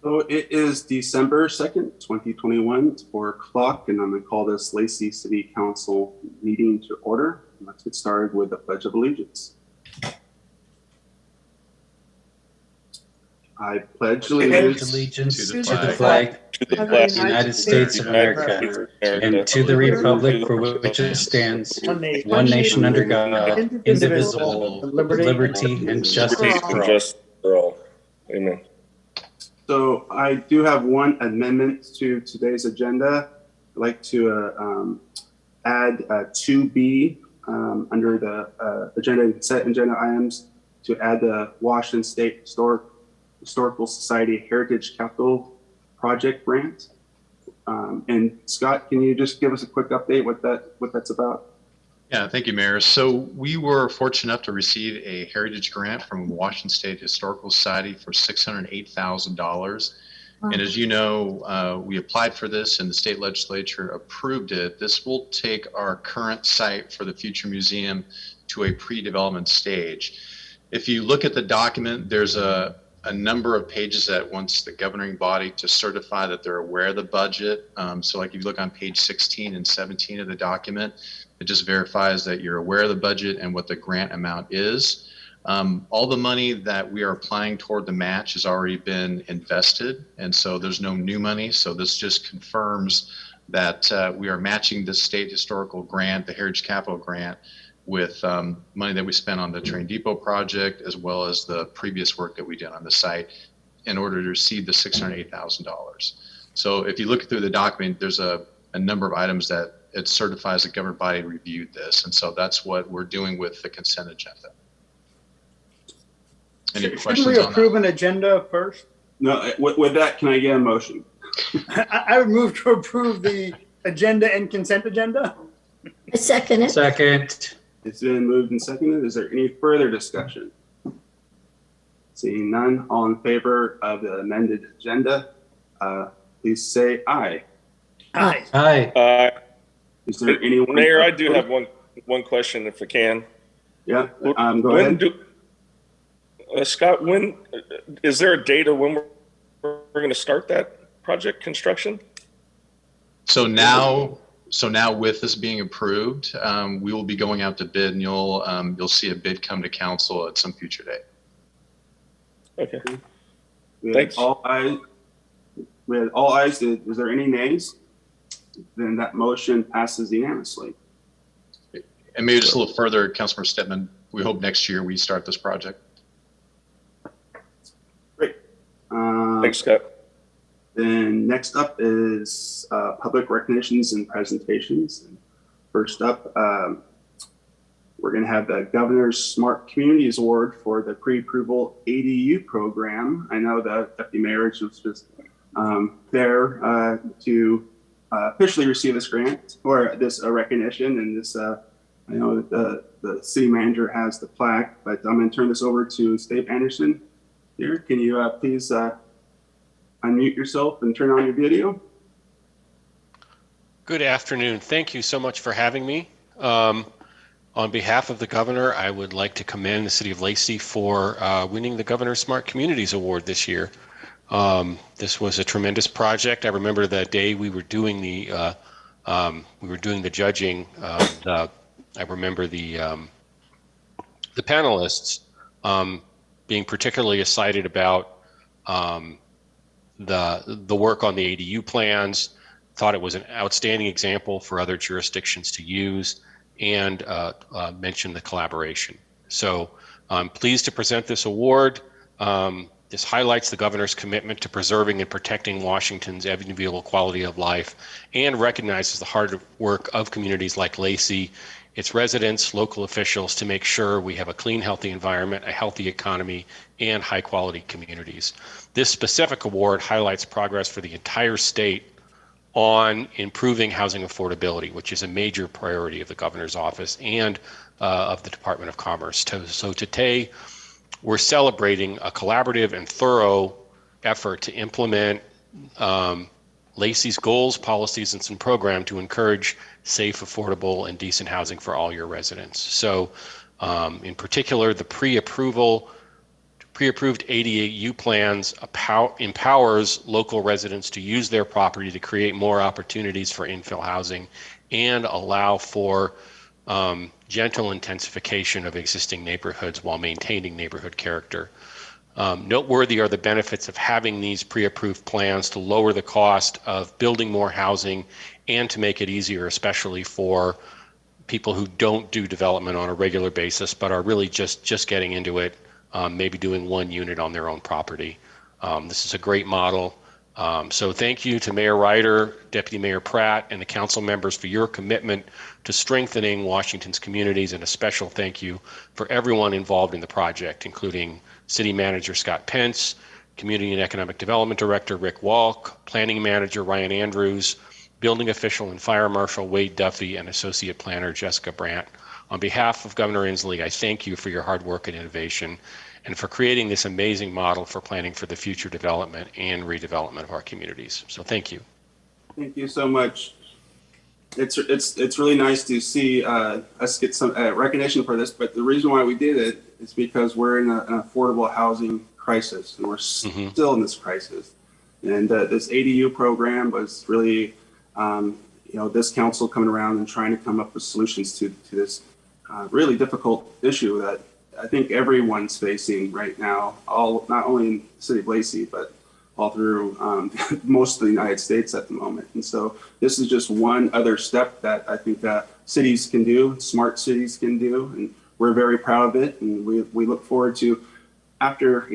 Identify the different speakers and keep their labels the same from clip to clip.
Speaker 1: So it is December 2nd, 2021. It's 4 o'clock, and I'm going to call this Lacey City Council meeting to order. Let's get started with the Pledge of Allegiance. I pledge allegiance
Speaker 2: to the flag of the United States of America and to the republic for which it stands, one nation under God, indivisible, with liberty and justice for all.
Speaker 3: Amen.
Speaker 1: So I do have one amendment to today's agenda. I'd like to add 2B under the agenda and consent agenda items to add the Washington State Historical Society Heritage Capital Project grant. And Scott, can you just give us a quick update what that's about?
Speaker 4: Yeah, thank you, Mayor. So we were fortunate enough to receive a heritage grant from Washington State Historical Society for $608,000. And as you know, we applied for this and the state legislature approved it. This will take our current site for the future museum to a pre-development stage. If you look at the document, there's a number of pages that wants the governing body to certify that they're aware of the budget. So like if you look on page 16 and 17 of the document, it just verifies that you're aware of the budget and what the grant amount is. All the money that we are applying toward the match has already been invested, and so there's no new money. So this just confirms that we are matching the state historical grant, the Heritage Capital Grant, with money that we spent on the train depot project, as well as the previous work that we did on the site in order to receive the $608,000. So if you look through the document, there's a number of items that it certifies the governing body reviewed this. And so that's what we're doing with the consent agenda. Any questions?
Speaker 5: Shouldn't we approve an agenda first?
Speaker 1: No, with that, can I get a motion?
Speaker 5: I would move to approve the agenda and consent agenda.
Speaker 2: I second it. Second.
Speaker 1: It's been moved and seconded. Is there any further discussion? Seeing none, all in favor of the amended agenda, please say aye.
Speaker 5: Aye.
Speaker 2: Aye.
Speaker 1: Is there anyone?
Speaker 3: Mayor, I do have one question, if I can.
Speaker 1: Yeah, go ahead.
Speaker 3: Scott, when is there a date of when we're going to start that project construction?
Speaker 4: So now with this being approved, we will be going out to bid, and you'll see a bid come to council at some future date.
Speaker 3: Okay.
Speaker 1: Thanks. We had all ayes. Is there any nays? Then that motion passes unanimously.
Speaker 4: And maybe just a little further, Councilmember Stedman, we hope next year we start this project.
Speaker 1: Great.
Speaker 3: Thanks, Scott.
Speaker 1: Then next up is public recognitions and presentations. And first up, we're going to have the Governor's Smart Communities Award for the pre-approval ADU program. I know the Deputy Mayor was just there to officially receive this grant or this recognition, and this I know that the city manager has the plaque, but I'm going to turn this over to Steve Anderson here. Can you please unmute yourself and turn on your video?
Speaker 6: Good afternoon. Thank you so much for having me. On behalf of the governor, I would like to commend the city of Lacey for winning the Governor's Smart Communities Award this year. This was a tremendous project. I remember the day we were doing the judging. I remember the panelists being particularly excited about the work on the ADU plans. Thought it was an outstanding example for other jurisdictions to use, and mentioned the collaboration. So I'm pleased to present this award. This highlights the governor's commitment to preserving and protecting Washington's enviable quality of life, and recognizes the hard work of communities like Lacey, its residents, local officials, to make sure we have a clean, healthy environment, a healthy economy, and high quality communities. This specific award highlights progress for the entire state on improving housing affordability, which is a major priority of the governor's office and of the Department of Commerce. So today, we're celebrating a collaborative and thorough effort to implement Lacey's goals, policies, and some program to encourage safe, affordable, and decent housing for all your residents. So in particular, the pre-approval Pre-approved ADU plans empowers local residents to use their property to create more opportunities for infill housing and allow for gentle intensification of existing neighborhoods while maintaining neighborhood character. Noteworthy are the benefits of having these pre-approved plans to lower the cost of building more housing and to make it easier, especially for people who don't do development on a regular basis, but are really just getting into it, maybe doing one unit on their own property. This is a great model. So thank you to Mayor Ryder, Deputy Mayor Pratt, and the council members for your commitment to strengthening Washington's communities, and a special thank you for everyone involved in the project, including City Manager Scott Pence, Community and Economic Development Director Rick Walk, Planning Manager Ryan Andrews, Building Official and Fire Marshal Wade Duffy, and Associate Planner Jessica Brandt. On behalf of Governor Inslee, I thank you for your hard work and innovation and for creating this amazing model for planning for the future development and redevelopment of our communities. So thank you.
Speaker 1: Thank you so much. It's really nice to see us get some recognition for this, but the reason why we did it is because we're in an affordable housing crisis, and we're still in this crisis. And this ADU program was really, this council coming around and trying to come up with solutions to this really difficult issue that I think everyone's facing right now, not only in the city of Lacey, but all through most of the United States at the moment. And so this is just one other step that I think that cities can do, smart cities can do, and we're very proud of it. And we look forward to, after,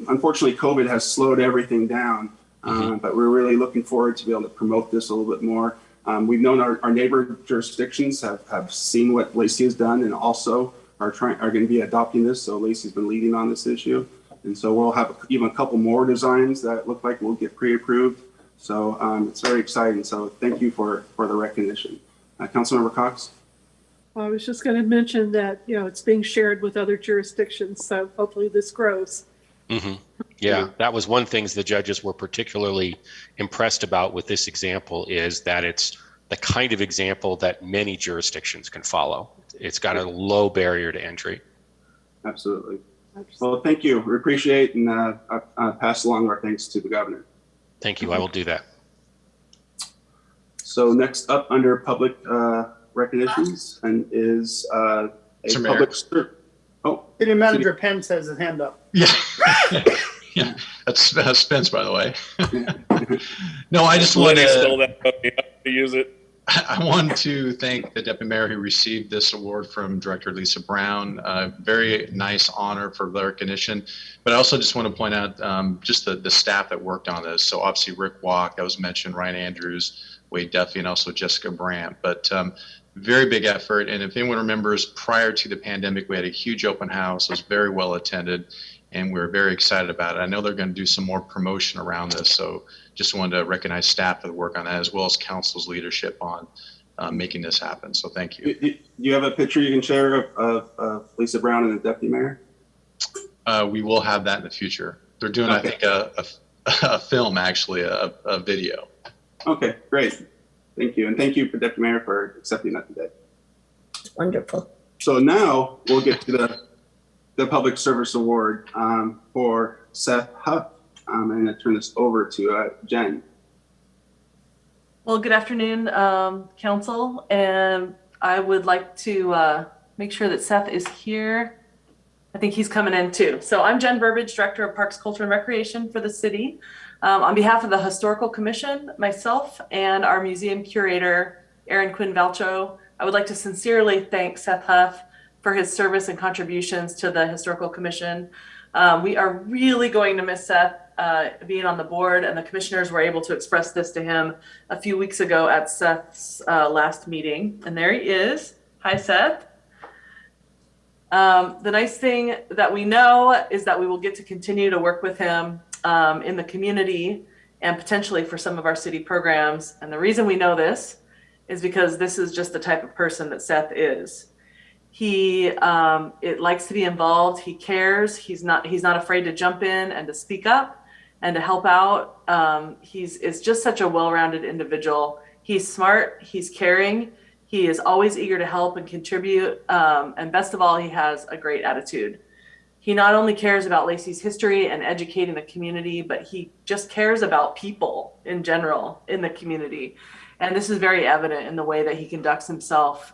Speaker 1: unfortunately COVID has slowed everything down, but we're really looking forward to be able to promote this a little bit more. We've known our neighbor jurisdictions have seen what Lacey has done and also are going to be adopting this. So Lacey's been leading on this issue. And so we'll have even a couple more designs that look like we'll get pre-approved. So it's very exciting. So thank you for the recognition. Councilmember Cox?
Speaker 7: Well, I was just going to mention that, it's being shared with other jurisdictions. So hopefully this grows.
Speaker 6: Yeah, that was one thing the judges were particularly impressed about with this example, is that it's the kind of example that many jurisdictions can follow. It's got a low barrier to entry.
Speaker 1: Absolutely. Well, thank you. We appreciate and pass along our thanks to the governor.
Speaker 6: Thank you. I will do that.
Speaker 1: So next up under public recognitions and is a public. Oh,
Speaker 5: City Manager Pence has his hand up.
Speaker 4: Yeah. Yeah, that's Spence, by the way. No, I just want
Speaker 3: to use it.
Speaker 4: I want to thank the Deputy Mayor who received this award from Director Lisa Brown. Very nice honor for the recognition. But I also just want to point out just the staff that worked on this. So obviously Rick Walk, that was mentioned, Ryan Andrews, Wade Duffy, and also Jessica Brandt. But very big effort. And if anyone remembers, prior to the pandemic, we had a huge open house. It was very well attended, and we're very excited about it. I know they're going to do some more promotion around this. So just wanted to recognize staff for the work on that, as well as council's leadership on making this happen. So thank you.
Speaker 1: Do you have a picture you can share of Lisa Brown and the deputy mayor?
Speaker 4: We will have that in the future. They're doing, okay. I think, a film, actually, a video.
Speaker 1: Okay, great. Thank you. And thank you, Deputy Mayor, for accepting that today.
Speaker 8: Wonderful.
Speaker 1: So now we'll get to the Public Service Award for Seth Huff. I'm going to turn this over to Jen.
Speaker 9: Well, good afternoon, Council. And I would like to make sure that Seth is here. I think he's coming in too. So I'm Jen Burbidge, Director of Parks, Culture, and Recreation for the city. On behalf of the Historical Commission, myself, and our museum curator, Erin Quinn Valcho, I would like to sincerely thank Seth Huff for his service and contributions to the Historical Commission. We are really going to miss Seth being on the board, and the commissioners were able to express this to him a few weeks ago at Seth's last meeting. And there he is. Hi, Seth. The nice thing that we know is that we will get to continue to work with him in the community and potentially for some of our city programs. And the reason we know this is because this is just the type of person that Seth is. He likes to be involved. He cares. He's not afraid to jump in and to speak up and to help out. Is just such a well-rounded individual. He's smart. He's caring. He is always eager to help and contribute. And best of all, he has a great attitude. He not only cares about Lacey's history and educating the community, but he just cares about people in general in the community. And this is very evident in the way that he conducts himself.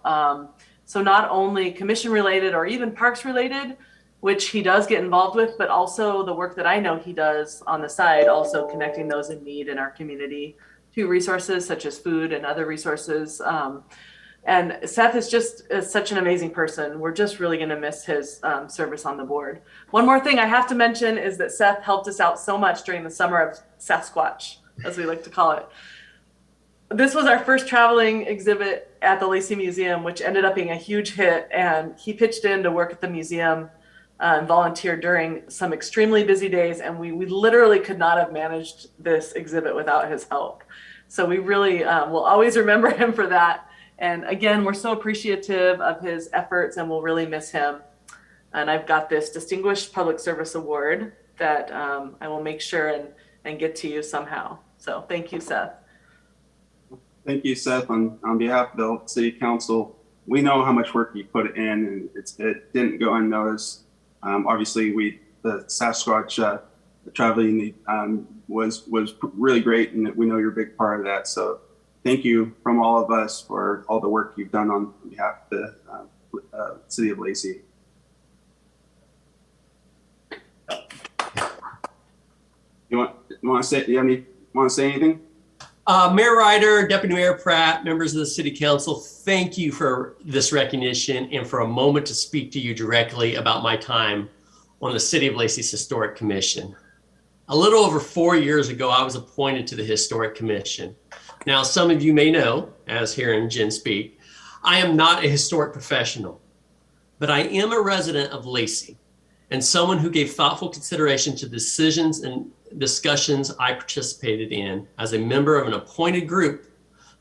Speaker 9: So not only commission related or even parks related, which he does get involved with, but also the work that I know he does on the side, also connecting those in need in our community to resources such as food and other resources. And Seth is just such an amazing person. We're just really going to miss his service on the board. One more thing I have to mention is that Seth helped us out so much during the summer of Sasquatch, as we like to call it. This was our first traveling exhibit at the Lacey Museum, which ended up being a huge hit. And he pitched in to work at the museum and volunteered during some extremely busy days. And we literally could not have managed this exhibit without his help. So we really will always remember him for that. And again, we're so appreciative of his efforts and we'll really miss him. And I've got this Distinguished Public Service Award that I will make sure and get to you somehow. So thank you, Seth.
Speaker 1: Thank you, Seth. On behalf of the City Council, we know how much work you put in, and it didn't go unnoticed. Obviously, the Sasquatch traveling was really great, and we know you're a big part of that. So thank you from all of us for all the work you've done on behalf of the City of Lacey. You want to say anything?
Speaker 10: Mayor Ryder, Deputy Mayor Pratt, members of the City Council, thank you for this recognition and for a moment to speak to you directly about my time on the City of Lacey's Historic Commission. A little over 4 years ago, I was appointed to the Historic Commission. Now, some of you may know, as hearing Jen speak, I am not a historic professional, but I am a resident of Lacey and someone who gave thoughtful consideration to decisions and discussions I participated in as a member of an appointed group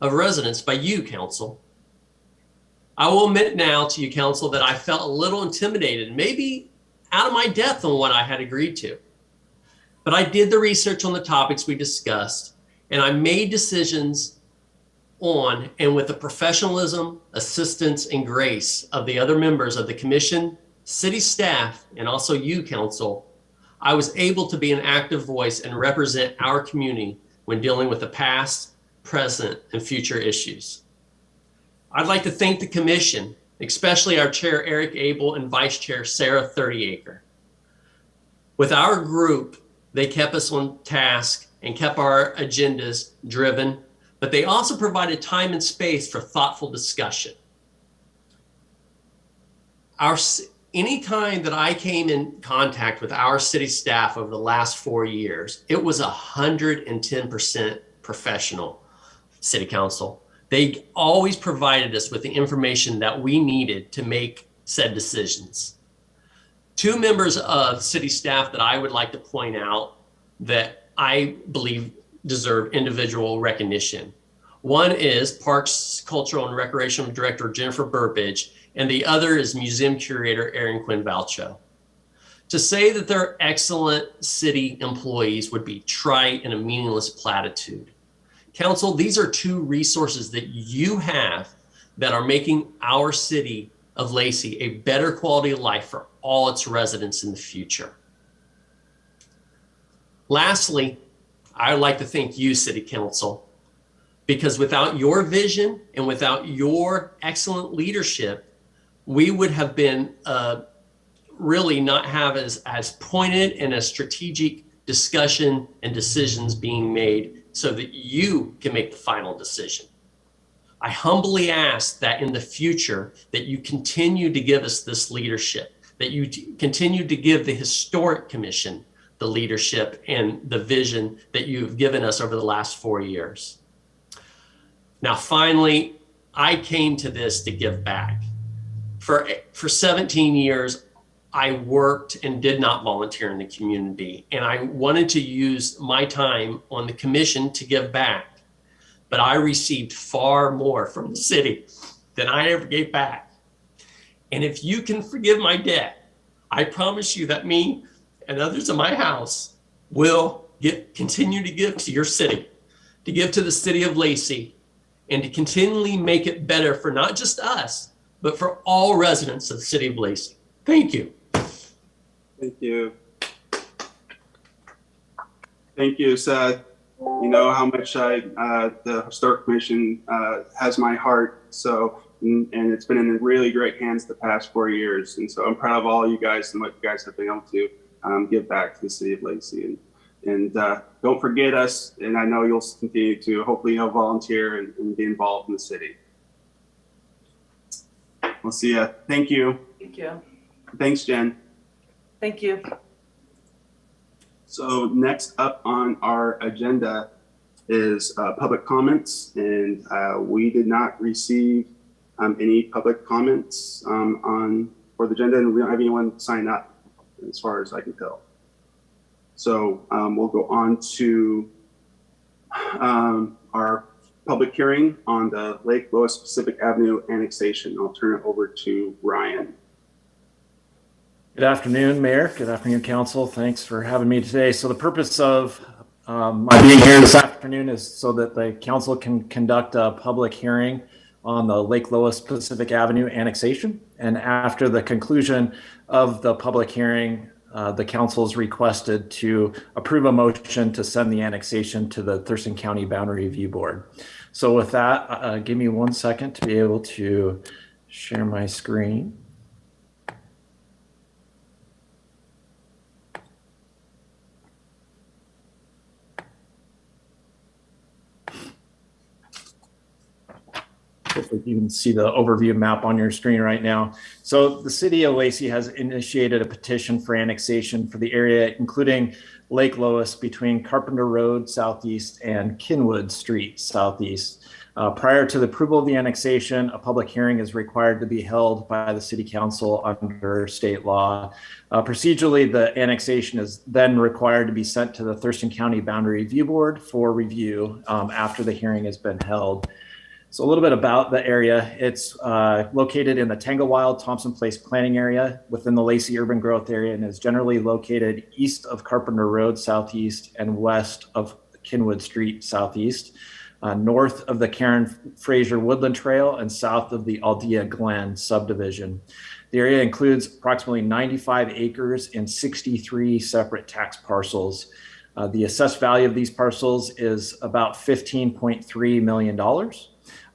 Speaker 10: of residents by you, Council. I will admit now to you, Council, that I felt a little intimidated, maybe out of my depth on what I had agreed to. But I did the research on the topics we discussed, and I made decisions on and with the professionalism, assistance, and grace of the other members of the Commission, city staff, and also you, Council, I was able to be an active voice and represent our community when dealing with the past, present, and future issues. I'd like to thank the Commission, especially our Chair Eric Abel and Vice Chair Sarah 30acre. With our group, they kept us on task and kept our agendas driven, but they also provided time and space for thoughtful discussion. Anytime that I came in contact with our city staff over the last 4 years, it was 110% professional, City Council. They always provided us with the information that we needed to make said decisions. Two members of city staff that I would like to point out that I believe deserve individual recognition. One is Parks, Cultural, and Recreation Director Jennifer Burbidge, and the other is Museum Curator Erin Quinn Valcho. To say that they're excellent city employees would be trite and a meaningless platitude. Council, these are two resources that you have that are making our city of Lacey a better quality of life for all its residents in the future. Lastly, I would like to thank you, City Council, because without your vision and without your excellent leadership, we would have been really not have as pointed and as strategic discussion and decisions being made so that you can make the final decision. I humbly ask that in the future that you continue to give us this leadership, that you continue to give the Historic Commission the leadership and the vision that you've given us over the last 4 years. Now, finally, I came to this to give back. For 17 years, I worked and did not volunteer in the community, and I wanted to use my time on the commission to give back, but I received far more from the city than I ever gave back. And if you can forgive my debt, I promise you that me and others in my house will continue to give to your city, to give to the City of Lacey, and to continually make it better for not just us, but for all residents of the City of Lacey. Thank you.
Speaker 1: Thank you. Thank you, Seth. You know how much the Historic Commission has my heart. So, and it's been in really great hands the past 4 years. And so I'm proud of all you guys and what you guys have been able to give back to the city of Lacey. And don't forget us. And I know you'll continue to, hopefully you'll volunteer and be involved in the city. We'll see ya. Thank you.
Speaker 9: Thank you.
Speaker 1: Thanks, Jen.
Speaker 9: Thank you.
Speaker 1: So next up on our agenda is public comments, and we did not receive any public comments for the agenda, and we don't have anyone sign up as far as I can tell. So we'll go on to our public hearing on the Lake Lois Pacific Avenue annexation. I'll turn it over to Ryan.
Speaker 11: Good afternoon, Mayor. Good afternoon, Council. Thanks for having me today. So the purpose of my being here this afternoon is so that the Council can conduct a public hearing on the Lake Lois Pacific Avenue annexation. And after the conclusion of the public hearing, the Council is requested to approve a motion to send the annexation to the Thurston County Boundary Review Board. So with that, give me 1 second to be able to share my screen. Hopefully you can see the overview map on your screen right now. So the city of Lacey has initiated a petition for annexation for the area, including Lake Lois between Carpenter Road Southeast and Kinwood Street Southeast. Prior to the approval of the annexation, a public hearing is required to be held by the City Council under state law. Procedurally, the annexation is then required to be sent to the Thurston County Boundary Review Board for review after the hearing has been held. So a little bit about the area. It's located in the Tanglewild Thompson Place planning area within the Lacey urban growth area, and is generally located east of Carpenter Road Southeast and west of Kinwood Street Southeast, north of the Karen Fraser Woodland Trail and south of the Aldea Glen subdivision. The area includes approximately 95 acres and 63 separate tax parcels. The assessed value of these parcels is about $15.3 million.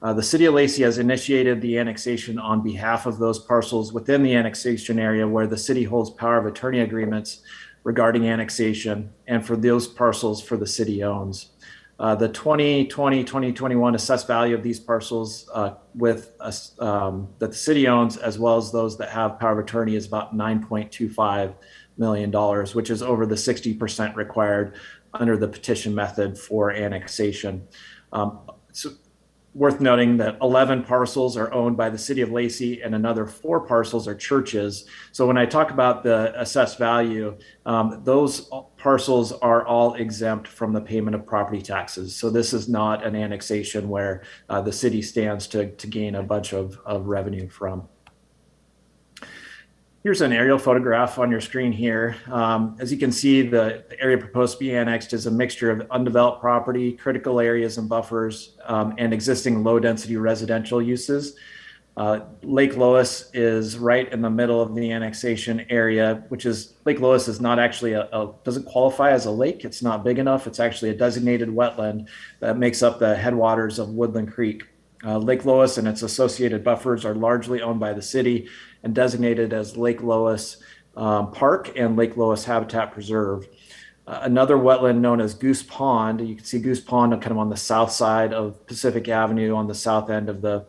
Speaker 11: The City of Lacey has initiated the annexation on behalf of those parcels within the annexation area where the city holds power of attorney agreements regarding annexation, and for those parcels for the city owns. The 2020-2021 assessed value of these parcels that the city owns, as well as those that have power of attorney, is about $9.25 million, which is over the 60% required under the petition method for annexation. So worth noting that 11 parcels are owned by the City of Lacey and another 4 parcels are churches. So when I talk about the assessed value, those parcels are all exempt from the payment of property taxes. So this is not an annexation where the city stands to gain a bunch of revenue from. Here's an aerial photograph on your screen here. As you can see, the area proposed to be annexed is a mixture of undeveloped property, critical areas and buffers, and existing low-density residential uses. Lake Lois is right in the middle of the annexation area, which is, Lake Lois is not actually doesn't qualify as a lake. It's not big enough. It's actually a designated wetland that makes up the headwaters of Woodland Creek. Lake Lois and its associated buffers are largely owned by the city and designated as Lake Lois Park and Lake Lois Habitat Preserve. Another wetland known as Goose Pond, you can see Goose Pond kind of on the south side of Pacific Avenue on the south end of the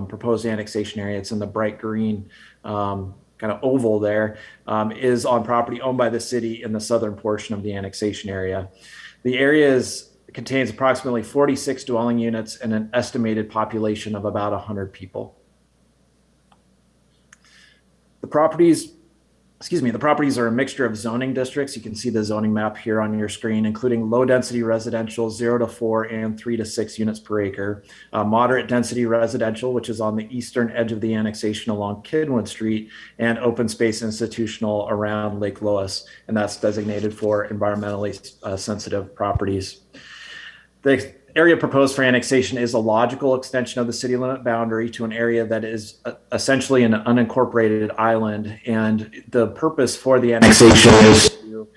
Speaker 11: proposed annexation area. It's in the bright green kind of oval there, is on property owned by the city in the southern portion of the annexation area. The area contains approximately 46 dwelling units and an estimated population of about 100 people. The properties are a mixture of zoning districts. You can see the zoning map here on your screen, including low density residential, 0 to 4 and 3 to 6 units per acre, moderate density residential, which is on the eastern edge of the annexation along Kinwood Street, and open space institutional around Lake Lois, and that's designated for environmentally sensitive properties. The area proposed for annexation is a logical extension of the city limit boundary to an area that is essentially an unincorporated island. And the purpose for the annexation is to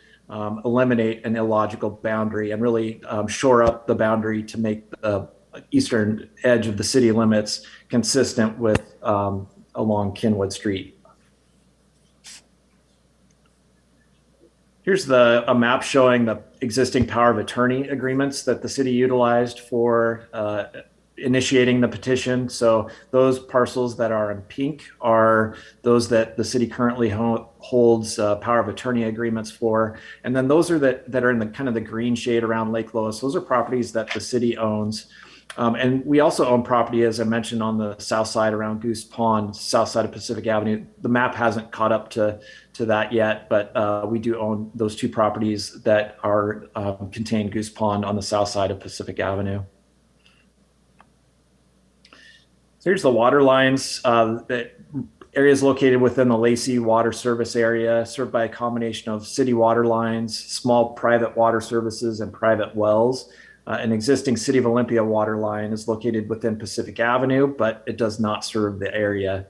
Speaker 11: eliminate an illogical boundary and really shore up the boundary to make the eastern edge of the city limits consistent with along Kenwood Street. Here's a map showing the existing power of attorney agreements that the city utilized for initiating the petition. So those parcels that are in pink are those that the city currently holds power of attorney agreements for. And then those are that are in the kind of the green shade around Lake Lois. Those are properties that the city owns. And we also own property, as I mentioned, on the south side around Goose Pond, south side of Pacific Avenue. The map hasn't caught up to that yet, but we do own those two properties that are contain Goose Pond on the south side of Pacific Avenue. So here's the water lines. The areas located within the Lacey water service area, served by a combination of city water lines, small private water services, and private wells. An existing City of Olympia water line is located within Pacific Avenue, but it does not serve the area.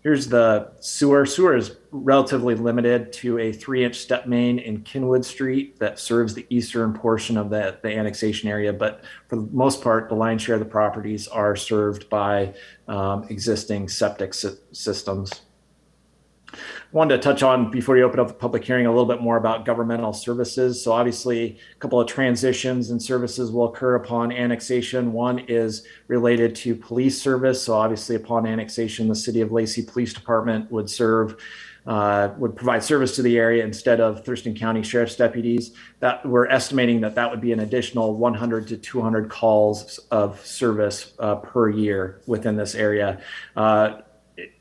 Speaker 11: Here's the sewer. Sewer is relatively limited to a 3-inch step main in Kenwood Street that serves the eastern portion of the annexation area. But for the most part, the lion's share of the properties are served by existing septic systems. I wanted to touch on, before you open up the public hearing, a little bit more about governmental services. So obviously a couple of transitions and services will occur upon annexation. One is related to police service. So obviously upon annexation, the City of Lacey Police Department would provide service to the area instead of Thurston County Sheriff's deputies. That we're estimating that would be an additional 100 to 200 calls of service per year within this area.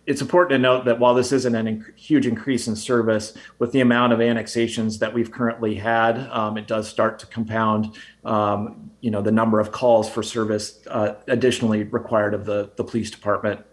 Speaker 11: It's important to note that while this isn't a huge increase in service, with the amount of annexations that we've currently had, it does start to compound, the number of calls for service additionally required of the police department.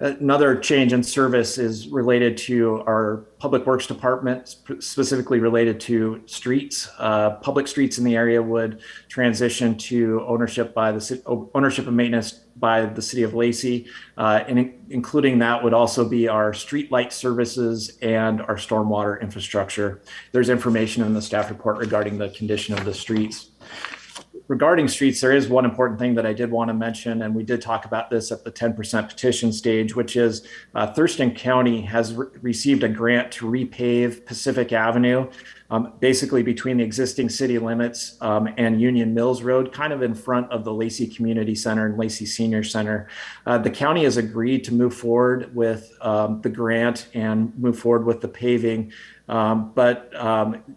Speaker 11: Another change in service is related to our Public Works Department, specifically related to streets. Public streets in the area would transition to ownership and maintenance by the City of Lacey, and including that would also be our street light services and our stormwater infrastructure. There's information in the staff report regarding the condition of the streets. Regarding streets, there is one important thing that I did want to mention, and we did talk about this at the 10% petition stage, which is Thurston County has received a grant to repave Pacific Avenue, basically between the existing city limits and Union Mills Road, kind of in front of the Lacey Community Center and Lacey Senior Center. The county has agreed to move forward with the grant and move forward with the paving. But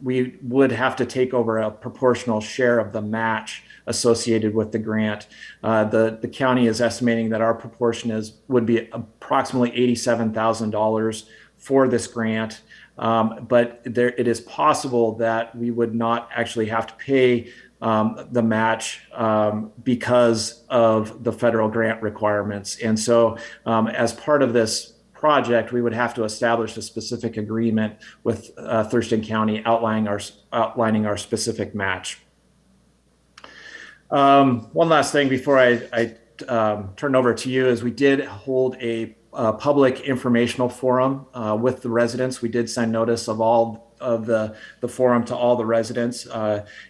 Speaker 11: we would have to take over a proportional share of the match associated with the grant. The county is estimating that our proportion would be approximately $87,000 for this grant. But it is possible that we would not actually have to pay the match because of the federal grant requirements. And so as part of this project, we would have to establish a specific agreement with Thurston County outlining our specific match. One last thing before I turn over to you is we did hold a public informational forum with the residents. We did send notice of all of the forum to all the residents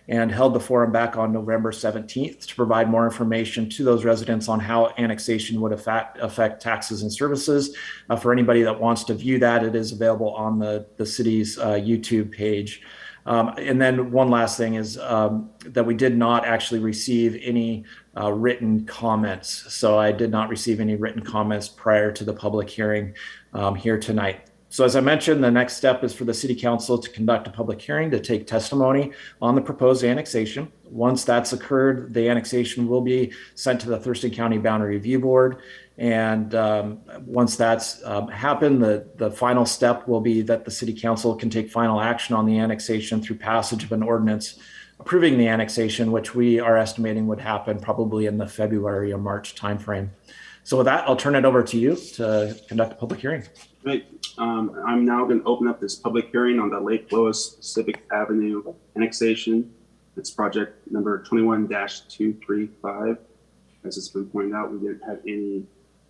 Speaker 11: and held the forum back on November 17th to provide more information to those residents on how annexation would affect taxes and services. For anybody that wants to view that, it is available on the city's YouTube page. And then one last thing is that we did not actually receive any written comments. So I did not receive any written comments prior to the public hearing here tonight. So as I mentioned, the next step is for the City Council to conduct a public hearing to take testimony on the proposed annexation. Once that's occurred, the annexation will be sent to the Thurston County Boundary Review Board. And once that's happened, the final step will be that the City Council can take final action on the annexation through passage of an ordinance approving the annexation, which we are estimating would happen probably in the February or March timeframe. So with that, I'll turn it over to you to conduct a public hearing.
Speaker 1: Right. I'm now going to open up this public hearing on the Lake Lois Pacific Avenue annexation. It's project number 21-235. As it's been pointed out, we didn't have any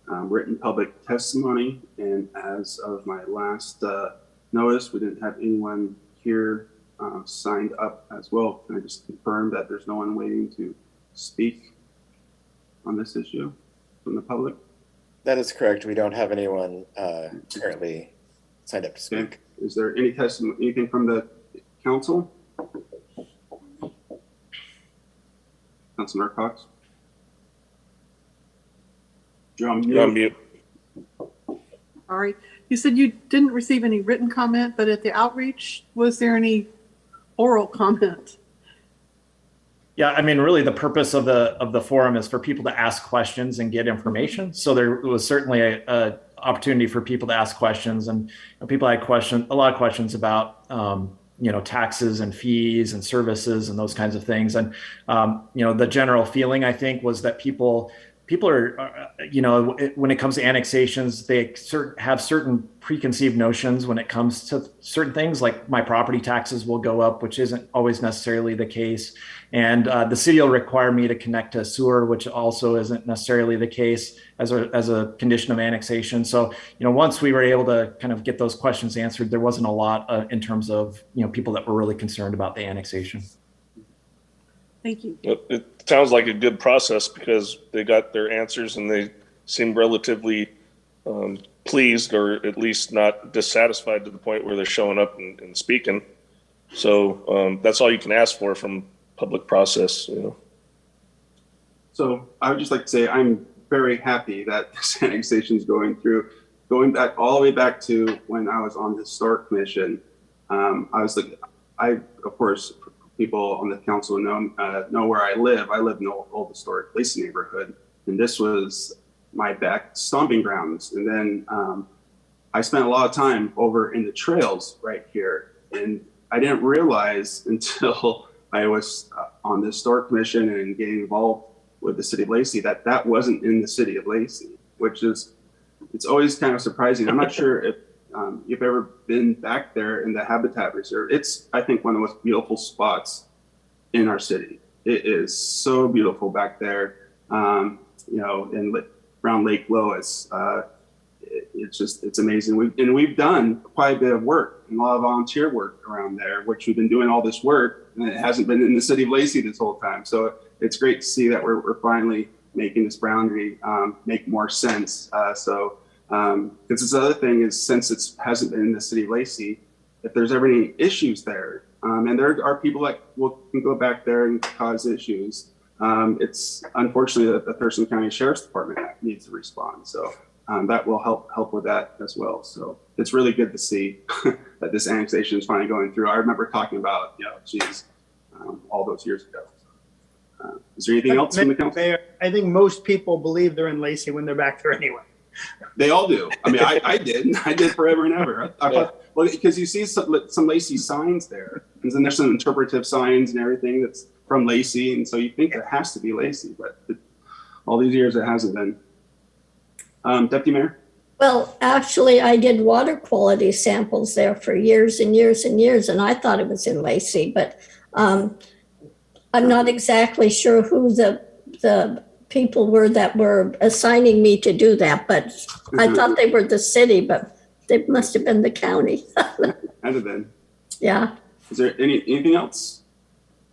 Speaker 1: written public testimony, and as of my last notice, we didn't have anyone here signed up as well. Can I just confirm that there's no one waiting to speak on this issue from the public?
Speaker 12: That is correct. We don't have anyone currently signed up to speak.
Speaker 1: Okay. Is there any testimony, anything from the council? Councilmember Cox? You're on mute.
Speaker 7: All right. You said you didn't receive any written comment, but at the outreach, was there any oral comment?
Speaker 11: Yeah, I mean, really, the purpose of the forum is for people to ask questions and get information. So there was certainly a opportunity for people to ask questions, and people had a lot of questions about taxes and fees and services and those kinds of things. And the general feeling, I think, was that people are, when it comes to annexations, they have certain preconceived notions when it comes to certain things, like my property taxes will go up, which isn't always necessarily the case. And the city will require me to connect to sewer, which also isn't necessarily the case as a condition of annexation. So, once we were able to kind of get those questions answered, there wasn't a lot in terms of, people that were really concerned about the annexation.
Speaker 7: Thank you.
Speaker 3: It sounds like a good process because they got their answers and they seem relatively pleased, or at least not dissatisfied to the point where they're showing up and speaking. So that's all you can ask for from public process.
Speaker 1: So I would just like to say I'm very happy that this annexation is going through. Going back all the way back to when I was on the historic commission, of course, people on the council know where I live. I live in the old historic Lacey neighborhood, and this was my back stomping grounds. And then I spent a lot of time over in the trails right here, and I didn't realize until I was on the historic commission and getting involved with the city of Lacey that wasn't in the city of Lacey, which is, it's always kind of surprising. I'm not sure if you've ever been back there in the Habitat Reserve. It's, I think, one of the most beautiful spots in our city. It is so beautiful back there, around Lake Lois. It's amazing. We've done quite a bit of work and a lot of volunteer work around there, which we've been doing all this work, and it hasn't been in the city of Lacey this whole time. So it's great to see that we're finally making this boundary make more sense. Because this other thing is, since it hasn't been in the city of Lacey, if there's ever any issues there, and there are people that can go back there and cause issues, it's unfortunately that the Thurston County Sheriff's Department needs to respond. So that will help with that as well. So it's really good to see that this annexation is finally going through. I remember talking about, all those years ago. Is there anything else from the council?
Speaker 5: Mayor, I think most people believe they're in Lacey when they're back there anyway.
Speaker 1: They all do. I mean, I did forever and ever. Well, because you see some Lacey signs there, and then there's some interpretive signs and everything that's from Lacey, and so you think it has to be Lacey, but all these years it hasn't been. Deputy Mayor?
Speaker 8: Well, actually, I did water quality samples there for years and years and years, and I thought it was in Lacey, but I'm not exactly sure who the people were that were assigning me to do that, but I thought they were the city, but they must have been the county.
Speaker 1: Might have been.
Speaker 8: Yeah.
Speaker 1: Is there anything else?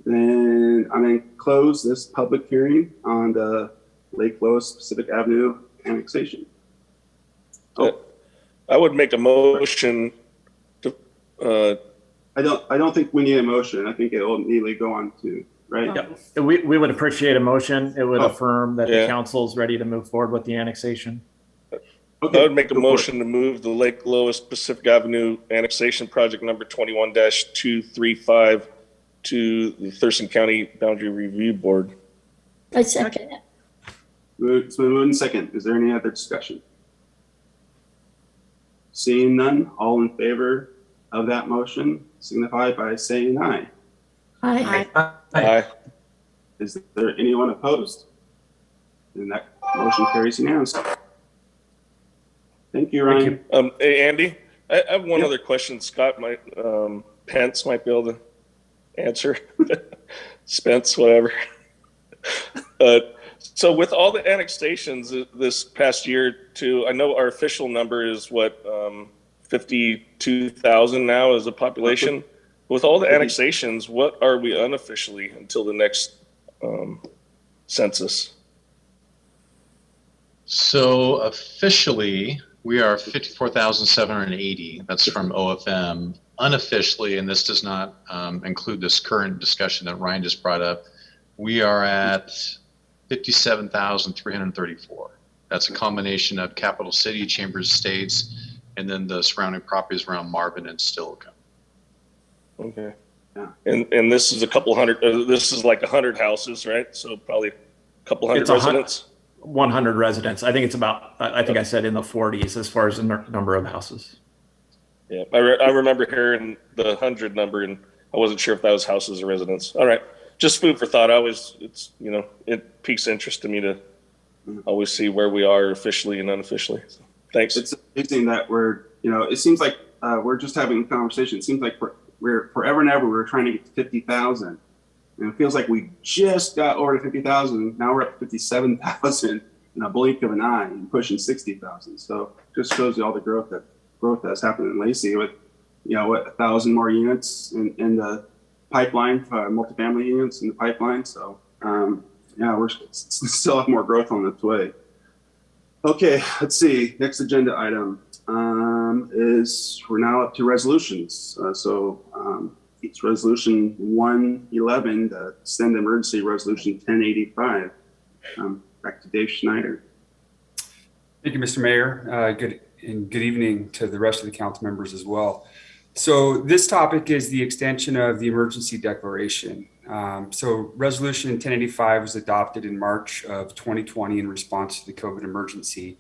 Speaker 1: Then I'm going to close this public hearing on the Lake Lois Pacific Avenue annexation.
Speaker 3: I would make a motion to.
Speaker 1: I don't think we need a motion. I think it will immediately go on to. Right.
Speaker 11: Yeah. We would appreciate a motion. It would affirm that the council is ready to move forward with the annexation.
Speaker 3: Okay. I would make a motion to move the Lake Lois Pacific Avenue annexation project number 21-235 to the Thurston County Boundary Review Board.
Speaker 8: I second it.
Speaker 1: It's been moved in second. Is there any other discussion? Seeing none, all in favor of that motion signify by saying aye.
Speaker 8: Aye.
Speaker 3: Aye.
Speaker 1: Is there anyone opposed? And that motion carries unanimously. Thank you, Ryan.
Speaker 3: Hey, Andy, I have one other question. Scott Pence might be able to answer. Spence, whatever. So with all the annexations this past year too, I know our official number is what, 52,000 now as a population. With all the annexations, what are we unofficially until the next census?
Speaker 4: So officially, we are 54,780. That's from OFM. Unofficially, and this does not include this current discussion that Ryan just brought up, we are at 57,334. That's a combination of Capital City, Chambers Estates, and then the surrounding properties around Marvin and Stilicho.
Speaker 3: Okay. Yeah. And this is a couple hundred, this is like 100 houses, right? So probably a couple hundred residents.
Speaker 11: 100 residents. I think it's about, I think I said in the 40s as far as the number of houses.
Speaker 3: Yeah, I remember hearing the 100 number, and I wasn't sure if that was houses or residents. All right, just food for thought. It's it piques interest to me to always see where we are officially and unofficially. So, thanks.
Speaker 1: It's amazing that it seems like we're just having a conversation. It seems like we're forever and ever we're trying to get to 50,000. And it feels like we just got over to 50,000. Now we're up to 57,000 in a blink of an eye and pushing 60,000. So just shows you all the growth that's happened in Lacey with, 1,000 more units in the pipeline, multifamily units in the pipeline. So we're still have more growth on its way. Okay, let's see. Next agenda item is we're now up to resolutions. It's resolution 111, the extend emergency resolution 1085. Back to Dave Schneider.
Speaker 13: Thank you, Mr. Mayor. Good evening to the rest of the council members as well. So this topic is the extension of the emergency declaration. So resolution 1085 was adopted in March of 2020 in response to the COVID emergency.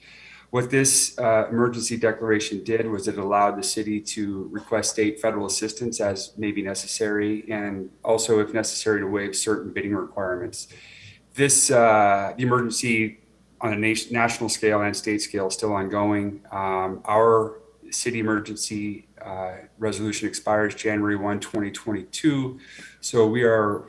Speaker 13: What this emergency declaration did was it allowed the city to request state federal assistance as may be necessary, and also if necessary to waive certain bidding requirements. This, the emergency on a national scale and state scale is still ongoing. Our city emergency resolution expires January 1, 2022. So we are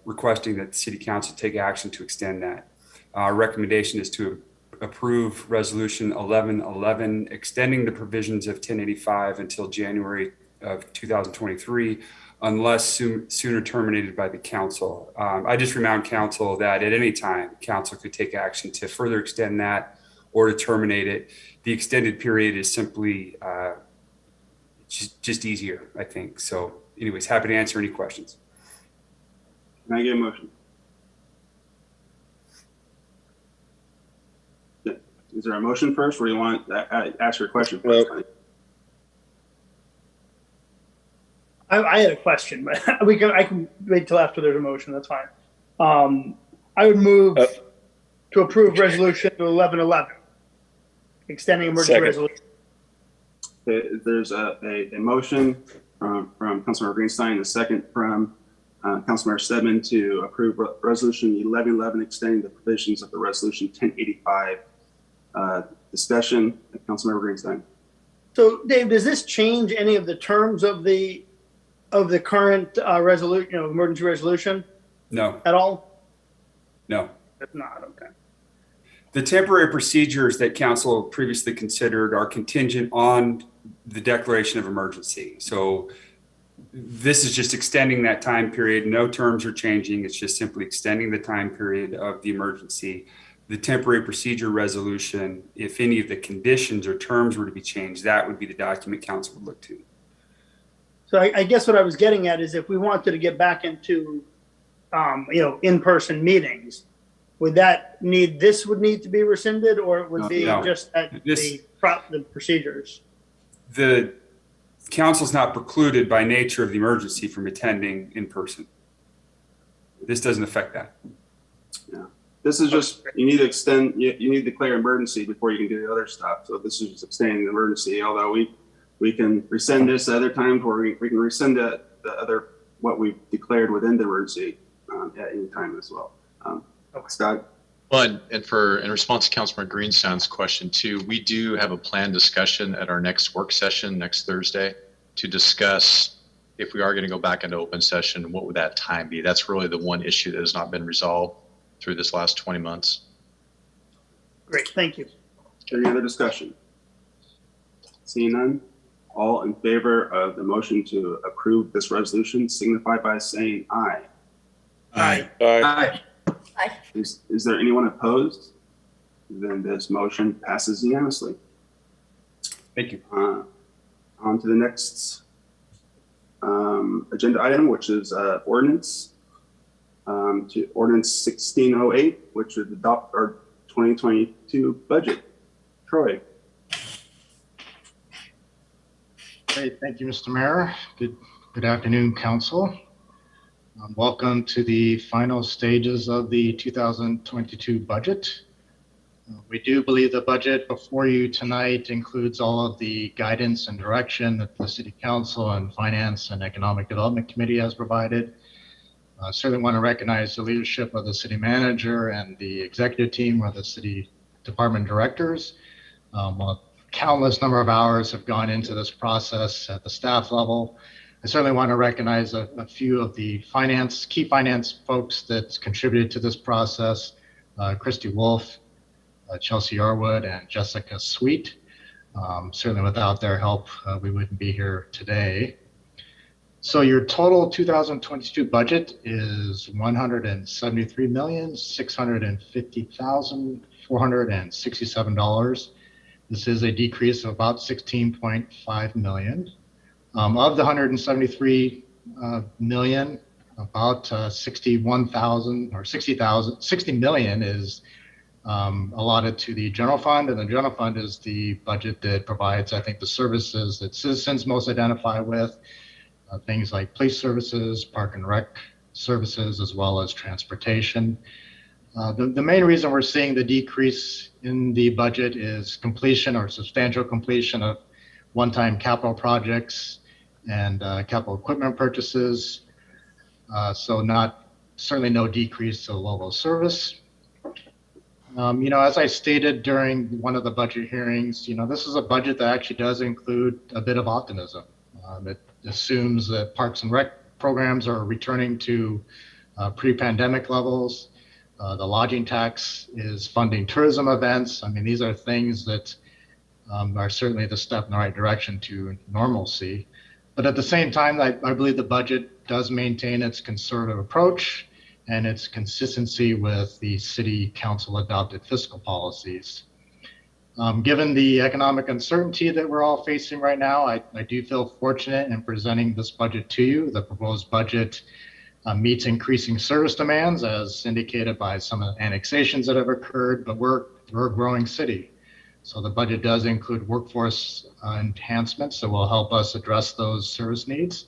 Speaker 13: requesting that the city council take action to extend that. Our recommendation is to approve resolution 1111, extending the provisions of 1085 until January of 2023, unless sooner terminated by the council. I just remind council that at any time, council could take action to further extend that or to terminate it. The extended period is simply just easier, I think. So anyways, happy to answer any questions.
Speaker 1: Can I get a motion? Is there a motion first, or do you want to ask your question first?
Speaker 5: I had a question, but I can wait till after there's a motion. That's fine. I would move to approve resolution 1111, extending emergency resolution.
Speaker 1: There's a motion from Councilmember Greenstein, a second from Councilmember Stedman to approve resolution 1111, extending the provisions of the resolution 1085. Discussion, Councilmember Greenstein.
Speaker 5: So, Dave, does this change any of the terms of the current resolution, emergency resolution?
Speaker 13: No.
Speaker 5: At all?
Speaker 13: No.
Speaker 5: If not, okay.
Speaker 13: The temporary procedures that council previously considered are contingent on the declaration of emergency. So this is just extending that time period. No terms are changing. It's just simply extending the time period of the emergency. The temporary procedure resolution, if any of the conditions or terms were to be changed, that would be the document council would look to.
Speaker 5: So I guess what I was getting at is if we wanted to get back into, in-person meetings, would need to be rescinded, or it would be just the procedures?
Speaker 13: The council's not precluded by nature of the emergency from attending in person. This doesn't affect that.
Speaker 1: Yeah. This is just, you need to declare emergency before you can do the other stuff. So this is just extending the emergency, although we can rescind this at other times, or we can rescind the other, what we've declared within the emergency at any time as well. Scott?
Speaker 4: Well, in response to Councilman Greenstein's question too, we do have a planned discussion at our next work session next Thursday to discuss if we are going to go back into open session, what would that time be? That's really the one issue that has not been resolved through this last 20 months.
Speaker 5: Great, thank you.
Speaker 1: Any other discussion? Seeing none, all in favor of the motion to approve this resolution signify by saying aye.
Speaker 5: Aye.
Speaker 3: Aye.
Speaker 1: Is there anyone opposed? Then this motion passes unanimously.
Speaker 13: Thank you.
Speaker 1: On to the next agenda item, which is ordinance. To ordinance 1608, which would adopt our 2022 budget. Troy.
Speaker 14: Great, thank you, Mr. Mayor. Good afternoon, Council. Welcome to the final stages of the 2022 budget. We do believe the budget before you tonight includes all of the guidance and direction that the City Council and Finance and Economic Development Committee has provided. I certainly want to recognize the leadership of the City Manager and the executive team or the City Department Directors. A countless number of hours have gone into this process at the staff level. I certainly want to recognize a few of the key finance folks that contributed to this process, Christy Wolf, Chelsea Arwood, and Jessica Sweet. Certainly without their help, we wouldn't be here today. So your total 2022 budget is $173,650,467. This is a decrease of about $16.5 million. Of the 173 million, about 60 million is allotted to the general fund, and the general fund is the budget that provides, I think, the services that citizens most identify with, things like police services, park and rec services, as well as transportation. The main reason we're seeing the decrease in the budget is completion or substantial completion of one-time capital projects and capital equipment purchases. So certainly no decrease to level of service. As I stated during one of the budget hearings, this is a budget that actually does include a bit of optimism. It assumes that parks and rec programs are returning to pre-pandemic levels. The lodging tax is funding tourism events. I mean, these are things that are certainly the step in the right direction to normalcy. But at the same time, I believe the budget does maintain its conservative approach and its consistency with the City Council adopted fiscal policies. Given the economic uncertainty that we're all facing right now, I do feel fortunate in presenting this budget to you. The proposed budget meets increasing service demands as indicated by some of the annexations that have occurred, but we're a growing city. So the budget does include workforce enhancements that will help us address those service needs.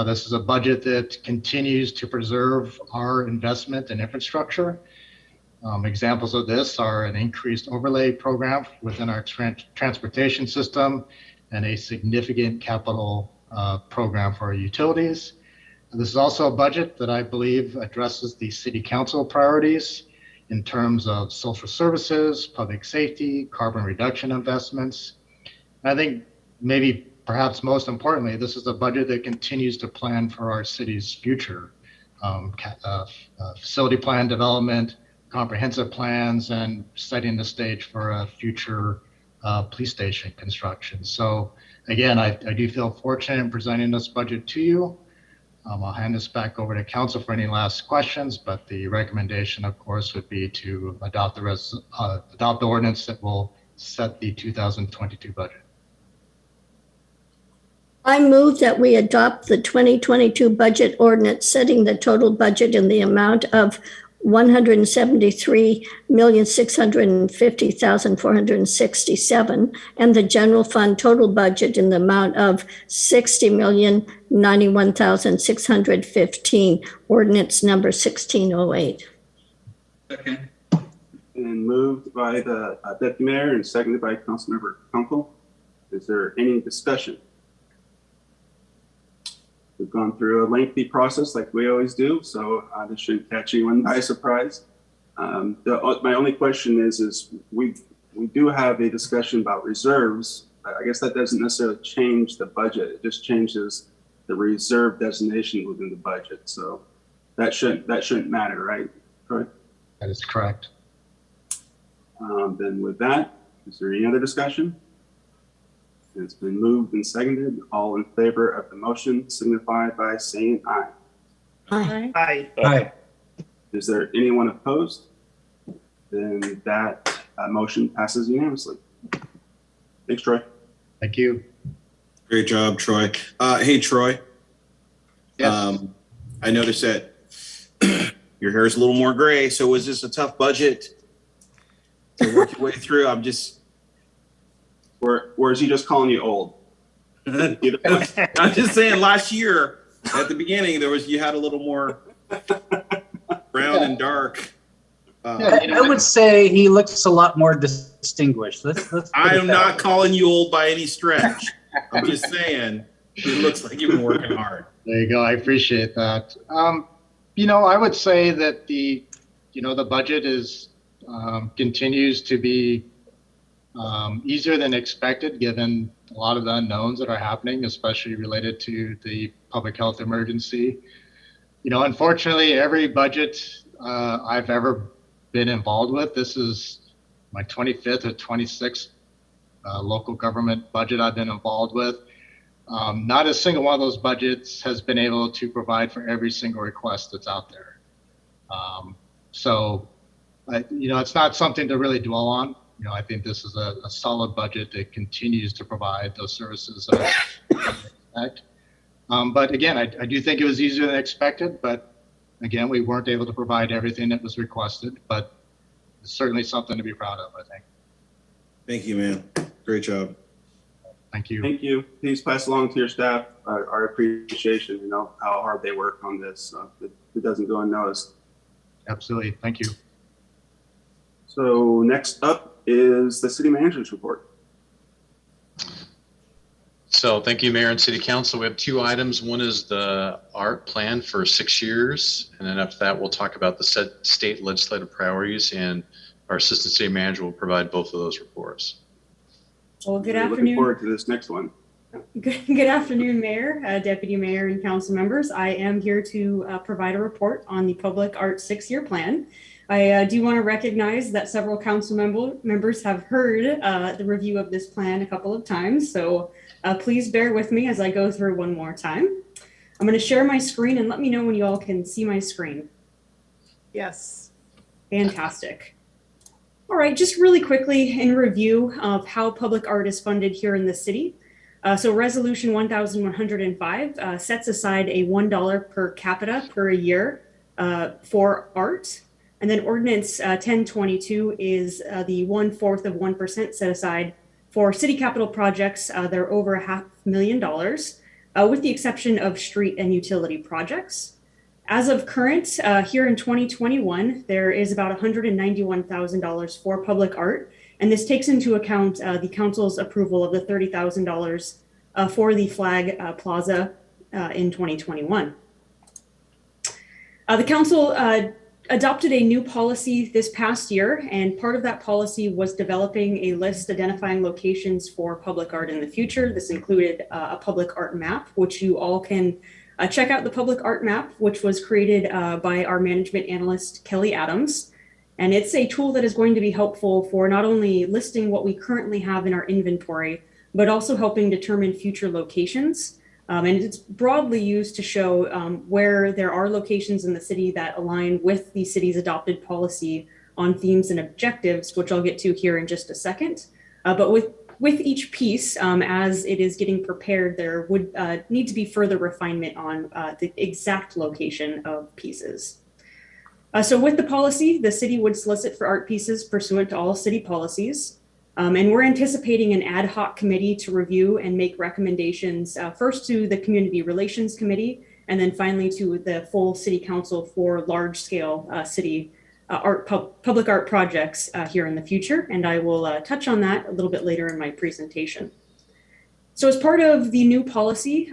Speaker 14: This is a budget that continues to preserve our investment in infrastructure. Examples of this are an increased overlay program within our transportation system and a significant capital program for our utilities. This is also a budget that I believe addresses the City Council priorities in terms of social services, public safety, carbon reduction investments. I think maybe perhaps most importantly, this is a budget that continues to plan for our city's future. Facility plan development, comprehensive plans, and setting the stage for a future police station construction. So again, I do feel fortunate in presenting this budget to you. I'll hand this back over to council for any last questions, but the recommendation, of course, would be to adopt the ordinance that will set the 2022 budget.
Speaker 8: I move that we adopt the 2022 budget ordinance setting the total budget in the amount of $173,650,467 and the general fund total budget in the amount of $60,091,615, ordinance number 1608.
Speaker 1: Second. And moved by the Deputy Mayor and seconded by Councilmember Kunkel. Is there any discussion? We've gone through a lengthy process like we always do, so this shouldn't catch anyone by surprise. My only question is we do have a discussion about reserves. I guess that doesn't necessarily change the budget. It just changes the reserve designation within the budget. So that shouldn't matter, right? Troy?
Speaker 14: That is correct.
Speaker 1: Then with that, is there any other discussion? It's been moved and seconded. All in favor of the motion signify by saying aye.
Speaker 8: Aye.
Speaker 5: Aye.
Speaker 2: Aye.
Speaker 1: Is there anyone opposed? Then that motion passes unanimously. Thanks, Troy.
Speaker 14: Thank you.
Speaker 15: Great job, Troy. Hey, Troy.
Speaker 14: Yes.
Speaker 15: I noticed that your hair is a little more gray. So was this a tough budget to work your way through? I'm just.
Speaker 1: Or is he just calling you old?
Speaker 15: I'm just saying. Last year, at the beginning, you had a little more brown and dark.
Speaker 2: I would say he looks a lot more distinguished. Let's
Speaker 15: I am not calling you old by any stretch. I'm just saying it looks like you've been working hard.
Speaker 14: There you go. I appreciate that. I would say that the budget is continues to be easier than expected, given a lot of the unknowns that are happening, especially related to the public health emergency. Unfortunately, every budget I've ever been involved with, this is my 25th or 26th local government budget I've been involved with. Not a single one of those budgets has been able to provide for every single request that's out there. It's not something to really dwell on. I think this is a solid budget that continues to provide those services that I expect. But again, I do think it was easier than expected, but again, we weren't able to provide everything that was requested, but it's certainly something to be proud of, I think.
Speaker 15: Thank you, man. Great job.
Speaker 14: Thank you.
Speaker 1: Thank you. Please pass along to your staff our appreciation, how hard they work on this. It doesn't go unnoticed.
Speaker 14: Absolutely. Thank you.
Speaker 1: So next up is the city manager's report.
Speaker 4: So thank you, Mayor and City Council. We have two items. One is the art plan for 6 years. And then after that, we'll talk about the state legislative priorities, and our assistant city manager will provide both of those reports.
Speaker 16: Well, good
Speaker 1: Looking
Speaker 16: afternoon.
Speaker 1: forward to this next one.
Speaker 16: Good afternoon, Mayor, Deputy Mayor, and council members. I am here to provide a report on the Public Art 6-year plan. I do want to recognize that several council members have heard the review of this plan a couple of times, so please bear with me as I go through one more time. I'm going to share my screen and let me know when you all can see my screen.
Speaker 7: Yes.
Speaker 16: Fantastic. All right, just really quickly in review of how public art is funded here in the city. So Resolution 1105 sets aside a $1 per capita per year for art. And then Ordinance 1022 is the 1/4 of 1% set aside for city capital projects that are over $500,000, with the exception of street and utility projects. As of current, here in 2021, there is about $191,000 for public art, and this takes into account the council's approval of the $30,000 for the Flag Plaza in 2021. The council adopted a new policy this past year, and part of that policy was developing a list identifying locations for public art in the future. This included a public art map, which you all can check out the public art map, which was created by our management analyst, Kelly Adams. And it's a tool that is going to be helpful for not only listing what we currently have in our inventory, but also helping determine future locations. And it's broadly used to show where there are locations in the city that align with the city's adopted policy on themes and objectives, which I'll get to here in just a second. But with each piece, as it is getting prepared, there would need to be further refinement on the exact location of pieces. So with the policy, the city would solicit for art pieces pursuant to all city policies. And we're anticipating an ad hoc committee to review and make recommendations first to the Community Relations Committee, and then finally to the full City Council for large-scale city public art projects here in the future. And I will touch on that a little bit later in my presentation. So as part of the new policy,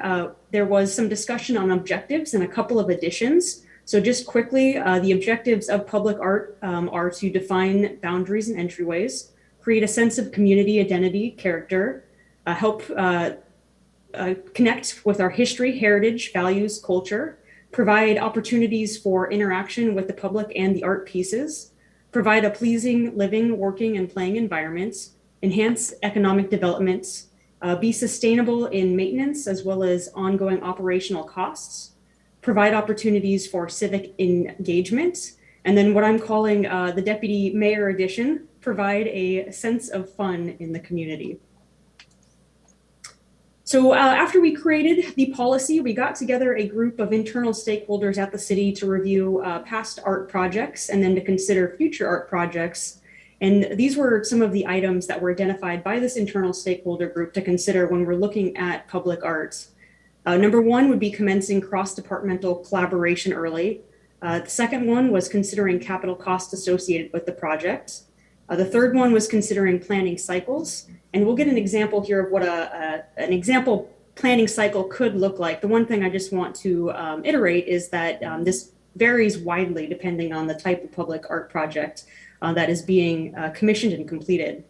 Speaker 16: there was some discussion on objectives and a couple of additions. So just quickly, the objectives of public art are to define boundaries and entryways, create a sense of community identity, character, help connect with our history, heritage, values, culture, provide opportunities for interaction with the public and the art pieces, provide a pleasing living, working, and playing environment, enhance economic development, be sustainable in maintenance as well as ongoing operational costs, provide opportunities for civic engagement, and then what I'm calling the Deputy Mayor Edition, provide a sense of fun in the community. So after we created the policy, we got together a group of internal stakeholders at the city to review past art projects and then to consider future art projects. And these were some of the items that were identified by this internal stakeholder group to consider when we're looking at public art. Number one would be commencing cross-departmental collaboration early. The second one was considering capital costs associated with the project. The third one was considering planning cycles. And we'll get an example here of what an example planning cycle could look like. The one thing I just want to iterate is that this varies widely depending on the type of public art project that is being commissioned and completed.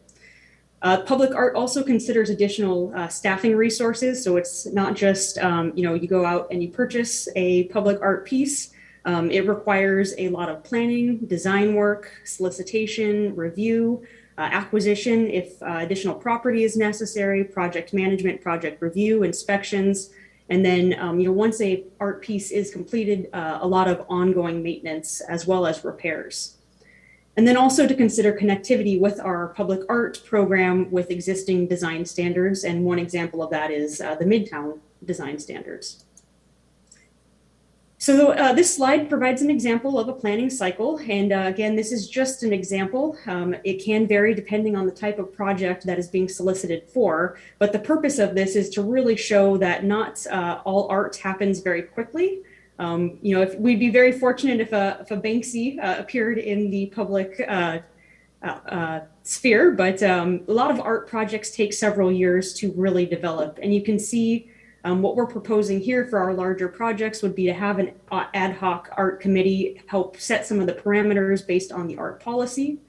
Speaker 16: Public art also considers additional staffing resources. So it's not just, you go out and you purchase a public art piece. It requires a lot of planning, design work, solicitation, review, acquisition if additional property is necessary, project management, project review, inspections, and then once a art piece is completed, a lot of ongoing maintenance as well as repairs. And then also to consider connectivity with our public art program with existing design standards, and one example of that is the Midtown design standards. So this slide provides an example of a planning cycle. And again, this is just an example. It can vary depending on the type of project that is being solicited for. But the purpose of this is to really show that not all art happens very quickly. If we'd be very fortunate if a Banksy appeared in the public sphere, but a lot of art projects take several years to really develop. And you can see what we're proposing here for our larger projects would be to have an ad hoc art committee help set some of the parameters based on the art policy,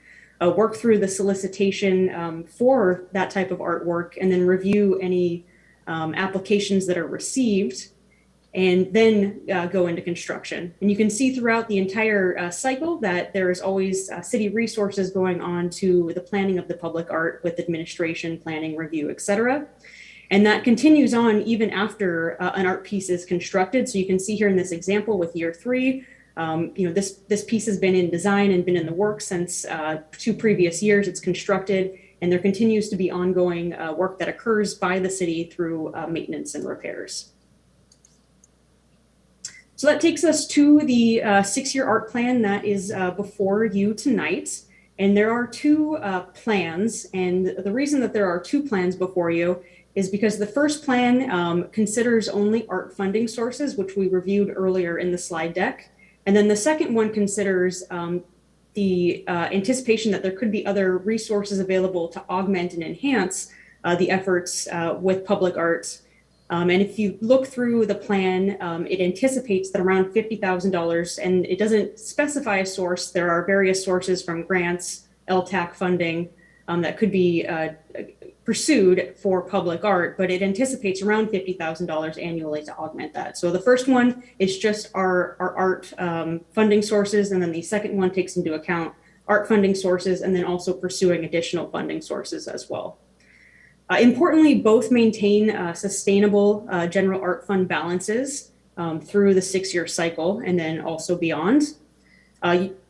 Speaker 16: work through the solicitation for that type of artwork, and then review any applications that are received, and then go into construction. And you can see throughout the entire cycle that there is always city resources going on to the planning of the public art with administration, planning, review, et cetera. And that continues on even after an art piece is constructed. So you can see here in this example with year 3, this piece has been in design and been in the works since 2 previous years. It's constructed, and there continues to be ongoing work that occurs by the city through maintenance and repairs. So that takes us to the 6-year art plan that is before you tonight. And there are 2 plans. And the reason that there are 2 plans before you is because the first plan considers only art funding sources, which we reviewed earlier in the slide deck. And then the second one considers the anticipation that there could be other resources available to augment and enhance the efforts with public art. And if you look through the plan, it anticipates that around $50,000, and it doesn't specify a source. There are various sources from grants, LTAC funding that could be pursued for public art, but it anticipates around $50,000 annually to augment that. So the first one is just our art funding sources, and then the second one takes into account art funding sources and then also pursuing additional funding sources as well. Importantly, both maintain sustainable general art fund balances through the 6-year cycle and then also beyond.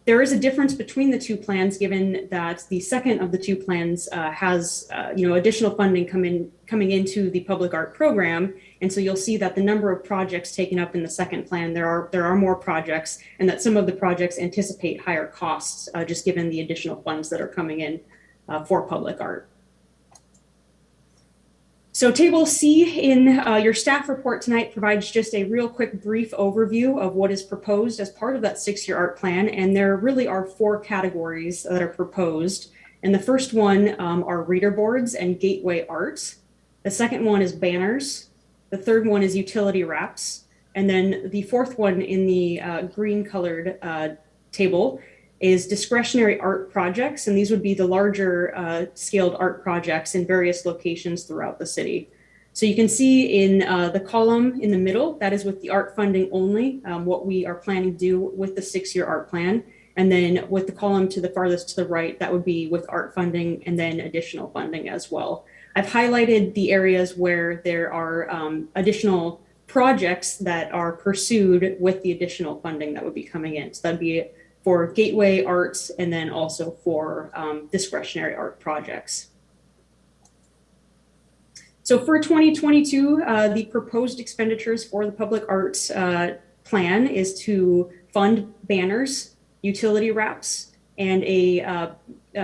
Speaker 16: There is a difference between the 2 plans, given that the second of the 2 plans has additional funding coming into the public art program, and so you'll see that the number of projects taken up in the second plan, there are more projects, and that some of the projects anticipate higher costs just given the additional funds that are coming in for public art. So Table C in your staff report tonight provides just a real quick brief overview of what is proposed as part of that 6-year art plan. And there really are 4 categories that are proposed. And the first one are reader boards and gateway art. The second one is banners. The third one is utility wraps. And then the fourth one in the green colored table is discretionary art projects, and these would be the larger scaled art projects in various locations throughout the city. So you can see in the column in the middle, that is with the art funding only, what we are planning to do with the 6-year art plan. And then with the column to the farthest to the right, that would be with art funding and then additional funding as well. I've highlighted the areas where there are additional projects that are pursued with the additional funding that would be coming in. So that'd be for gateway arts and then also for discretionary art projects. So for 2022, the proposed expenditures for the public arts plan is to fund banners, utility wraps, and a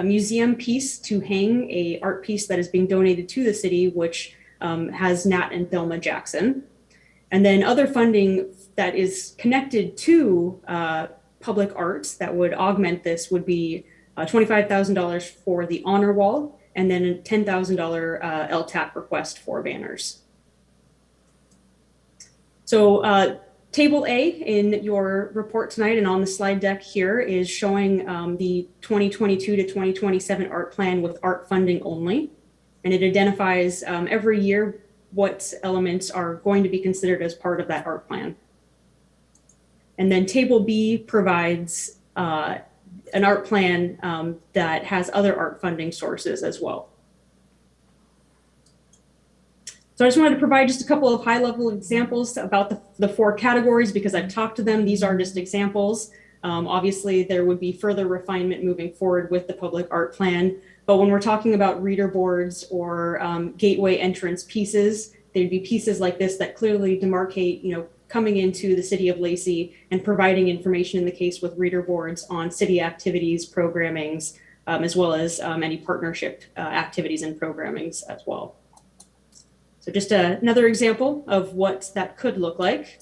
Speaker 16: museum piece to hang a art piece that is being donated to the city, which has Nat and Thelma Jackson. And then other funding that is connected to public arts that would augment this would be $25,000 for the honor wall, and then a $10,000 LTAP request for banners. So Table A in your report tonight and on the slide deck here is showing the 2022 to 2027 art plan with art funding only. And it identifies every year what elements are going to be considered as part of that art plan. And then Table B provides an art plan that has other art funding sources as well. So I just wanted to provide just a couple of high-level examples about the 4 categories because I've talked to them. These are just examples. Obviously, there would be further refinement moving forward with the public art plan. But when we're talking about reader boards or gateway entrance pieces, there'd be pieces like this that clearly demarcate, coming into the city of Lacey and providing information in the case with reader boards on city activities, programmings, as well as any partnership activities and programmings as well. So just another example of what that could look like.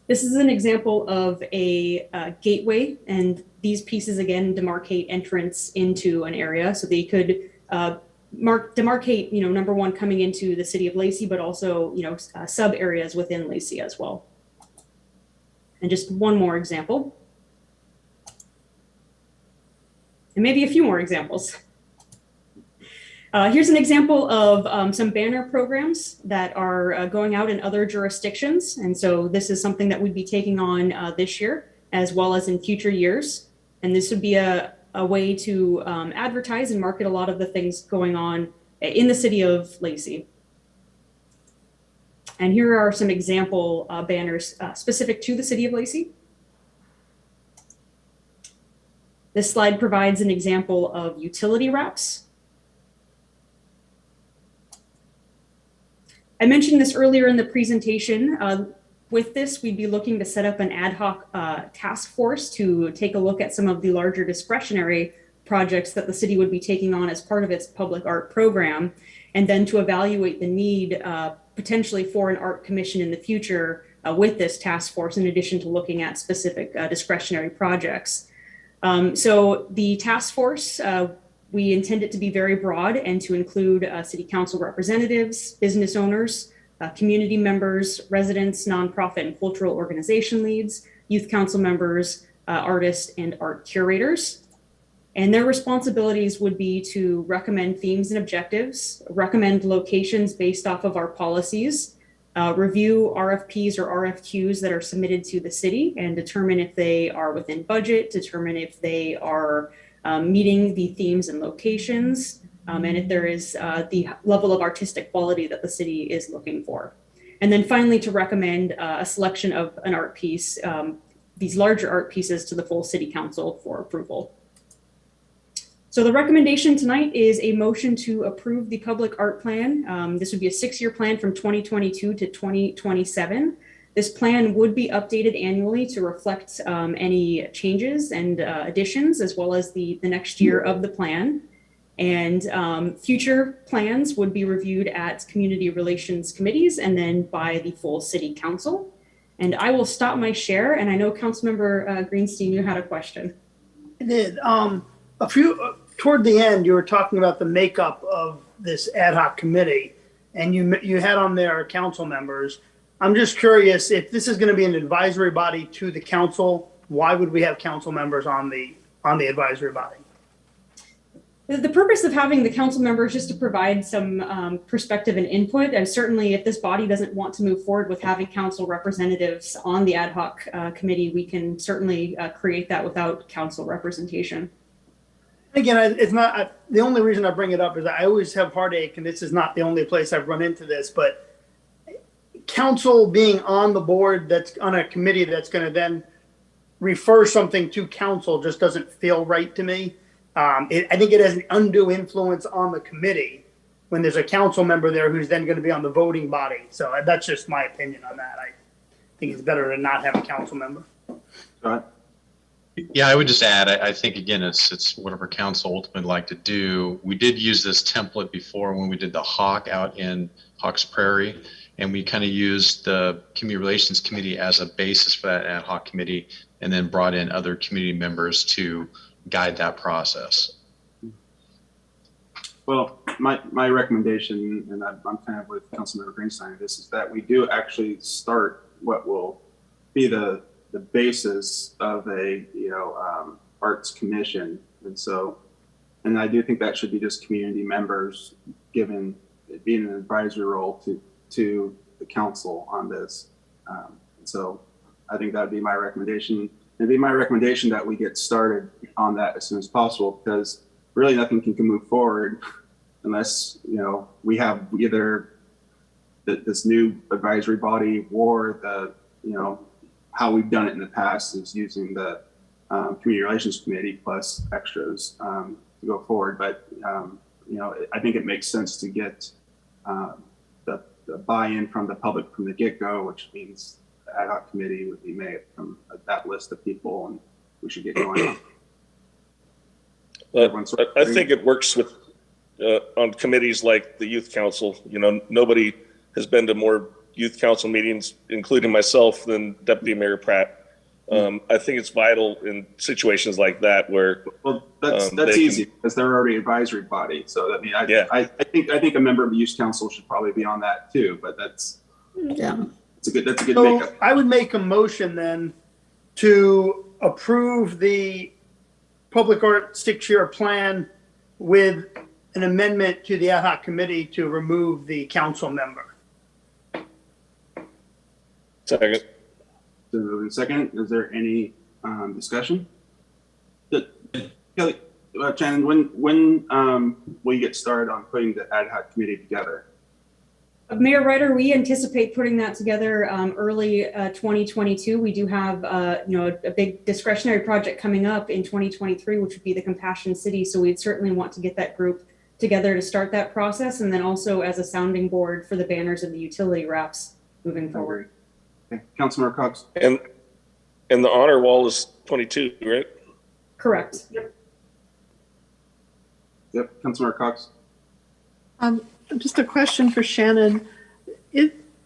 Speaker 16: This is an example of a gateway, and these pieces again demarcate entrance into an area. So they could demarcate, number one, coming into the city of Lacey, but also, sub areas within Lacey as well. And just one more example. And maybe a few more examples. Here's an example of some banner programs that are going out in other jurisdictions. And so this is something that we'd be taking on this year, as well as in future years. And this would be a way to advertise and market a lot of the things going on in the city of Lacey. And here are some example banners specific to the city of Lacey. This slide provides an example of utility wraps. I mentioned this earlier in the presentation. With this, we'd be looking to set up an ad hoc task force to take a look at some of the larger discretionary projects that the city would be taking on as part of its public art program, and then to evaluate the need potentially for an art commission in the future with this task force, in addition to looking at specific discretionary projects. So the task force, we intend it to be very broad and to include city council representatives, business owners, community members, residents, nonprofit and cultural organization leads, youth council members, artists, and art curators. And their responsibilities would be to recommend themes and objectives, recommend locations based off of our policies, review RFPs or RFQs that are submitted to the city and determine if they are within budget, determine if they are meeting the themes and locations, and if there is the level of artistic quality that the city is looking for. And then finally, to recommend a selection of an art piece, these larger art pieces, to the full city council for approval. So the recommendation tonight is a motion to approve the public art plan. This would be a 6-year plan from 2022 to 2027. This plan would be updated annually to reflect any changes and additions, as well as the next year of the plan. And future plans would be reviewed at community relations committees and then by the full city council. And I will stop my share. And I know Councilmember Greenstein, you had a question.
Speaker 5: I did. Toward the end, you were talking about the makeup of this ad hoc committee, and you had on there council members. I'm just curious, if this is going to be an advisory body to the council, why would we have council members on the advisory body?
Speaker 16: The purpose of having the council members is just to provide some perspective and input. And certainly if this body doesn't want to move forward with having council representatives on the ad hoc committee, we can certainly create that without council representation.
Speaker 5: Again, it's not, the only reason I bring it up is I always have heartache, and this is not the only place I've run into this, but council being on the board that's on a committee that's going to then refer something to council just doesn't feel right to me. I think it has an undue influence on the committee when there's a council member there who's then going to be on the voting body. So that's just my opinion on that. I think it's better to not have a council member.
Speaker 4: Yeah, I would just add, I think, again, it's whatever council ultimately like to do. We did use this template before when we did the Hawk out in Hawks Prairie, and we kind of used the Community Relations Committee as a basis for that ad hoc committee, and then brought in other community members to guide that process.
Speaker 1: Well, my recommendation, and I'm kind of with Councilmember Greenstein, this is that we do actually start what will be the basis of a arts commission, and I do think that should be just community members, given it being an advisory role to the council on this. So I think that would be my recommendation. It'd be my recommendation that we get started on that as soon as possible, because really nothing can move forward unless we have either this new advisory body or the how we've done it in the past is using the Community Relations Committee plus extras to go forward. But I think it makes sense to get the buy-in from the public from the get-go, which means the ad hoc committee would be made from that list of people, and we should get going.
Speaker 3: I think it works with on committees like the Youth Council. Nobody has been to more Youth Council meetings, including myself, than Deputy Mayor Pratt. I think it's vital in situations like that where
Speaker 1: that's easy because they're already advisory body. So I think a member of the Youth Council should probably be on that too. But that's a good makeup.
Speaker 5: I would make a motion then to approve the public art 6-year plan with an amendment to the ad hoc committee to remove the council member.
Speaker 3: Second.
Speaker 1: Second, is there any discussion? Kelly, Shannon, when will you get started on putting the ad hoc committee together?
Speaker 16: Mayor Ryder, we anticipate putting that together early 2022. We do have a big discretionary project coming up in 2023, which would be the Compassion City. So we'd certainly want to get that group together to start that process, and then also as a sounding board for the banners and the utility wraps moving forward.
Speaker 1: Okay. Councilmember Cox.
Speaker 3: And the honor wall is 22, right?
Speaker 16: Correct.
Speaker 1: Yep. Councilmember Cox.
Speaker 7: Just a question for Shannon.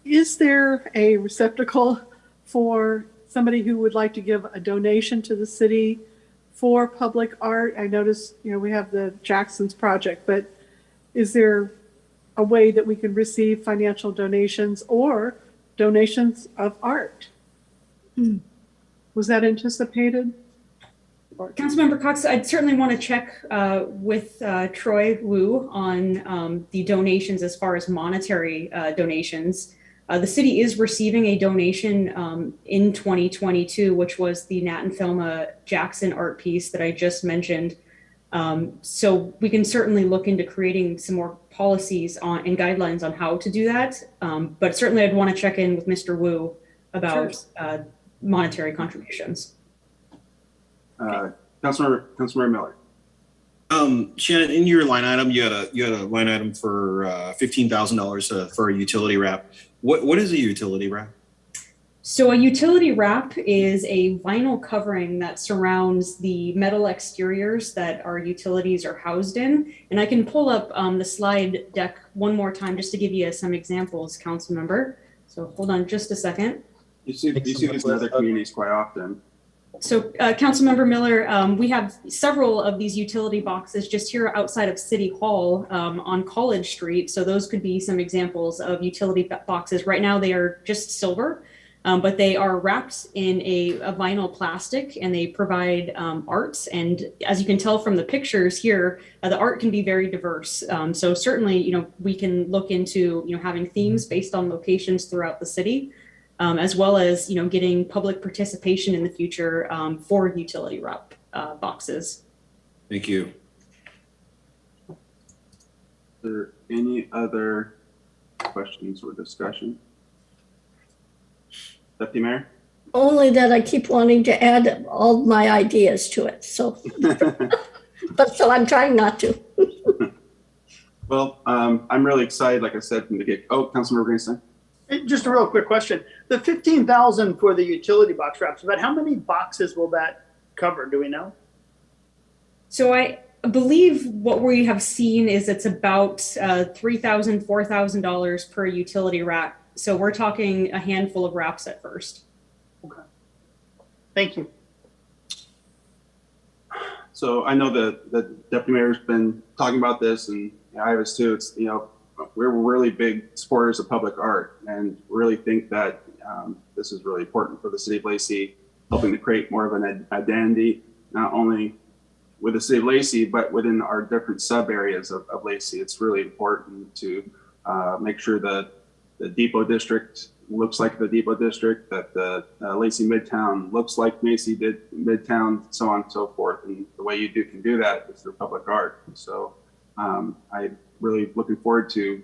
Speaker 7: Is there a receptacle for somebody who would like to give a donation to the city for public art? I noticed, we have the Jackson's project, but is there a way that we can receive financial donations or donations of art? Was that anticipated?
Speaker 16: Councilmember Cox, I'd certainly want to check with Troy Wu on the donations as far as monetary donations. The city is receiving a donation in 2022, which was the Nat and Thelma Jackson art piece that I just mentioned. So we can certainly look into creating some more policies on and guidelines on how to do that. But certainly I'd want to check in with Mr. Wu about monetary contributions.
Speaker 1: Councilmember Miller.
Speaker 17: Shannon, in your line item, you had a line item for $15,000 for a utility wrap. What is a utility wrap?
Speaker 16: So a utility wrap is a vinyl covering that surrounds the metal exteriors that our utilities are housed in. And I can pull up the slide deck one more time just to give you some examples, council member. So hold on just a second.
Speaker 1: You see these in other communities quite often.
Speaker 16: So Councilmember Miller, we have several of these utility boxes just here outside of City Hall on College Street. So those could be some examples of utility boxes. Right now they are just silver. but they are wrapped in a vinyl plastic, and they provide arts. And as you can tell from the pictures here, the art can be very diverse. So certainly, we can look into, having themes based on locations throughout the city, as well as, getting public participation in the future for utility wrap boxes.
Speaker 17: Thank you.
Speaker 1: Are there any other questions or discussion? Deputy Mayor?
Speaker 8: Only that I keep wanting to add all my ideas to it, so. But so I'm trying not to.
Speaker 1: Well, I'm really excited, like I said from the get. Oh, Councilmember Greenstein.
Speaker 5: Just a real quick question. The 15,000 for the utility box wraps, about how many boxes will that cover? Do we know?
Speaker 16: So I believe what we have seen is it's about $3,000, $4,000 per utility wrap. So we're talking a handful of wraps at first.
Speaker 5: Okay. Thank you.
Speaker 1: So I know that the Deputy Mayor's been talking about this, and I was too. It's, we're really big supporters of public art, and really think that this is really important for the city of Lacey, helping to create more of an identity, not only with the city of Lacey, but within our different sub areas of Lacey. It's really important to make sure that the Depot District looks like the Depot District, that the Lacey Midtown looks like Macy did Midtown, so on and so forth. And the way you can do that is through public art. So I'm really looking forward to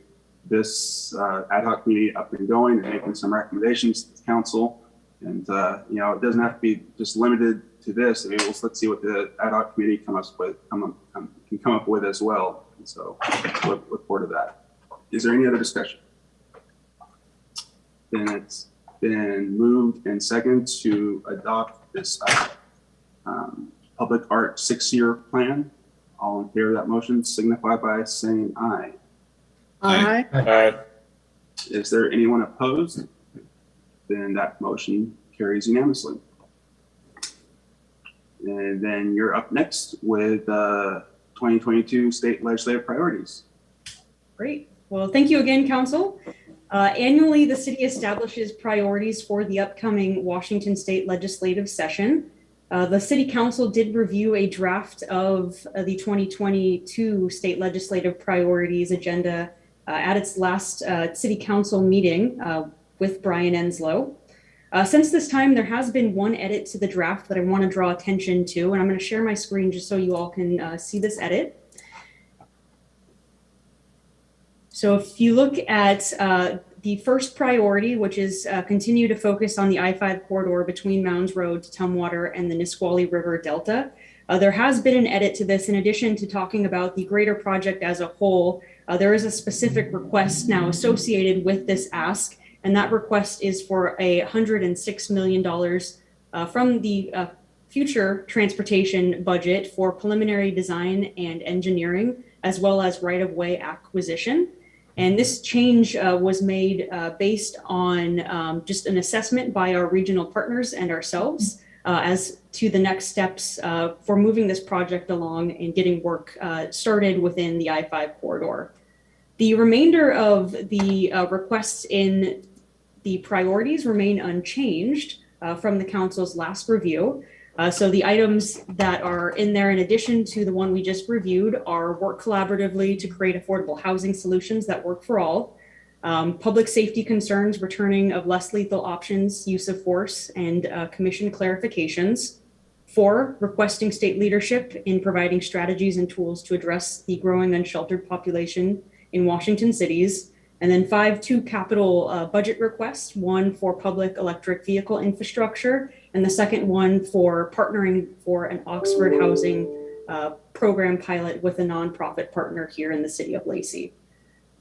Speaker 1: this ad hoc committee up and going and making some recommendations to the council. And it doesn't have to be just limited to this. I mean, let's see what the ad hoc committee can come up with as well. And so look forward to that. Is there any other discussion? Then it's been moved and seconded to adopt this public art 6-year plan. All in favor of that motion signify by saying aye.
Speaker 7: Aye.
Speaker 3: Aye.
Speaker 1: Is there anyone opposed? Then that motion carries unanimously. And then you're up next with 2022 state legislative priorities.
Speaker 16: Great. Well, thank you again, Council. Annually, the city establishes priorities for the upcoming Washington State legislative session. The City Council did review a draft of the 2022 state legislative priorities agenda at its last City Council meeting with Brian Enslow. Since this time, there has been one edit to the draft that I want to draw attention to, and I'm going to share my screen just so you all can see this edit. So if you look at the first priority, which is continue to focus on the I-5 corridor between Mounds Road to Tumwater and the Nisqually River Delta, there has been an edit to this. In addition to talking about the greater project as a whole, there is a specific request now associated with this ask, and that request is for $106 million from the future transportation budget for preliminary design and engineering, as well as right-of-way acquisition. And this change was made based on just an assessment by our regional partners and ourselves as to the next steps for moving this project along and getting work started within the I-5 corridor. The remainder of the requests in the priorities remain unchanged from the council's last review. So the items that are in there, in addition to the one we just reviewed, are work collaboratively to create affordable housing solutions that work for all, public safety concerns, returning of less lethal options, use of force, and commission clarifications. 4, requesting state leadership in providing strategies and tools to address the growing unsheltered population in Washington cities. And then 5, 2 capital budget requests, 1 for public electric vehicle infrastructure, and the second one for partnering for an Oxford housing program pilot with a nonprofit partner here in the city of Lacey.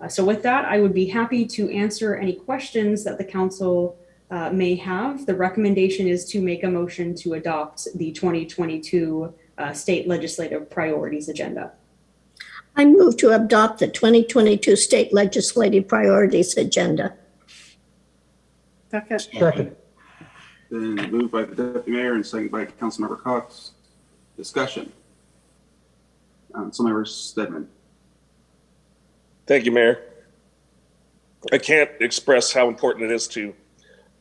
Speaker 16: So with that, I would be happy to answer any questions that the council may have. The recommendation is to make a motion to adopt the 2022 state legislative priorities agenda.
Speaker 8: I move to adopt the 2022 state legislative priorities agenda.
Speaker 7: Second.
Speaker 1: Then moved by the Deputy Mayor and seconded by Councilmember Cox. Discussion. Councilmember Stedman.
Speaker 3: Thank you, Mayor. I can't express how important it is to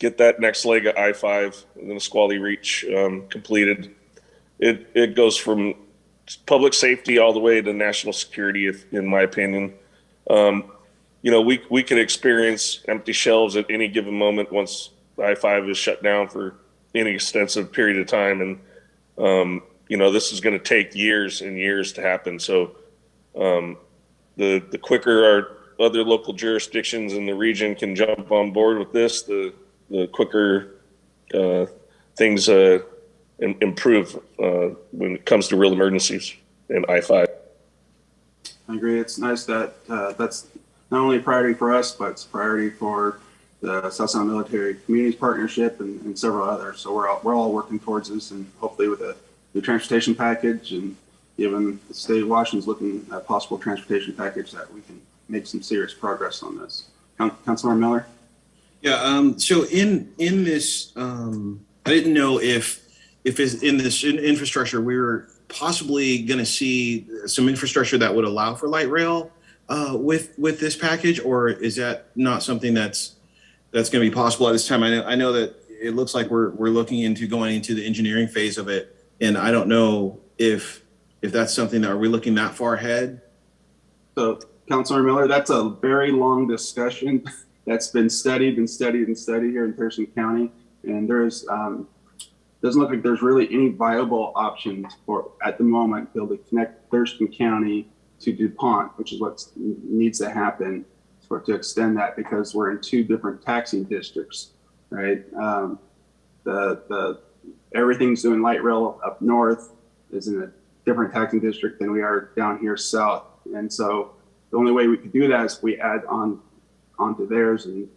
Speaker 3: get that next leg of I-5 and the Nisqually Reach completed. It goes from public safety all the way to national security, in my opinion. We could experience empty shelves at any given moment once I-5 is shut down for any extensive period of time. And, this is going to take years and years to happen. So the quicker our other local jurisdictions in the region can jump on board with this, the quicker things improve when it comes to real emergencies in I-5.
Speaker 1: I agree. It's nice that that's not only a priority for us, but it's a priority for the South Sound Military Communities Partnership and several others. So we're all working towards this, and hopefully with a new transportation package, and given the state of Washington's looking at a possible transportation package, that we can make some serious progress on this. Councilor Miller?
Speaker 17: Yeah, so in this, I didn't know if it's in this infrastructure, we were possibly going to see some infrastructure that would allow for light rail with this package, or is that not something that's going to be possible at this time? I know that it looks like we're looking into going into the engineering phase of it, and I don't know if that's something that, are we looking that far ahead?
Speaker 1: So, Councilor Miller, that's a very long discussion that's been studied here in Thurston County, and there's doesn't look like there's really any viable options for, at the moment, to be able to connect Thurston County to DuPont, which is what needs to happen to extend that, because we're in two different taxing districts, right? Everything's doing light rail up north is in a different taxing district than we are down here south. And so the only way we could do that is we add onto theirs, and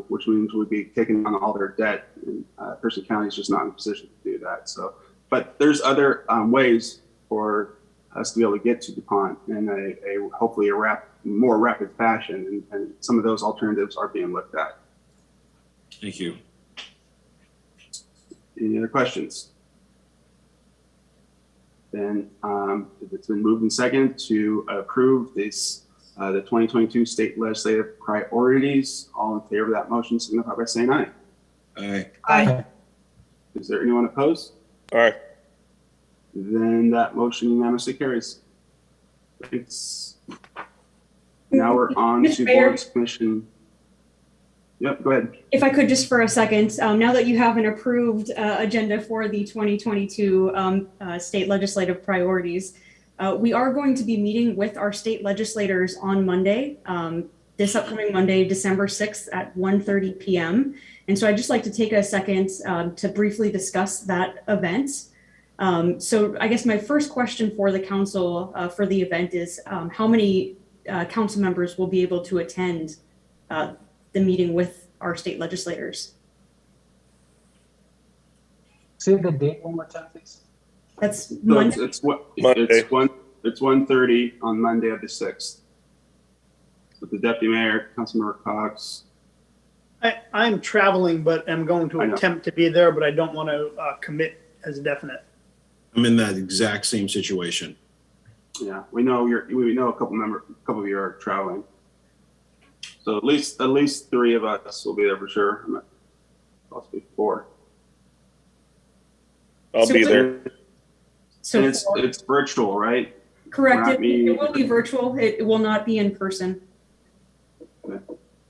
Speaker 1: which means we'd be taking on all their debt. And Thurston County is just not in a position to do that. So, but there's other ways for us to be able to get to DuPont in a hopefully more rapid fashion, and some of those alternatives are being looked at.
Speaker 17: Thank you.
Speaker 1: Any other questions? Then it's been moved and seconded to approve this the 2022 state legislative priorities. All in favor of that motion signify by saying aye.
Speaker 17: Aye.
Speaker 7: Aye.
Speaker 1: Is there anyone opposed?
Speaker 3: Aye.
Speaker 1: Then that motion unanimously carries. Thanks. Now we're on
Speaker 16: Mr.
Speaker 1: to
Speaker 16: Mayor.
Speaker 1: Boards Commission. Yep, go ahead.
Speaker 16: If I could just for a second, now that you have an approved agenda for the 2022 state legislative priorities, we are going to be meeting with our state legislators on Monday, this upcoming Monday, December 6th at 1:30 p.m. And so I'd just like to take a second to briefly discuss that event. So I guess my first question for the council for the event is how many council members will be able to attend the meeting with our state legislators?
Speaker 2: Say the date one more time, please.
Speaker 16: That's
Speaker 1: So
Speaker 16: Monday.
Speaker 1: it's 1:30 on Monday of the 6th. With the deputy mayor, Councilmember Cox.
Speaker 5: I'm traveling, but I'm going to
Speaker 1: I know.
Speaker 5: attempt to be there, but I don't want to commit as a definite.
Speaker 17: I'm in that exact same situation.
Speaker 1: Yeah, we know a couple of you are traveling. So at least 3 of us will be there for sure. Possibly 4.
Speaker 3: I'll be there.
Speaker 16: So
Speaker 1: And it's virtual, right?
Speaker 16: correct.
Speaker 1: Not
Speaker 16: It
Speaker 1: meeting-
Speaker 16: will be virtual. It will not be in person.
Speaker 1: Okay.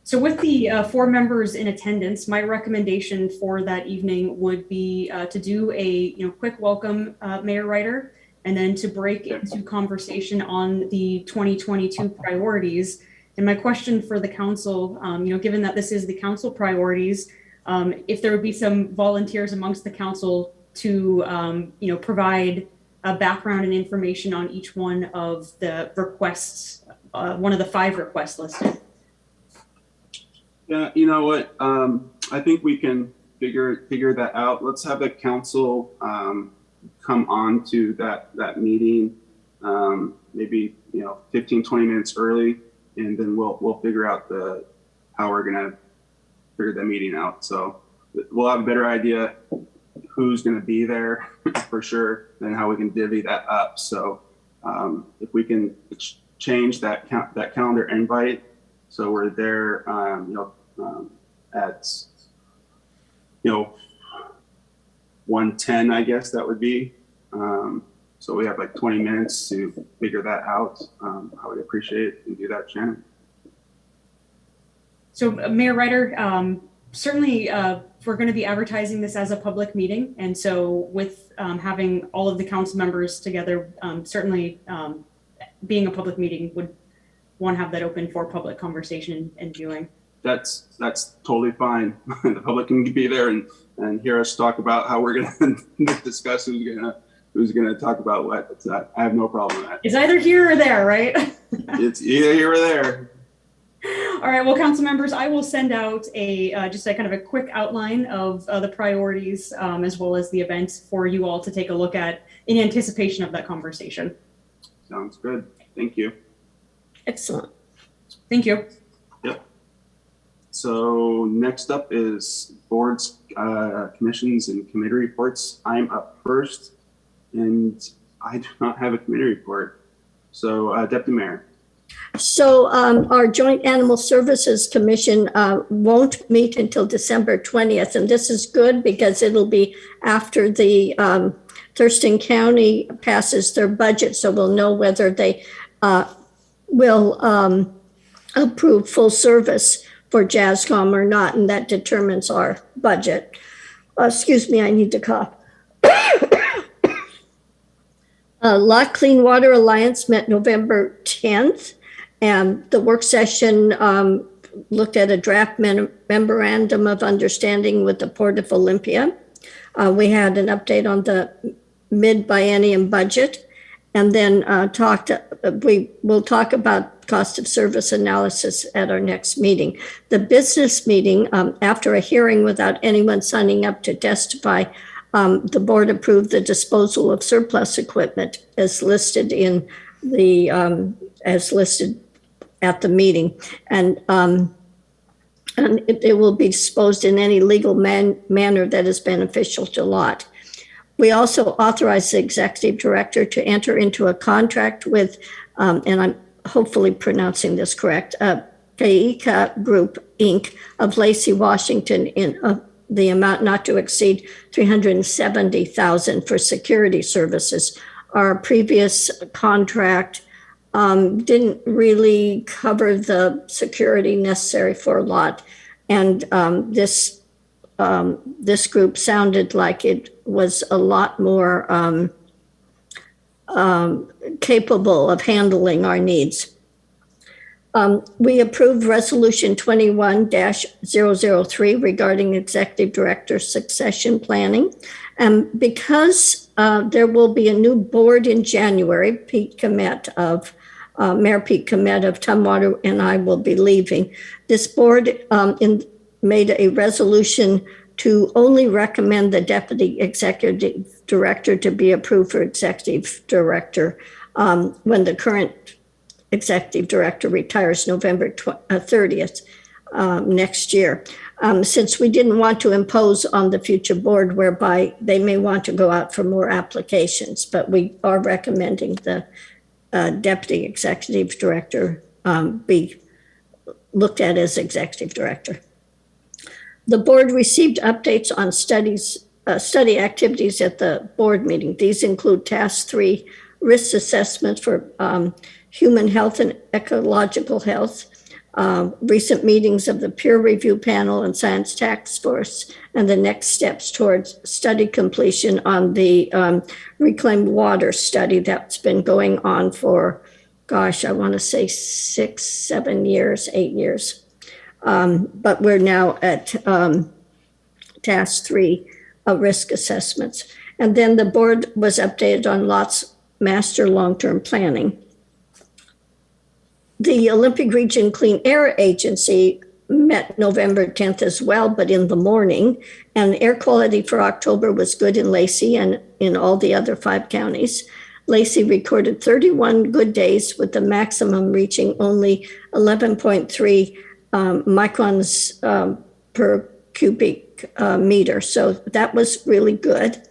Speaker 16: So with the 4 members in attendance, my recommendation for that evening would be to do a quick welcome, Mayor Ryder, and then to break into conversation on the 2022 priorities. And my question for the council, given that this is the council priorities, if there would be some volunteers amongst the council to, provide a background and information on each one of the requests, one of the 5 requests listed.
Speaker 1: Yeah, you know what? I think we can figure that out. Let's have the council come on to that meeting, maybe 15-20 minutes early, and then we'll figure out how we're gonna figure the meeting out. So we'll have a better idea who's gonna be there for sure, and how we can divvy that up. So if we can change that calendar invite, so we're there, at 1:10, I guess that would be. So we have like 20 minutes to figure that out. I would appreciate it if you do that, Shannon.
Speaker 16: So Mayor Ryder, certainly we're going to be advertising this as a public meeting. And so with having all of the council members together, certainly being a public meeting would want to have that open for public conversation and viewing. That's
Speaker 1: totally fine. The public can be there and hear us talk about how we're going to discuss who's gonna talk about what. I have no problem with that.
Speaker 16: It's either here or there, right?
Speaker 1: It's either here or there.
Speaker 16: All right, well, council members, I will send out just a kind of a quick outline of the priorities as well as the events for you all to take a look at in anticipation of that conversation.
Speaker 1: Sounds good. Thank you.
Speaker 8: Excellent.
Speaker 16: Thank you.
Speaker 1: Yep. So next up is boards, commissions, and committee reports. I'm up first, and I do not have a committee report. So Deputy Mayor.
Speaker 8: So our Joint Animal Services Commission won't meet until December 20th. And this is good because it'll be after the Thurston County passes their budget. So we'll know whether they will approve full service for JASCOM or not. And that determines our budget. Excuse me, I need to cough. Lot Clean Water Alliance met November 10th, and the work session looked at a draft memorandum of understanding with the Port of Olympia. We had an update on the mid-biennium budget, and then we will talk about cost of service analysis at our next meeting. The business meeting, after a hearing without anyone signing up to testify, the board approved the disposal of surplus equipment as listed in the as listed at the meeting, and it will be disposed in any legal manner that is beneficial to lot. We also authorized the executive director to enter into a contract with, and I'm hopefully pronouncing this correct, Kaika Group Inc. of Lacey, Washington, in the amount not to exceed $370,000 for security services. Our previous contract didn't really cover the security necessary for a lot, and this group sounded like it was a lot more capable of handling our needs. We approved Resolution 21-003 regarding Executive Director succession planning. And because there will be a new board in January, Mayor Pete Komet of Tumwater and I will be leaving. This board made a resolution to only recommend the Deputy Executive Director to be approved for Executive Director when the current Executive Director retires November 30th next year. Since we didn't want to impose on the future board whereby they may want to go out for more applications, but we are recommending the Deputy Executive Director be looked at as Executive Director. The board received updates on study activities at the board meeting. These include Task 3 risk assessment for human health and ecological health, recent meetings of the peer review panel and science task force, and the next steps towards study completion on the reclaimed water study that's been going on for, gosh, I want to say 6, 7 years, 8 years. But we're now at Task 3 risk assessments. And then the board was updated on lots master long-term planning. The Olympic Region Clean Air Agency met November 10th as well, but in the morning. And air quality for October was good in Lacey and in all the other 5 counties. Lacey recorded 31 good days with the maximum reaching only 11.3 microns per cubic meter. So that was really good.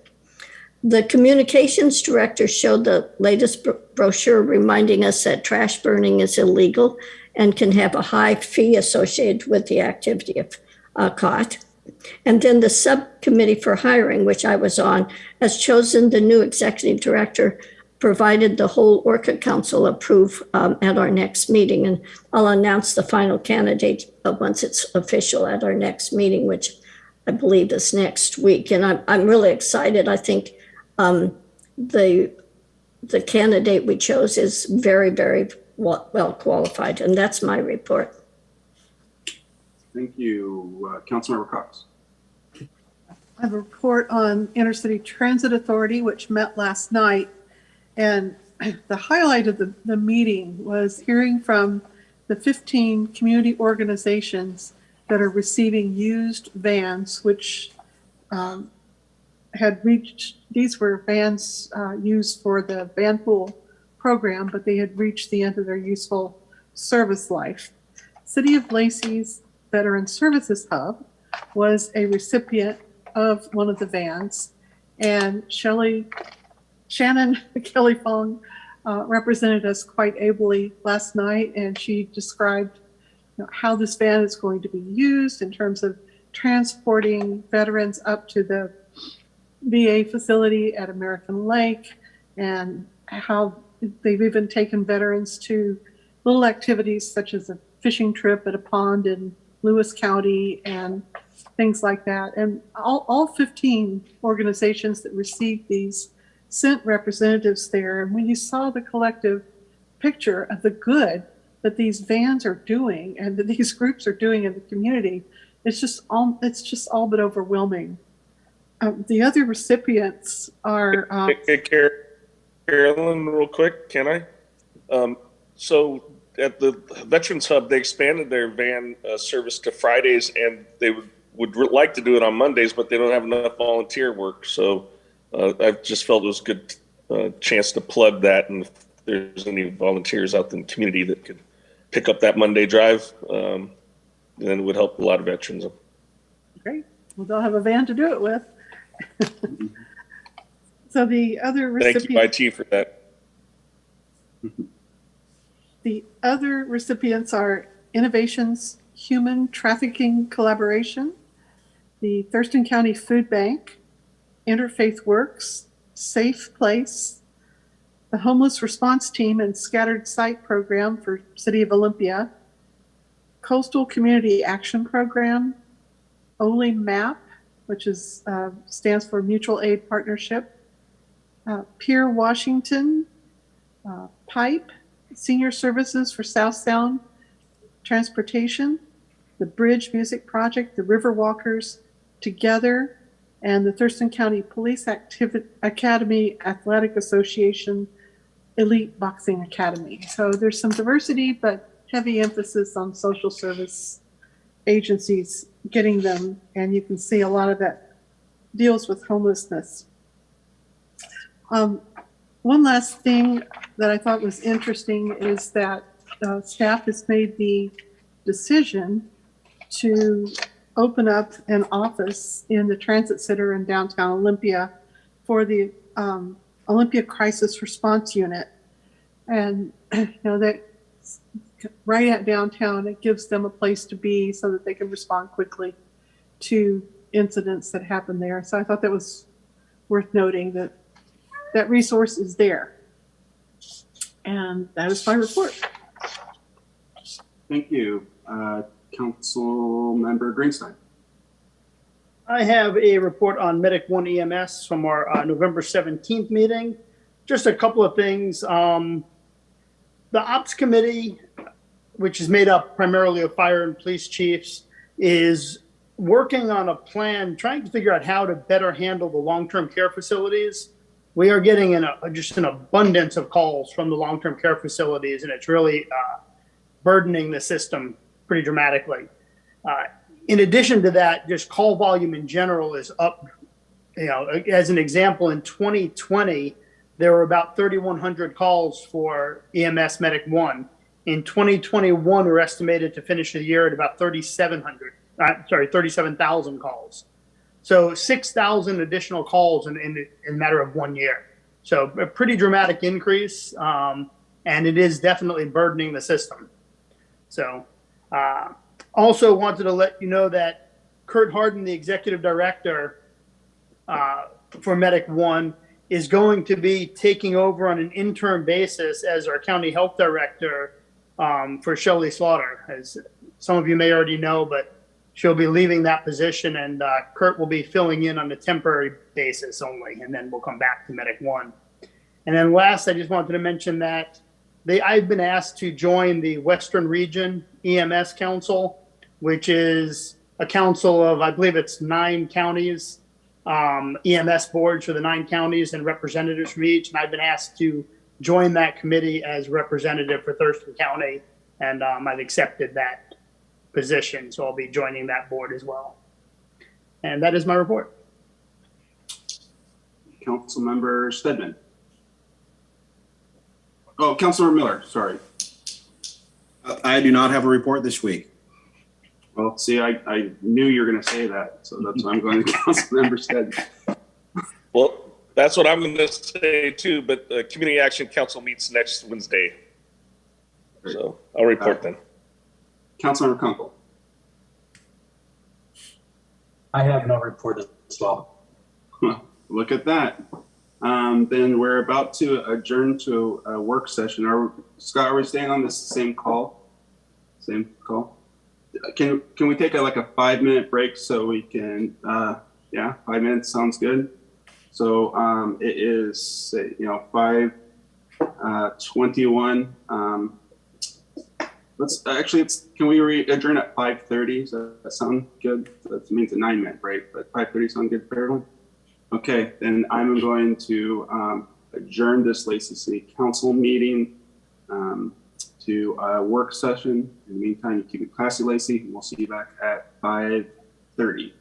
Speaker 8: The communications director showed the latest brochure reminding us that trash burning is illegal and can have a high fee associated with the activity of caught. And then the subcommittee for hiring, which I was on, has chosen the new executive director, provided the whole Orca Council approve at our next meeting. And I'll announce the final candidate once it's official at our next meeting, which I believe is next week. And I'm really excited. I think the candidate we chose is very, very well qualified. And that's my report.
Speaker 1: Thank you. Councilmember Cox.
Speaker 7: I have a report on Intercity Transit Authority, which met last night. And the highlight of the meeting was hearing from the 15 community organizations that are receiving used vans, which had reached, these were vans used for the van pool program, but they had reached the end of their useful service life. City of Lacey's Veteran Services Hub was a recipient of one of the vans, and Shannon Kelly Fong represented us quite ably last night, and she described how this van is going to be used in terms of transporting veterans up to the VA facility at American Lake, and how they've even taken veterans to little activities such as a fishing trip at a pond in Lewis County and things like that. And all 15 organizations that received these sent representatives there. And when you saw the collective picture of the good that these vans are doing and that these groups are doing in the community, it's just all but overwhelming. The other recipients are
Speaker 3: Carolyn, real quick, can I? So at the Veterans Hub, they expanded their van service to Fridays, and they would like to do it on Mondays, but they don't have enough volunteer work. So I just felt it was a good chance to plug that, and if there's any volunteers out in the community that could pick up that Monday drive, then it would help a lot of veterans.
Speaker 7: Great. Well, they'll have a van to do it with. So the other recipients.
Speaker 3: Thank you, IT, for that.
Speaker 7: The other recipients are Innovations Human Trafficking Collaboration, the Thurston County Food Bank, Interfaith Works, Safe Place, the Homeless Response Team and Scattered Site Program for City of Olympia, Coastal Community Action Program, OLI MAP, which is stands for Mutual Aid Partnership, Pier Washington, PIPE, Senior Services for South Sound Transportation, the Bridge Music Project, the River Walkers Together, and the Thurston County Police Academy Athletic Association Elite Boxing Academy. So there's some diversity, but heavy emphasis on social service agencies getting them, and you can see a lot of that deals with homelessness. One last thing that I thought was interesting is that staff has made the decision to open up an office in the Transit Center in downtown Olympia for the Olympia Crisis Response Unit. And that right at downtown, it gives them a place to be so that they can respond quickly to incidents that happen there. So I thought that was worth noting, that that resource is there. And that is my report.
Speaker 1: Thank you. Council Member Greenstein.
Speaker 5: I have a report on Medic 1 EMS from our November 17th meeting. Just a couple of things. The Ops Committee, which is made up primarily of fire and police chiefs, is working on a plan, trying to figure out how to better handle the long-term care facilities. We are getting just an abundance of calls from the long-term care facilities, and it's really burdening the system pretty dramatically. In addition to that, just call volume in general is up. As an example, in 2020, there were about 3,100 calls for EMS Medic 1. In 2021, we're estimated to finish the year at about 37,000 calls. So 6,000 additional calls in a matter of 1 year. So a pretty dramatic increase, and it is definitely burdening the system. So also wanted to let you know that Kurt Harden, the executive director for Medic One, is going to be taking over on an interim basis as our county health director for Shelley Slaughter. As some of you may already know, but she'll be leaving that position, and Kurt will be filling in on a temporary basis only, and then we'll come back to Medic One. And then last, I just wanted to mention that I've been asked to join the Western Region EMS Council, which is a council of, I believe it's 9 counties, EMS boards for the 9 counties and representatives from each. And I've been asked to join that committee as representative for Thurston County, and I've accepted that position. So I'll be joining that board as well. And that is my report.
Speaker 1: Councilmember Stedman. Oh, Councilmember Miller, sorry.
Speaker 17: I do not have a report this week.
Speaker 1: Well, see, I knew you were going to say that, so that's why I'm going to Councilmember Stedman.
Speaker 3: Well, that's what I'm going to say too, but the Community Action Council meets next Wednesday. So I'll report then.
Speaker 1: Councilmember Kunkel.
Speaker 2: I have no report as well.
Speaker 1: Look at that. Then we're about to adjourn to a work session. Scott, are we staying on this same call? Same call? Can we take a 5-minute break so we can, 5 minutes sounds good. So it is, 5:21. Can we adjourn at 5:30? Does that sound good? That means a 9-minute break, but 5:30 sound good for everyone? Okay, then I'm going to adjourn this Lacey City Council meeting to a work session. In the meantime, you keep it classy, Lacey, and we'll see you back at 5:30.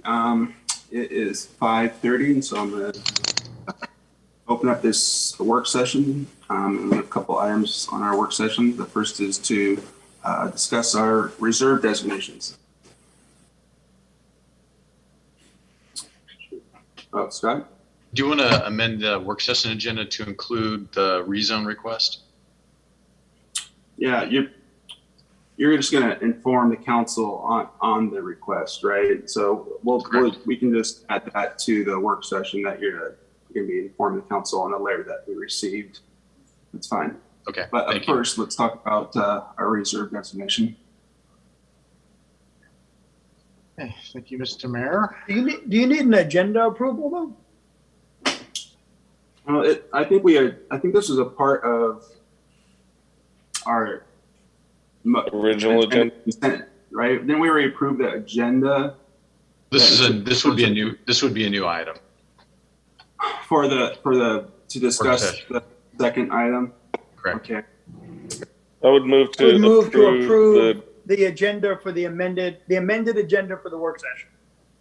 Speaker 1: It is 5:30, and so I'm going to open up this work session. We have a couple items on our work session. The first is to discuss our reserve designations. Oh, Scott?
Speaker 4: Do you want to amend the work session agenda to include the rezone request?
Speaker 1: Yeah, you're just going to inform the council on the request, right? So we can just add that to the work session that you're going to be informing the council on a letter that we received. That's fine.
Speaker 4: Okay.
Speaker 1: But first, let's talk about our reserve designation.
Speaker 14: Okay, thank you, Mr. Mayor.
Speaker 5: Do you need an agenda approval though?
Speaker 1: I think this is a part of our
Speaker 3: original agenda,
Speaker 1: right? Then we already approved the agenda.
Speaker 4: This would be a new item
Speaker 1: to discuss the second item.
Speaker 4: Correct.
Speaker 1: Okay.
Speaker 3: I would move to
Speaker 5: approve the agenda for the amended agenda for the work session.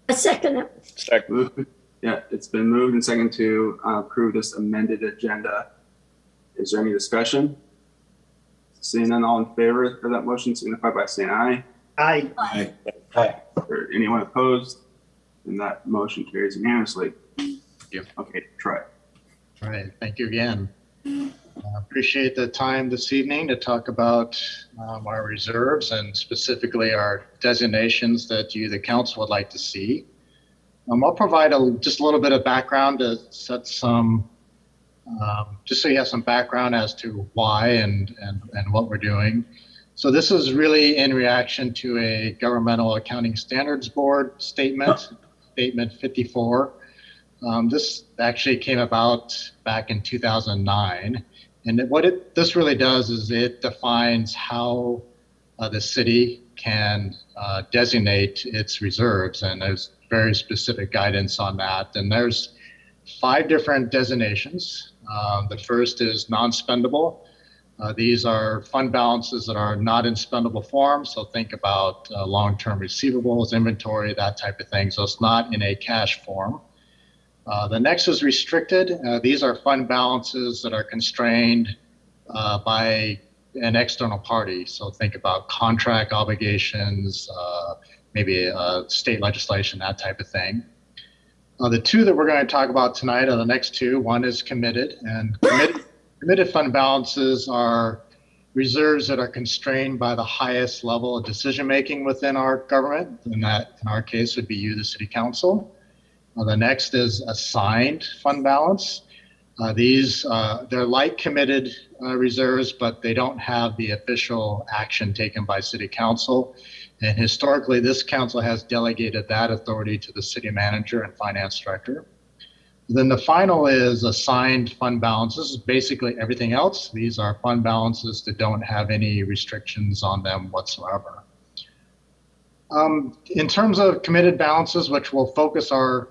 Speaker 8: A second.
Speaker 3: Second.
Speaker 1: Yeah, it's been moved and second to approve this amended agenda. Is there any discussion? Seeing none, all in favor of that motion signify by saying aye.
Speaker 5: Aye.
Speaker 17: Aye.
Speaker 2: Aye.
Speaker 1: Or anyone opposed? And that motion carries unanimously.
Speaker 4: Yeah.
Speaker 1: Okay, try it.
Speaker 14: All right, thank you again. Appreciate the time this evening to talk about our reserves and specifically our designations that you, the council, would like to see. I'll provide just a little bit of background to set some, just so you have some background as to why and what we're doing. So this is really in reaction to a Governmental Accounting Standards Board statement 54. This actually came about back in 2009. And what this really does is it defines how the city can designate its reserves. And there's very specific guidance on that. And there's 5 different designations. The first is non-spendable. These are fund balances that are not in spendable form. So think about long-term receivables, inventory, that type of thing. So it's not in a cash form. The next is restricted. These are fund balances that are constrained by an external party. So think about contract obligations, maybe state legislation, that type of thing. The 2 that we're going to talk about tonight are the next 2. One is committed, and committed fund balances are reserves that are constrained by the highest level of decision making within our government, and that in our case would be you, the city council. The next is assigned fund balance. They're like committed reserves, but they don't have the official action taken by city council. And historically, this council has delegated that authority to the city manager and finance director. Then the final is assigned fund balances. Basically everything else. These are fund balances that don't have any restrictions on them whatsoever. In terms of committed balances, which will focus our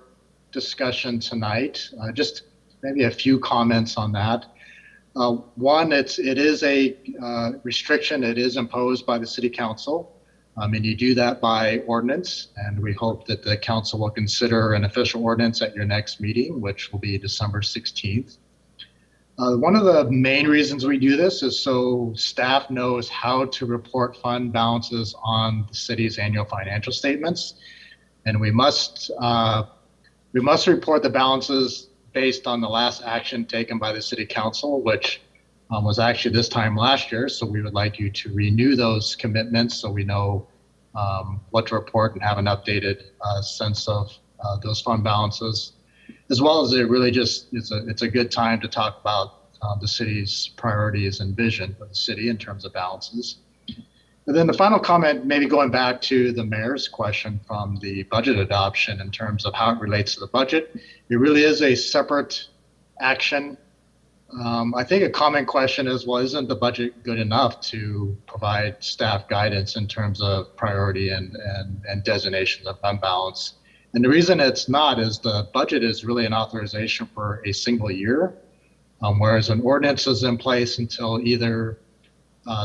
Speaker 14: discussion tonight, just maybe a few comments on that. One, it is a restriction. It is imposed by the city council. And you do that by ordinance, and we hope that the council will consider an official ordinance at your next meeting, which will be December 16th. One of the main reasons we do this is so staff knows how to report fund balances on the city's annual financial statements. And we must report the balances based on the last action taken by the city council, which was actually this time last year. So we would like you to renew those commitments so we know what to report and have an updated sense of those fund balances, as well as it really just it's a good time to talk about the city's priorities and vision for the city in terms of balances. And then the final comment, maybe going back to the mayor's question from the budget adoption in terms of how it relates to the budget, it really is a separate action. I think a common question is, well, isn't the budget good enough to provide staff guidance in terms of priority and designations of fund balance? And the reason it's not is the budget is really an authorization for a single year, whereas an ordinance is in place until either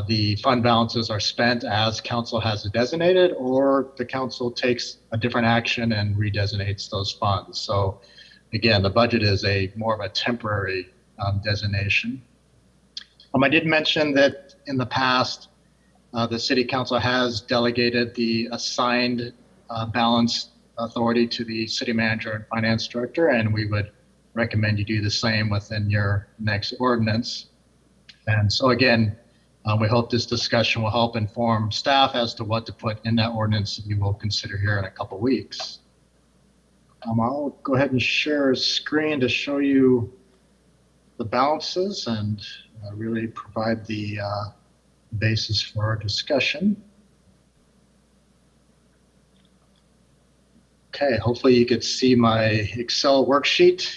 Speaker 14: the fund balances are spent as council has it designated, or the council takes a different action and redesignates those funds. So again, the budget is more of a temporary designation. I did mention that in the past, the city council has delegated the assigned balance authority to the city manager and finance director, and we would recommend you do the same within your next ordinance. And so again, we hope this discussion will help inform staff as to what to put in that ordinance that you will consider here in a couple of weeks. I'll go ahead and share a screen to show you the balances and really provide the basis for our discussion. Okay, hopefully you could see my Excel worksheet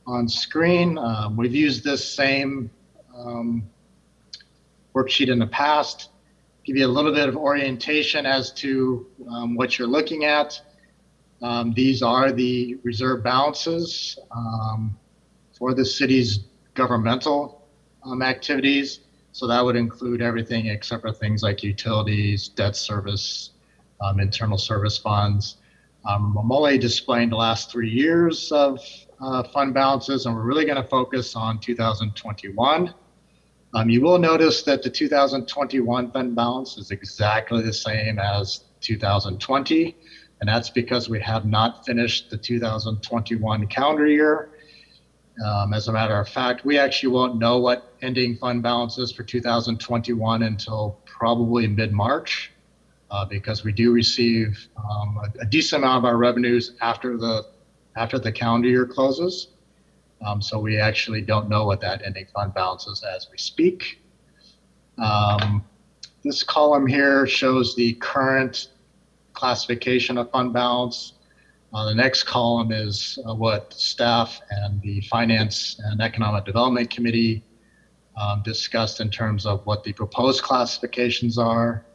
Speaker 14: on screen. We've used this same worksheet in the past. Give you a little bit of orientation as to what you're looking at. These are the reserve balances for the city's governmental activities. So that would include everything except for things like utilities, debt service, internal service funds. I'm only displaying the last 3 years of fund balances, and we're really going to focus on 2021. You will notice that the 2021 fund balance is exactly the same as 2020, and that's because we have not finished the 2021 calendar year. As a matter of fact, we actually won't know what ending fund balance is for 2021 until probably mid-March, because we do receive a decent amount of our revenues after the calendar year closes. So we actually don't know what that ending fund balance is as we speak. This column here shows the current classification of fund balance. The next column is what staff and the Finance and Economic Development Committee discussed in terms of what the proposed classifications are.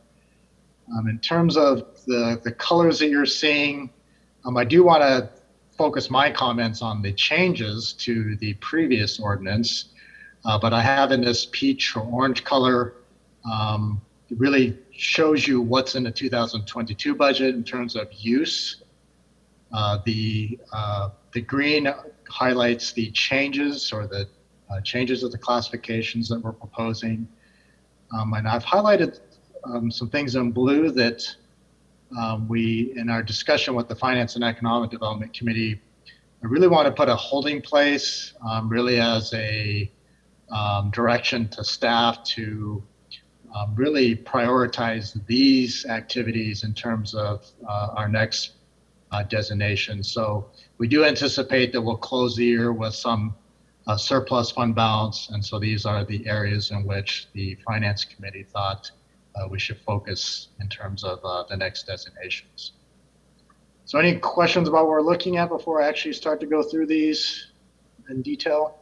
Speaker 14: In terms of the colors that you're seeing, I do want to focus my comments on the changes to the previous ordinance, but I have in this peach or orange color, it really shows you what's in the 2022 budget in terms of use. The green highlights the changes or the changes of the classifications that we're proposing. And I've highlighted some things in blue that we, in our discussion with the Finance and Economic Development Committee, I really want to put a holding place really as a direction to staff to really prioritize these activities in terms of our next designation. So we do anticipate that we'll close the year with some surplus fund balance. And so these are the areas in which the Finance Committee thought we should focus in terms of the next designations. So any questions about what we're looking at before I actually start to go through these in detail?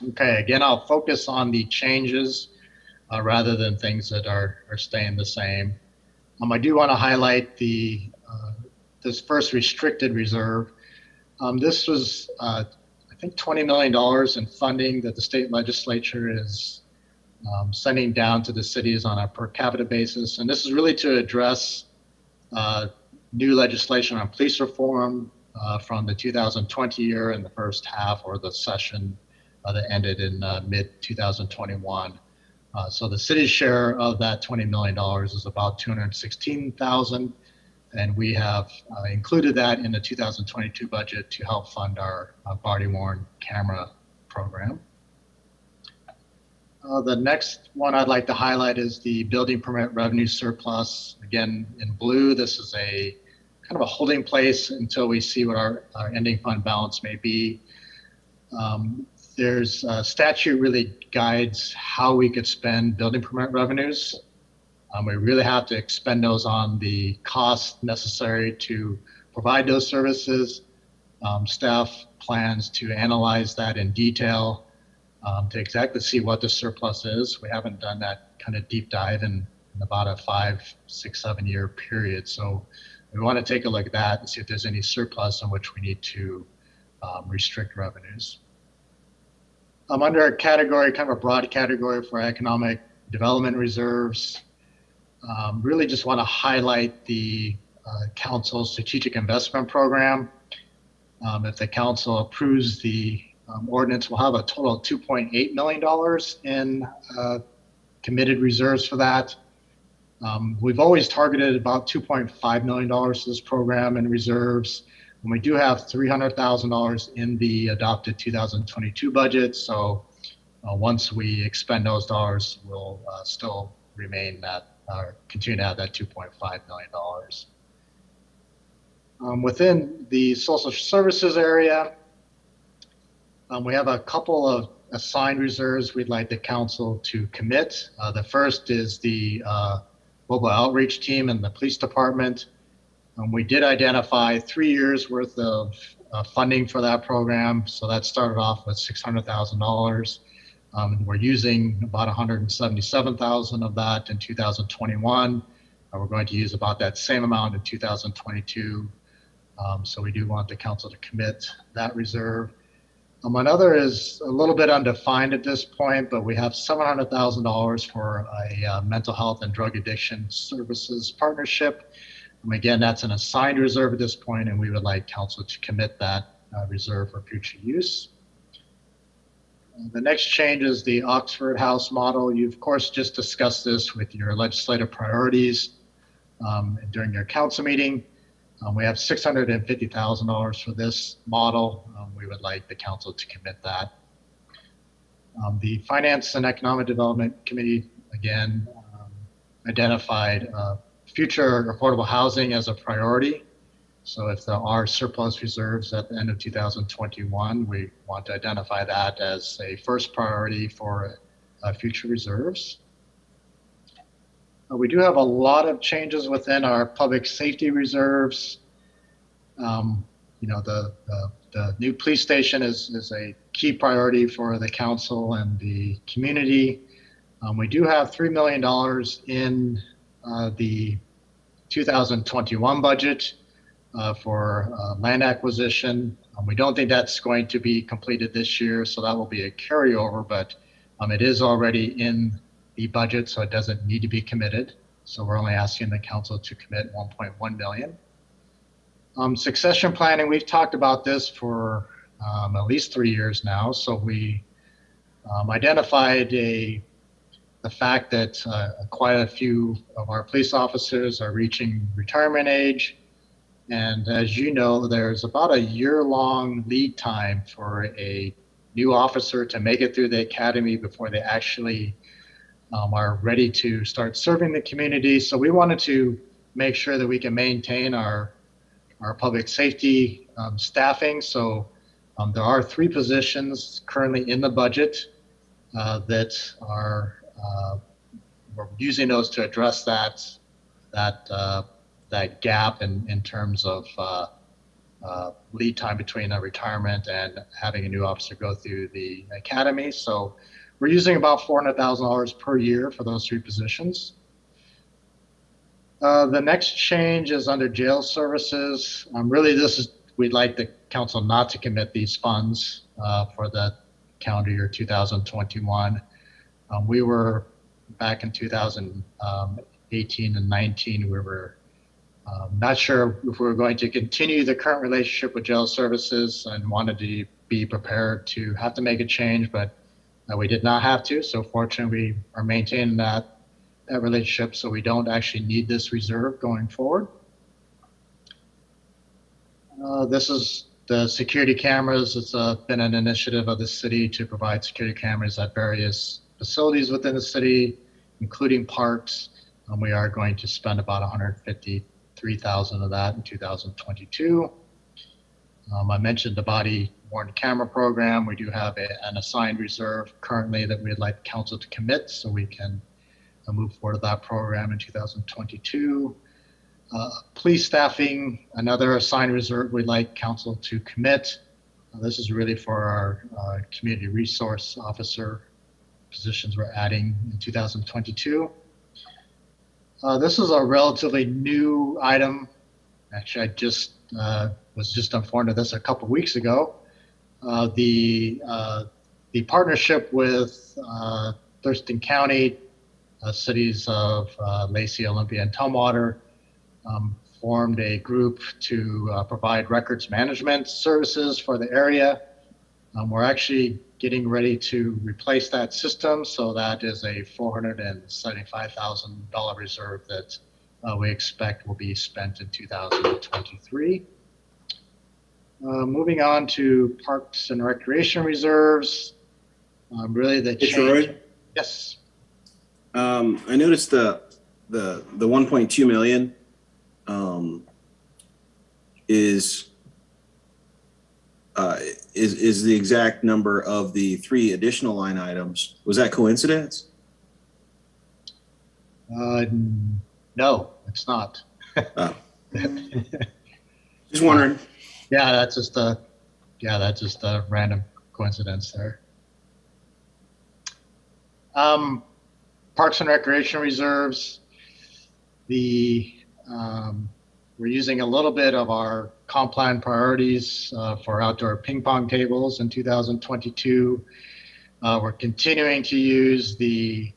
Speaker 14: Okay, again, I'll focus on the changes rather than things that are staying the same. I do want to highlight this first restricted reserve. This was, I think, $20 million in funding that the state legislature is sending down to the cities on a per capita basis. And this is really to address new legislation on police reform from the 2020 year in the first half, or the session that ended in mid-2021. So the city's share of that $20 million is about $216,000. And we have included that in the 2022 budget to help fund our body-worn camera program. The next one I'd like to highlight is the building permit revenue surplus. Again, in blue, this is a kind of a holding place until we see what our ending fund balance may be. There's a statute really guides how we could spend building permit revenues. We really have to expend those on the costs necessary to provide those services. Staff plans to analyze that in detail to exactly see what the surplus is. We haven't done that kind of deep dive in about a 5, 6, 7 year period. So we want to take a look at that and see if there's any surplus in which we need to restrict revenues. Under a category, kind of a broad category for economic development reserves, really just want to highlight the council strategic investment program. If the council approves the ordinance, we'll have a total of $2.8 million in committed reserves for that. We've always targeted about $2.5 million for this program in reserves. And we do have $300,000 in the adopted 2022 budget. So once we expend those dollars, we'll still remain that, continue to have that $2.5 million. Within the social services area, we have a couple of assigned reserves we'd like the council to commit. The first is the mobile outreach team in the police department. We did identify 3 years worth of funding for that program. So that started off with $600,000. We're using about $177,000 of that in 2021. We're going to use about that same amount in 2022. So we do want the council to commit that reserve. Another is a little bit undefined at this point, but we have $700,000 for a mental health and drug addiction services partnership. Again, that's an assigned reserve at this point, and we would like council to commit that reserve for future use. The next change is the Oxford House model. You, of course, just discussed this with your legislative priorities during your council meeting. We have $650,000 for this model. We would like the council to commit that. The Finance and Economic Development Committee, again, identified future affordable housing as a priority. So if there are surplus reserves at the end of 2021, we want to identify that as a first priority for future reserves. We do have a lot of changes within our public safety reserves. You know, the new police station is a key priority for the council and the community. We do have $3 million in the 2021 budget for land acquisition. We don't think that's going to be completed this year, so that will be a carryover, but it is already in the budget, so it doesn't need to be committed. So we're only asking the council to commit $1.1 million. Succession planning, we've talked about this for at least 3 years now. So we identified the fact that quite a few of our police officers are reaching retirement age. And as you know, there's about a year-long lead time for a new officer to make it through the academy before they actually are ready to start serving the community. So we wanted to make sure that we can maintain our public safety staffing. So there are 3 positions currently in the budget that are, we're using those to address that gap in terms of lead time between a retirement and having a new officer go through the academy. So we're using about $400,000 per year for those 3 positions. The next change is under jail services. Really, we'd like the council not to commit these funds for the calendar year 2021. We were back in 2018 and 19, we were not sure if we were going to continue the current relationship with jail services and wanted to be prepared to have to make a change, but we did not have to. So fortunately, we are maintaining that relationship, so we don't actually need this reserve going forward. This is the security cameras. It's been an initiative of the city to provide security cameras at various facilities within the city, including parks. We are going to spend about $153,000 of that in 2022. I mentioned the body worn camera program. We do have an assigned reserve currently that we'd like council to commit so we can move forward with that program in 2022. Police staffing, another assigned reserve we'd like council to commit. This is really for our community resource officer positions we're adding in 2022. This is a relatively new item. Actually, I was just informed of this a couple weeks ago. The the partnership with Thurston County, cities of Lacey, Olympia, and Tumwater formed a group to provide records management services for the area. We're actually getting ready to replace that system, so that is a $475,000 reserve that we expect will be spent in 2023. Moving on to Parks and Recreation reserves, really the change.
Speaker 17: Troy?
Speaker 14: Yes.
Speaker 17: I noticed the 1.2 million is the exact number of the 3 additional line items. Was that coincidence?
Speaker 14: No, it's not.
Speaker 17: Oh. Just wondering.
Speaker 14: Yeah, that's just a random coincidence there. Parks and Recreation reserves. We're using a little bit of our comp plan priorities for outdoor ping pong tables in 2022. We're continuing to use the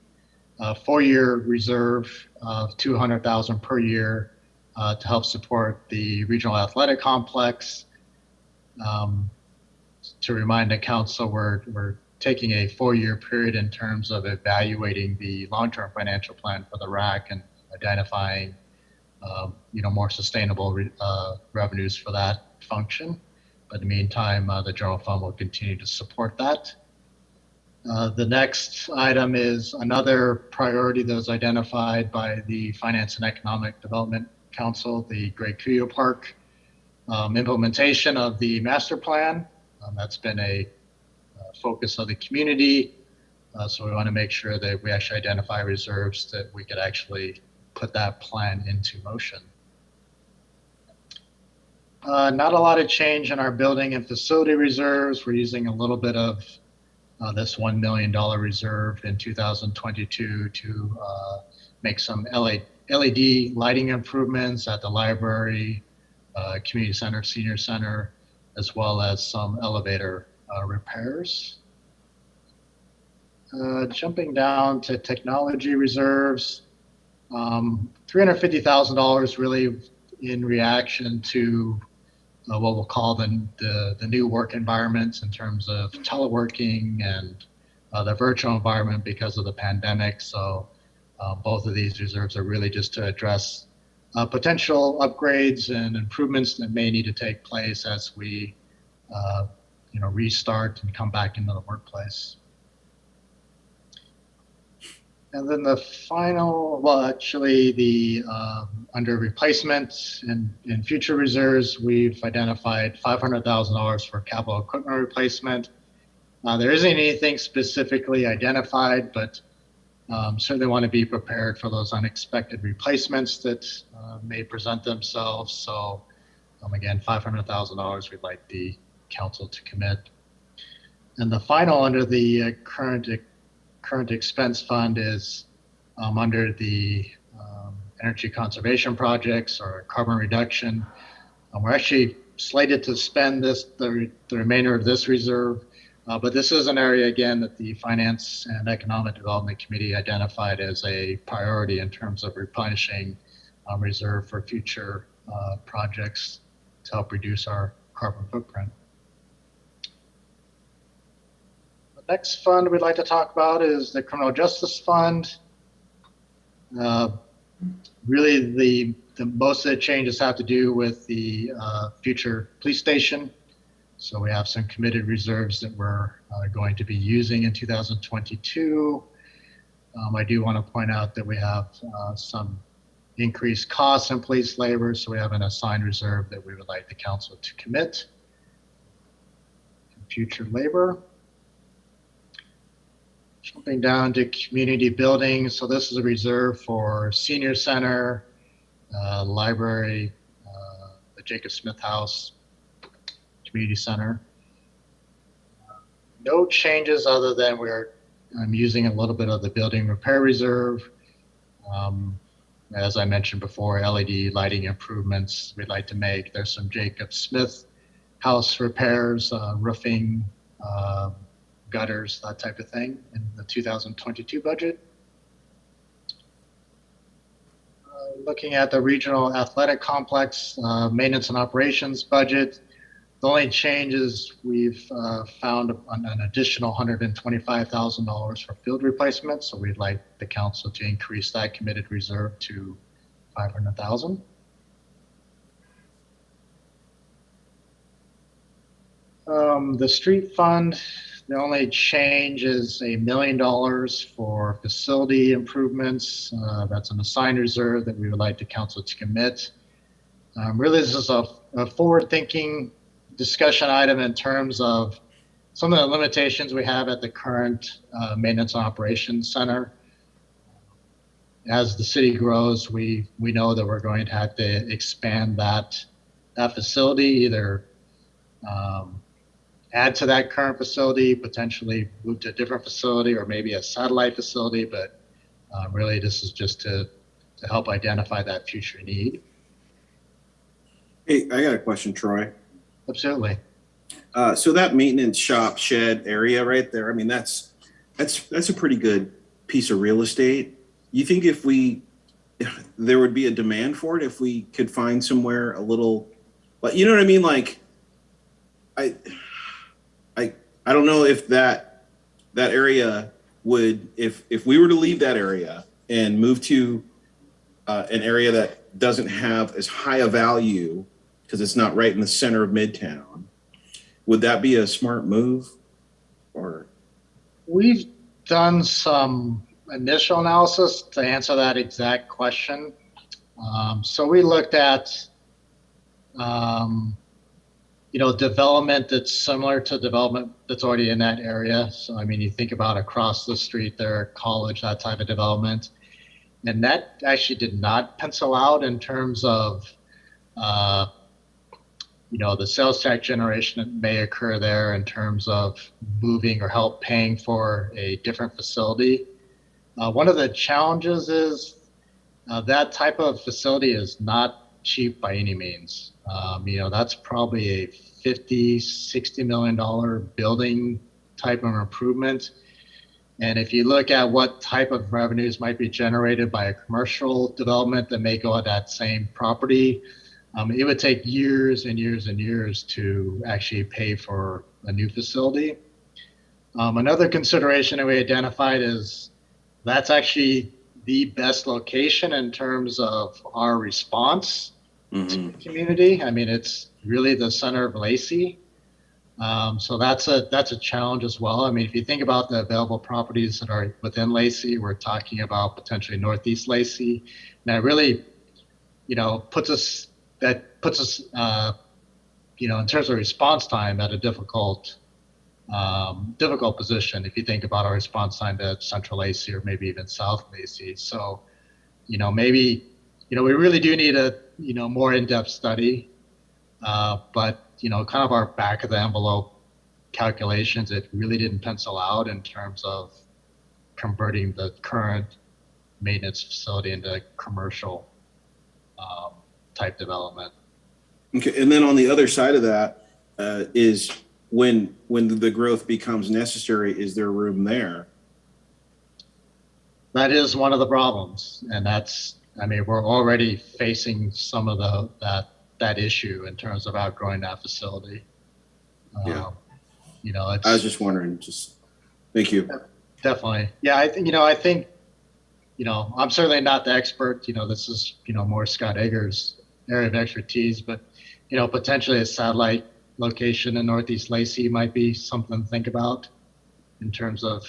Speaker 14: 4-year reserve of $200,000 per year to help support the regional athletic complex. To remind the council, we're taking a 4-year period in terms of evaluating the long-term financial plan for the RAC and identifying more sustainable revenues for that function. But in the meantime, the general fund will continue to support that. The next item is another priority that was identified by the Finance and Economic Development Council, the Great Cuyo Park implementation of the master plan. That's been a focus of the community. So we want to make sure that we actually identify reserves that we could actually put that plan into motion. Not a lot of change in our building and facility reserves. We're using a little bit of this $1 million reserve in 2022 to make some LED lighting improvements at the library, community center, senior center, as well as some elevator repairs. Jumping down to technology reserves, $350,000 really in reaction to what we'll call the new work environments in terms of teleworking and the virtual environment because of the pandemic. So both of these reserves are really just to address potential upgrades and improvements that may need to take place as we restart and come back into the workplace. And then the final, under replacement and future reserves, we've identified $500,000 for capital equipment replacement. There isn't anything specifically identified, but certainly want to be prepared for those unexpected replacements that may present themselves. So again, $500,000 we'd like the council to commit. And the final under the current expense fund is under the energy conservation projects or carbon reduction. We're actually slated to spend the remainder of this reserve, but this is an area again that the Finance and Economic Development Committee identified as a priority in terms of replenishing reserve for future projects to help reduce our carbon footprint. Next fund we'd like to talk about is the Criminal Justice Fund. Really, the most of the changes have to do with the future police station. So we have some committed reserves that we're going to be using in 2022. I do want to point out that we have some increased costs in police labor, so we have an assigned reserve that we would like the council to commit to future labor. Jumping down to community buildings. So this is a reserve for senior center, library, the Jacob Smith House, community center. No changes other than I'm using a little bit of the building repair reserve. As I mentioned before, LED lighting improvements we'd like to make. There's some Jacob Smith House repairs, roofing, gutters, that type of thing in the 2022 budget. Looking at the regional athletic complex maintenance and operations budget, the only change is we've found an additional $125,000 for field replacement. So we'd like the council to increase that committed reserve to $500,000. The street fund, the only change is $1 million for facility improvements. That's an assigned reserve that we would like the council to commit. Really, this is a forward-thinking discussion item in terms of some of the limitations we have at the current maintenance and operations center. As the city grows, we know that we're going to have to expand that facility, either add to that current facility, potentially move to a different facility, or maybe a satellite facility. But really, this is just to help identify that future need.
Speaker 17: Hey, I got a question, Troy.
Speaker 14: Absolutely.
Speaker 17: So that maintenance shop shed area right there, I mean, that's a pretty good piece of real estate. You think if there would be a demand for it if we could find somewhere a little, but you know what I mean? Like, I don't know if that area would, if we were to leave that area and move to an area that doesn't have as high a value because it's not right in the center of Midtown, would that be a smart move? Or
Speaker 14: we've done some initial analysis to answer that exact question. So we looked at development that's similar to development that's already in that area. So, I mean, you think about across the street there, College, that type of development. And that actually did not pencil out in terms of, the sales tax generation that may occur there in terms of moving or help paying for a different facility. One of the challenges is that type of facility is not cheap by any means. That's probably a $50, $60 million building type of improvement. And if you look at what type of revenues might be generated by a commercial development that may go at that same property, it would take years and years and years to actually pay for a new facility. Another consideration that we identified is that's actually the best location in terms of our response to the community. I mean, it's really the center of Lacey. So that's a challenge as well. I mean, if you think about the available properties that are within Lacey, we're talking about potentially Northeast Lacey. And that really, puts us in terms of response time at a difficult position. If you think about our response time to Central Lacey or maybe even South Lacey. So, maybe, we really do need a, more in-depth study. But, kind of our back of the envelope calculations, it really didn't pencil out in terms of converting the current maintenance facility into commercial type development.
Speaker 17: Okay, and then on the other side of that is when the growth becomes necessary, is there room there?
Speaker 14: That is one of the problems, and we're already facing some of that issue in terms of outgrowing that facility.
Speaker 17: I was just wondering. Thank you.
Speaker 14: Definitely, yeah. I think I'm certainly not the expert. This is more Scott Eggers' area of expertise, but potentially a satellite location in Northeast Lacey might be something to think about in terms of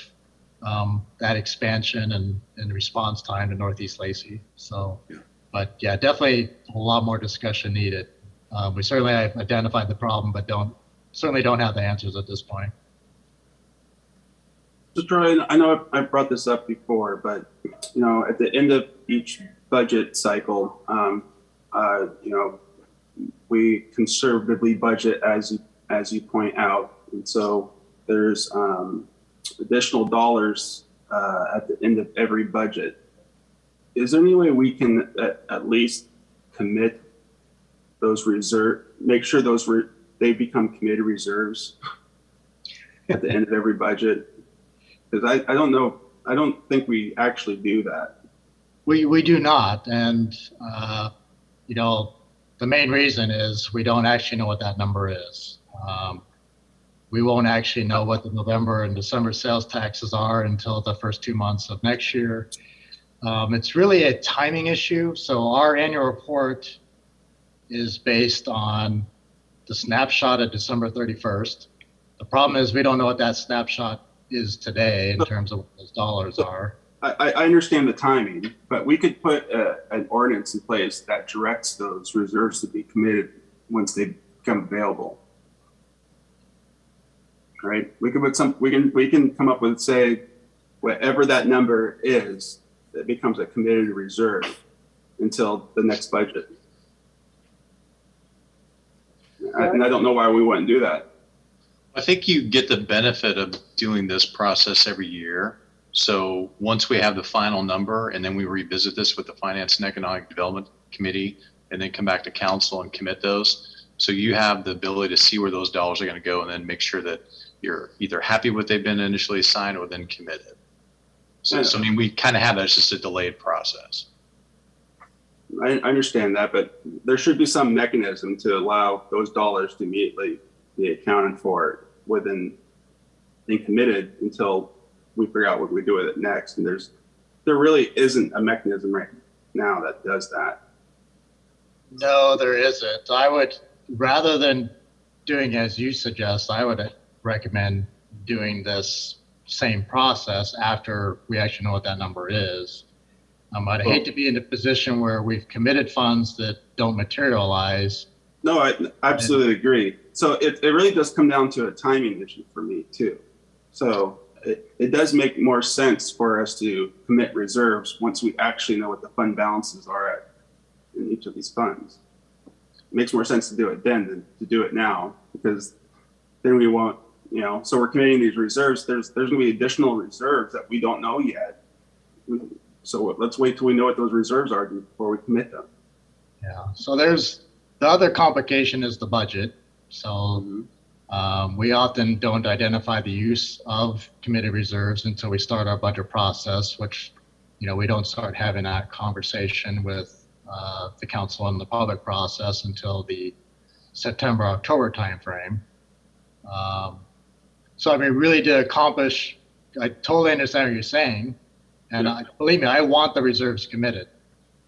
Speaker 14: that expansion and response time to Northeast Lacey. So, but yeah, definitely a lot more discussion needed. We certainly have identified the problem, but certainly don't have the answers at this point.
Speaker 1: So Troy, I know I brought this up before, but at the end of each budget cycle, we conservatively budget as you point out, and so there's additional dollars at the end of every budget. Is there any way we can at least commit those reserves, make sure they become committed reserves? at the end of every budget? Because I don't know, I don't think we actually do that.
Speaker 14: We do not. And, you know, the main reason is we don't actually know what that number is. We won't actually know what the November and December sales taxes are until the first 2 months of next year. It's really a timing issue. So our annual report is based on the snapshot of December 31st. The problem is we don't know what that snapshot is today in terms of what those dollars are.
Speaker 1: I understand the timing, but we could put an ordinance in place that directs those reserves to be committed once they become available. Right? We can put some. We can come up with, say, whatever that number is, it becomes a committed reserve until the next budget. And I don't know why we wouldn't do that.
Speaker 4: I think you get the benefit of doing this process every year. So once we have the final number, and then we revisit this with the Finance and Economic Development Committee, and then come back to council and commit those. So you have the ability to see where those dollars are going to go, and then make sure that you're either happy with what they've been initially assigned or then committed. So I mean, we kind of have that. It's just a delayed process.
Speaker 1: I understand that, but there should be some mechanism to allow those dollars to immediately be accounted for within being committed until we figure out what we do with it next. And there really isn't a mechanism right now that does that.
Speaker 14: No, there isn't. I would, rather than doing as you suggest, I would recommend doing this same process after we actually know what that number is. I'd hate to be in a position where we've committed funds that don't materialize.
Speaker 1: No, I absolutely agree. So it really does come down to a timing issue for me too. So it does make more sense for us to commit reserves once we actually know what the fund balances are at in each of these funds. It makes more sense to do it then than to do it now, because then we won't, you know, so we're committing these reserves. There's going to be additional reserves that we don't know yet. So let's wait till we know what those reserves are before we commit them.
Speaker 14: Yeah. So there's the other complication is the budget. So we often don't identify the use of committed reserves until we start our budget process, which, you know, we don't start having that conversation with the council and the public process until the September, October timeframe. So I mean, really to accomplish, I totally understand what you're saying. And believe me, I want the reserves committed.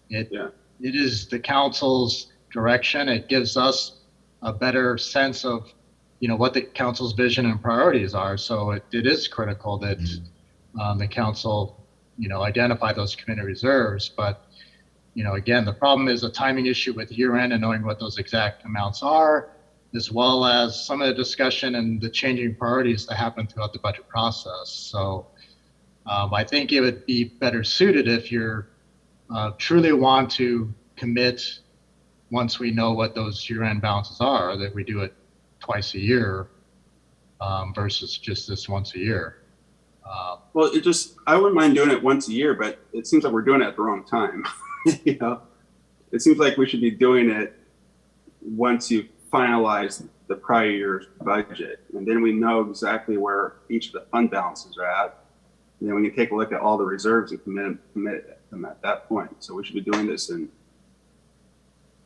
Speaker 14: It is the council's direction. It gives us a better sense of, you know, what the council's vision and priorities are. So it is critical that the council, you know, identify those committed reserves. But, you know, again, the problem is a timing issue with year end and knowing what those exact amounts are, as well as some of the discussion and the changing priorities that happen throughout the budget process. So I think it would be better suited if you're truly want to commit once we know what those year-end balances are, that we do it twice a year versus just this once a year.
Speaker 1: Well, I wouldn't mind doing it once a year, but it seems like we're doing it at the wrong time. You know, it seems like we should be doing it once you finalize the prior year's budget, and then we know exactly where each of the fund balances are at. And then we can take a look at all the reserves and commit them at that point. So we should be doing this in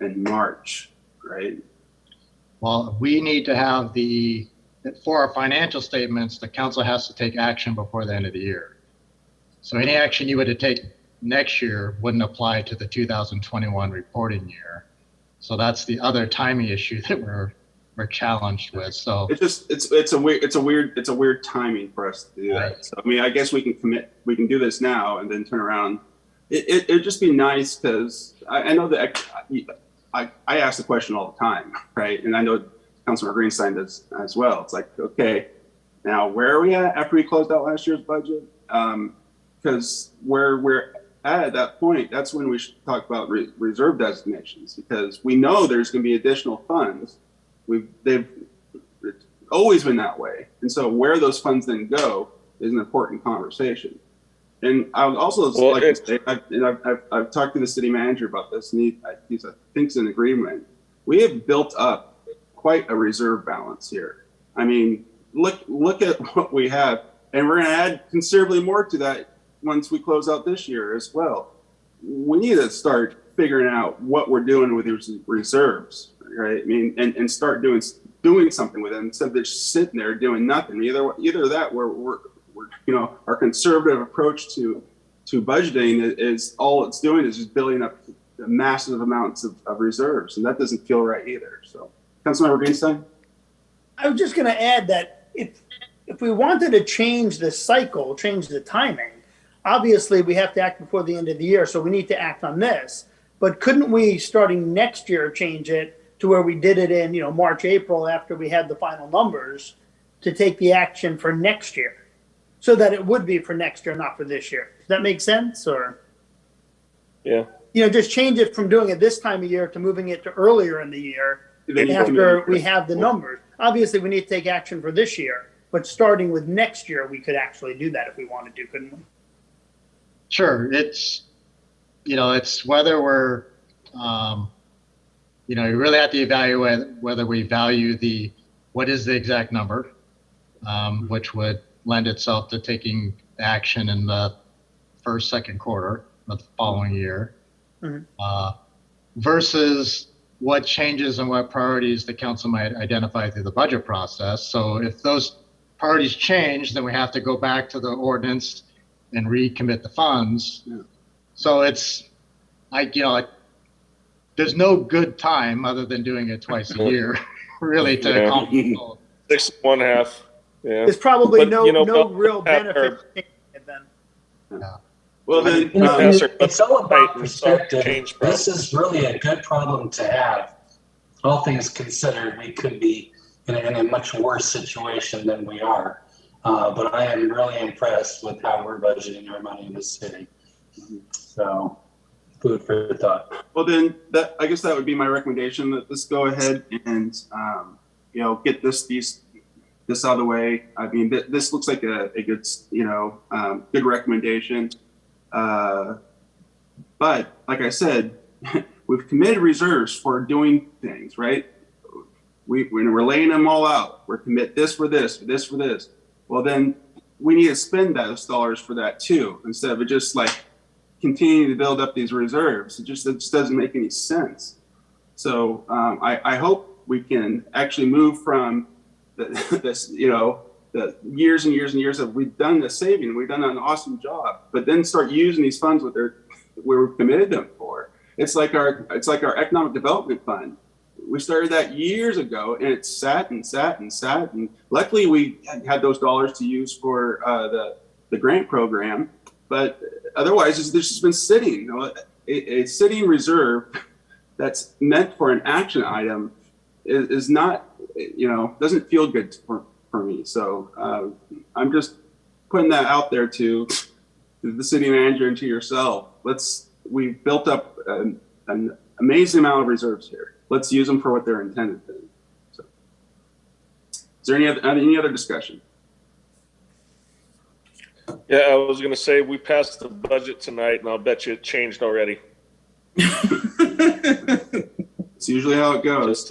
Speaker 1: March, right?
Speaker 14: Well, we need to have for our financial statements, the council has to take action before the end of the year. So any action you were to take next year wouldn't apply to the 2021 reporting year. So that's the other timing issue that we're challenged with. So
Speaker 1: it's a weird timing for us to do that. So I mean, I guess we can do this now and then turn around. It'd just be nice, because I know that I ask the question all the time, right? And I know Councilor Greenstein does as well. It's like, okay, now where are we at after we closed out last year's budget? Because where we're at that point, that's when we should talk about reserve designations, because we know there's going to be additional funds. They've always been that way. And so where those funds then go is an important conversation. And I would also like to say, I've talked to the city manager about this, and he's I think in agreement. We have built up quite a reserve balance here. I mean, look at what we have, and we're going to add considerably more to that once we close out this year as well. We need to start figuring out what we're doing with these reserves, right? I mean, and start doing something with them instead of just sitting there doing nothing. Either that, we're our conservative approach to budgeting is all it's doing is just building up massive amounts of reserves, and that doesn't feel right either. So, Councilmember Greenstein?
Speaker 5: I was just going to add that if we wanted to change the cycle, change the timing, obviously we have to act before the end of the year, so we need to act on this. But couldn't we, starting next year, change it to where we did it in March, April after we had the final numbers to take the action for next year, so that it would be for next year, not for this year? Does that make sense? Or
Speaker 3: yeah,
Speaker 5: just change it from doing it this time of year to moving it to earlier in the year after we have the numbers. Obviously, we need to take action for this year, but starting with next year, we could actually do that if we wanted to, couldn't we?
Speaker 14: Sure. It's whether we're, you really have to evaluate whether we value what is the exact number, which would lend itself to taking action in the first, second quarter of the following year, versus what changes and what priorities the council might identify through the budget process. So if those priorities change, then we have to go back to the ordinance and recommit the funds. Yeah. So it's there's no good time other than doing it twice a year, really, to accomplish.
Speaker 3: 6 1/2. Yeah.
Speaker 5: There's probably no real benefit to taking it then.
Speaker 14: Yeah.
Speaker 1: Well, then,
Speaker 2: it's all about perspective. This is really a good problem to have. All things considered, we could be in a much worse situation than we are. But I am really impressed with how we're budgeting our money in this city. So, food for thought.
Speaker 1: Well, then, I guess that would be my recommendation. That let's go ahead and get this out of the way. I mean, this looks like a good good recommendation. But like I said, we've committed reserves for doing things, right? We're laying them all out. We're commit this for this, for this, for this. Well, then we need to spend those dollars for that too, instead of just continuing to build up these reserves. It just doesn't make any sense. So I hope we can actually move from the years and years and years of we've done the saving, we've done an awesome job, but then start using these funds where we've committed them for. It's like our economic development fund. We started that years ago, and it sat and sat and sat, and luckily we had those dollars to use for the grant program. But otherwise, it's just been sitting. A sitting reserve that's meant for an action item is not, doesn't feel good for me. So I'm just putting that out there to the city manager and to yourself. We've built up an amazing amount of reserves here. Let's use them for what they're intended to. So, is there any other discussion?
Speaker 3: Yeah, I was going to say we passed the budget tonight, and I'll bet you it changed already.
Speaker 1: It's usually how it goes.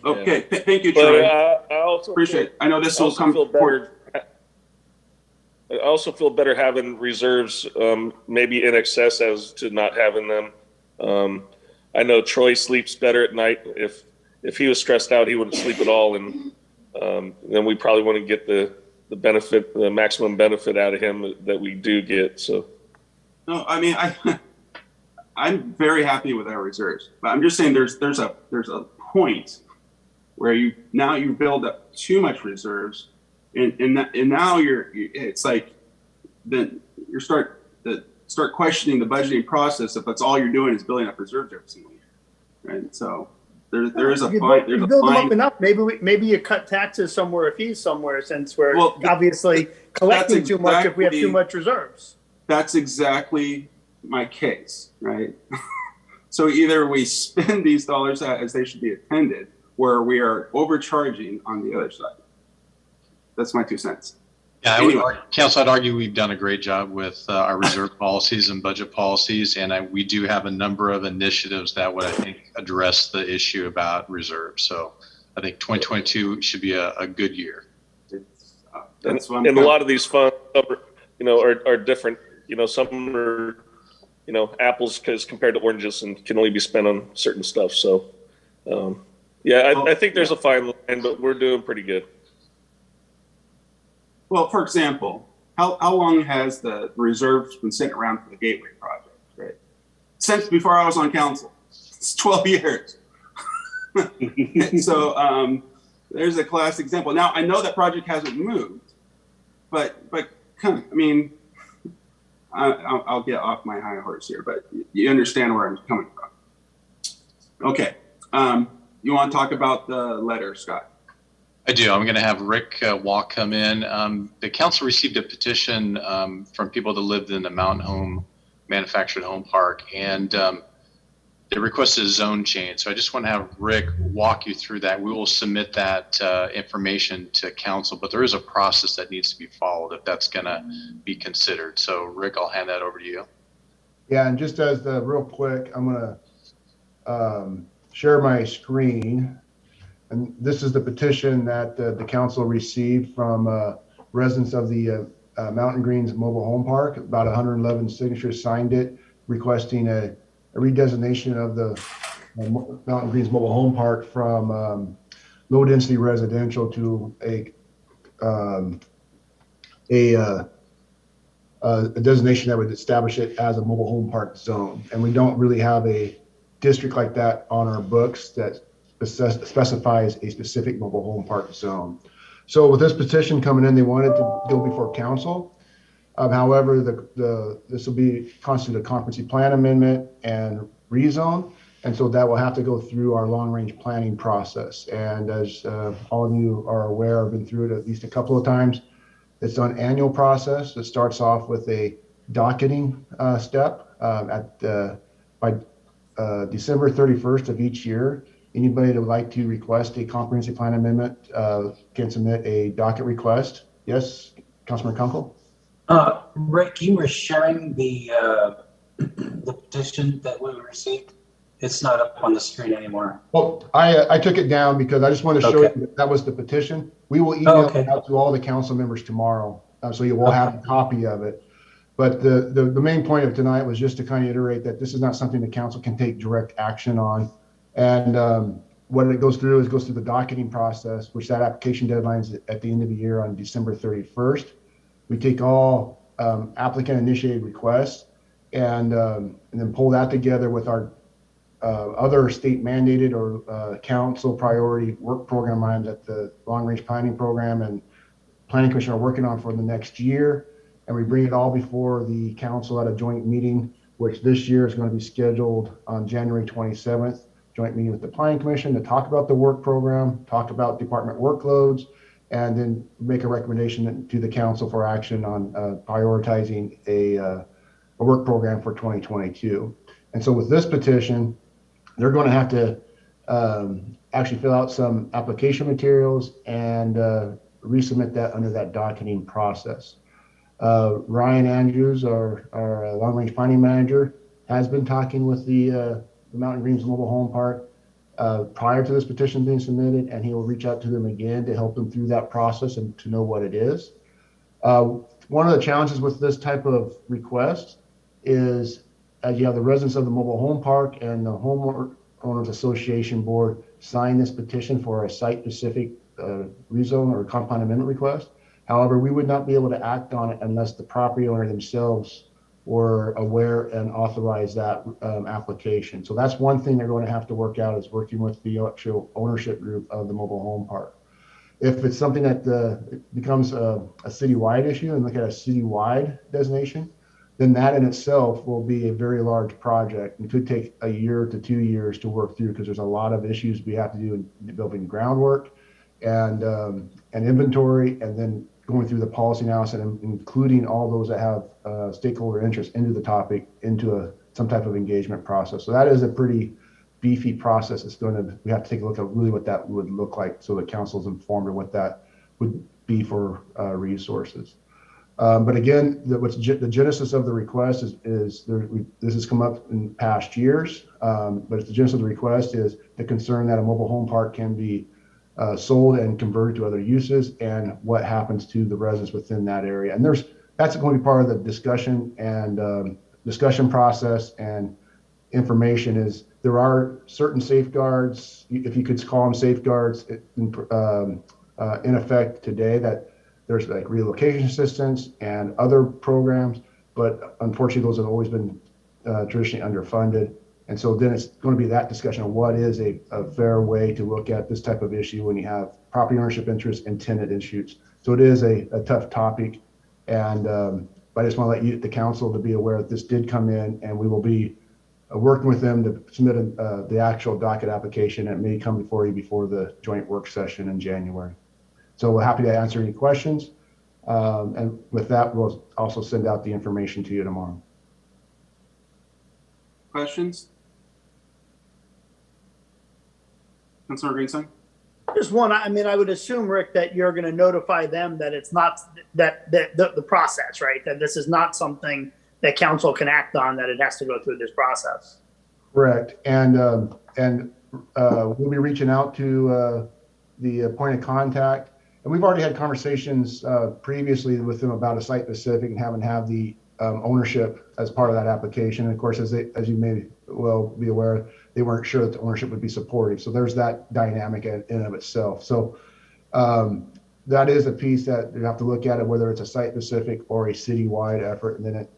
Speaker 1: Okay, thank you, Troy.
Speaker 3: But, I also
Speaker 1: appreciate it. I know this will come
Speaker 3: forward. I also feel better having reserves, maybe in excess as to not having them. I know Troy sleeps better at night. If he was stressed out, he wouldn't sleep at all, and then we probably want to get the benefit, the maximum benefit out of him that we do get. So,
Speaker 1: no, I mean I'm very happy with our reserves, but I'm just saying there's a point where you build up too much reserves, and now it's like then you start questioning the budgeting process if that's all you're doing is building up reserves every single year, right? So there is a point.
Speaker 5: You build them up enough. Maybe you cut taxes somewhere, fees somewhere, since we're obviously collecting too much if we have too much reserves.
Speaker 1: That's exactly my case, right? So either we spend these dollars as they should be attended, or we are overcharging on the other side. That's my 2 cents.
Speaker 4: Yeah, anyway. Council, I'd argue we've done a great job with our reserve policies and budget policies, and we do have a number of initiatives that would, I think, address the issue about reserves. So I think 2022 should be a good year.
Speaker 1: That's what I'm
Speaker 3: and a lot of these funds, are different. Some are, apples because compared to oranges and can only be spent on certain stuff. So, I think there's a fine line, but we're doing pretty good.
Speaker 1: Well, for example, how long has the reserves been sitting around for the Gateway project, right? Since before I was on council. It's 12 years. So there's a classic example. Now, I know that project hasn't moved, but I'll get off my high horse here, but you understand where I'm coming from. Okay. You want to talk about the letter, Scott?
Speaker 4: I do. I'm going to have Rick Walk come in. The council received a petition from people that lived in the Mountain Home manufactured home park, and they requested a zone change. So I just want to have Rick walk you through that. We will submit that information to council, but there is a process that needs to be followed if that's going to be considered. So Rick, I'll hand that over to you.
Speaker 18: Yeah, and just as the real quick, I'm going to share my screen. And this is the petition that the council received from residents of the Mountain Greens Mobile Home Park. About 111 signatures signed it, requesting a redesignation of the Mountain Greens Mobile Home Park from low density residential to a designation that would establish it as a mobile home park zone. And we don't really have a district like that on our books that specifies a specific mobile home park zone. So with this petition coming in, they wanted to go before council. However, this will be constitute a comprehensive plan amendment and rezone. And so that will have to go through our long range planning process. And as all of you are aware, I've been through it at least a couple of times. It's an annual process. It starts off with a docketing step by December 31st of each year. Anybody that would like to request a comprehensive plan amendment can submit a docket request. Yes, Councilman Kunkel?
Speaker 2: Rick, you were sharing the petition that we received. It's not up on the screen anymore.
Speaker 18: Well, I took it down because I just wanted to show you that was the petition. We will email it out to all the council members tomorrow, so you will have a copy of it. But the main point of tonight was just to kind of iterate that this is not something the council can take direct action on. And what it goes through the docketing process, which that application deadline is at the end of the year on December 31st. We take all applicant initiated requests and then pull that together with our other state mandated or council priority work program items that the long range planning program and planning commission are working on for the next year. And we bring it all before the council at a joint meeting, which this year is going to be scheduled on January 27th. Joint meeting with the planning commission to talk about the work program, talk about department workloads, and then make a recommendation to the council for action on prioritizing a work program for 2022. And so with this petition, they're going to have to actually fill out some application materials and resubmit that under that docketing process. Ryan Andrews, our long range planning manager, has been talking with the Mountain Greens Mobile Home Park prior to this petition being submitted, and he will reach out to them again to help them through that process and to know what it is. One of the challenges with this type of request is as you have the residents of the mobile home park and the homeowners association board sign this petition for a site-specific rezone or compound amendment request. However, we would not be able to act on it unless the property owner themselves were aware and authorized that application. So that's one thing they're going to have to work out, is working with the actual ownership group of the mobile home park. If it's something that becomes a citywide issue and look at a citywide designation, then that in itself will be a very large project and could take a year to 2 years to work through, because there's a lot of issues we have to do in building groundwork and inventory, and then going through the policy analysis and including all those that have stakeholder interest into the topic, into some type of engagement process. So that is a pretty beefy process. We have to take a look at really what that would look like, so the council's informed of what that would be for resources. But again, the genesis of the request is this has come up in past years, but the genesis of the request is the concern that a mobile home park can be sold and converted to other uses, and what happens to the residents within that area. And that's going to be part of the discussion and discussion process and information. Is there are certain safeguards, if you could call them safeguards, in effect today, that there's like relocation assistance and other programs, but unfortunately those have always been traditionally underfunded. And so then it's going to be that discussion of what is a fair way to look at this type of issue when you have property ownership interests and tenant issues. So it is a tough topic. And but I just want to let the council to be aware that this did come in, and we will be working with them to submit the actual docket application. It may come before you before the joint work session in January. So we're happy to answer any questions. And with that, we'll also send out the information to you tomorrow.
Speaker 1: Questions? Councilor Greenstein?
Speaker 5: Just one, I mean, I would assume, Rick, that you're going to notify them that it's not that the process, right? That this is not something that council can act on, that it has to go through this process.
Speaker 18: Correct. And we'll be reaching out to the point of contact. And we've already had conversations previously with them about a site specific and having the ownership as part of that application. And of course, as you may well be aware, they weren't sure that the ownership would be supportive. So there's that dynamic in and of itself. So that is a piece that you have to look at it, whether it's a site specific or a citywide effort, and then it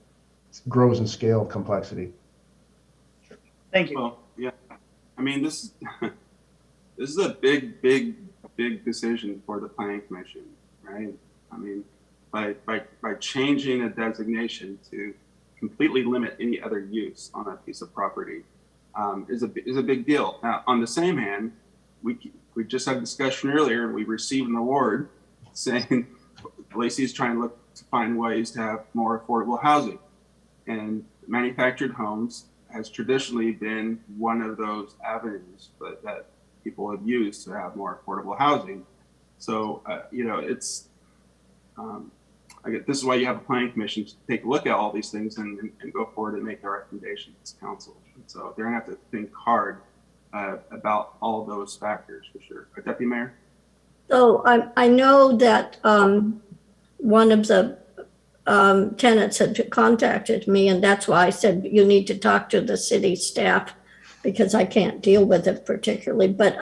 Speaker 18: grows in scale of complexity.
Speaker 5: Thank you.
Speaker 1: Well, yeah, I mean, this is a big decision for the planning commission, right? I mean, by changing a designation to completely limit any other use on a piece of property is a big deal. Now, on the same hand, we just had a discussion earlier, and we received an award saying Lacey's trying to find ways to have more affordable housing, and manufactured homes has traditionally been one of those avenues that people have used to have more affordable housing. So, it's, I guess this is why you have a planning commission to take a look at all these things and go forward and make their recommendations to council. And so they're gonna have to think hard about all of those factors for sure. Deputy Mayor?
Speaker 8: So I know that one of the tenants had contacted me, and that's why I said you need to talk to the city staff, because I can't deal with it particularly. But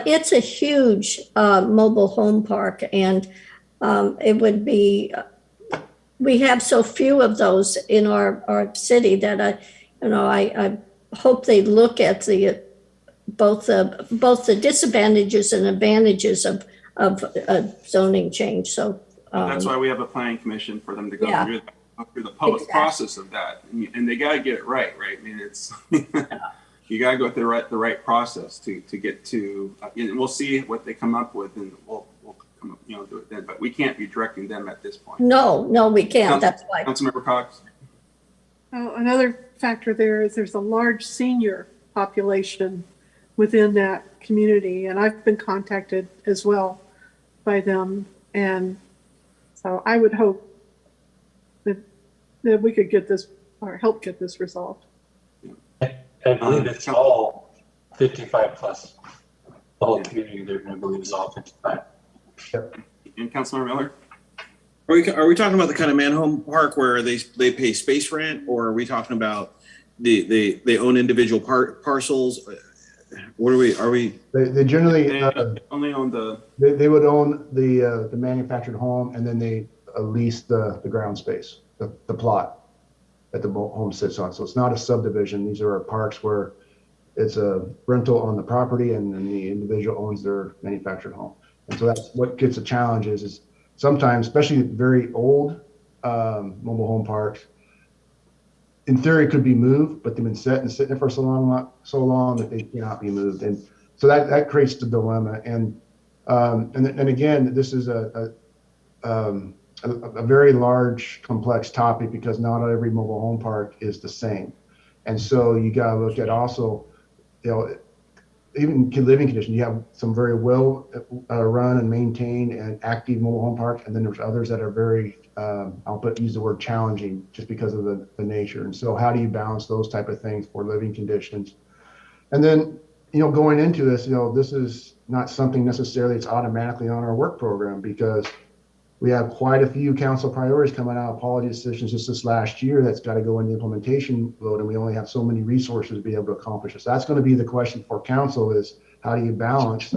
Speaker 8: it's a huge mobile home park, and it would be, we have so few of those in our city that I hope they look at both the disadvantages and advantages of zoning change. So
Speaker 1: that's why we have a planning commission, for them to go through the public process of that, and they got to get it right. I mean, it's you got to go through the right process to get to, and we'll see what they come up with, and we'll come up, do it then. But we can't be directing them at this point.
Speaker 8: No, we can't. That's why.
Speaker 1: Councilmember Cox.
Speaker 7: Another factor there is there's a large senior population within that community, and I've been contacted as well by them, and so I would hope that we could get this, or help get this resolved.
Speaker 2: I believe it's all 55 plus. The whole community there, I believe, is all 55.
Speaker 1: And Councilmember Miller?
Speaker 17: Are we talking about the kind of man-home park where they pay space rent, or are we talking about they own individual parcels? What are we?
Speaker 18: They generally
Speaker 1: only own
Speaker 18: they would own the manufactured home, and then they lease the ground space, the plot that the home sits on. So it's not a subdivision. These are parks where it's a rental on the property, and then the individual owns their manufactured home. And so that's what gets the challenge is sometimes, especially very old mobile home parks, in theory could be moved, but they've been sitting there for so long that they cannot be moved. And so that creates the dilemma. And again, this is a very large, complex topic, because not every mobile home park is the same. And so you got to look at also, even living conditions. You have some very well run and maintained and active mobile home parks, and then there's others that are very, use the word challenging, just because of the nature. And so how do you balance those type of things for living conditions? And then going into this, this is not something necessarily that's automatically on our work program because we have quite a few council priorities coming out of policy decisions just this last year that's got to go into implementation mode, and we only have so many resources to be able to accomplish this. That's going to be the question for council is how do you balance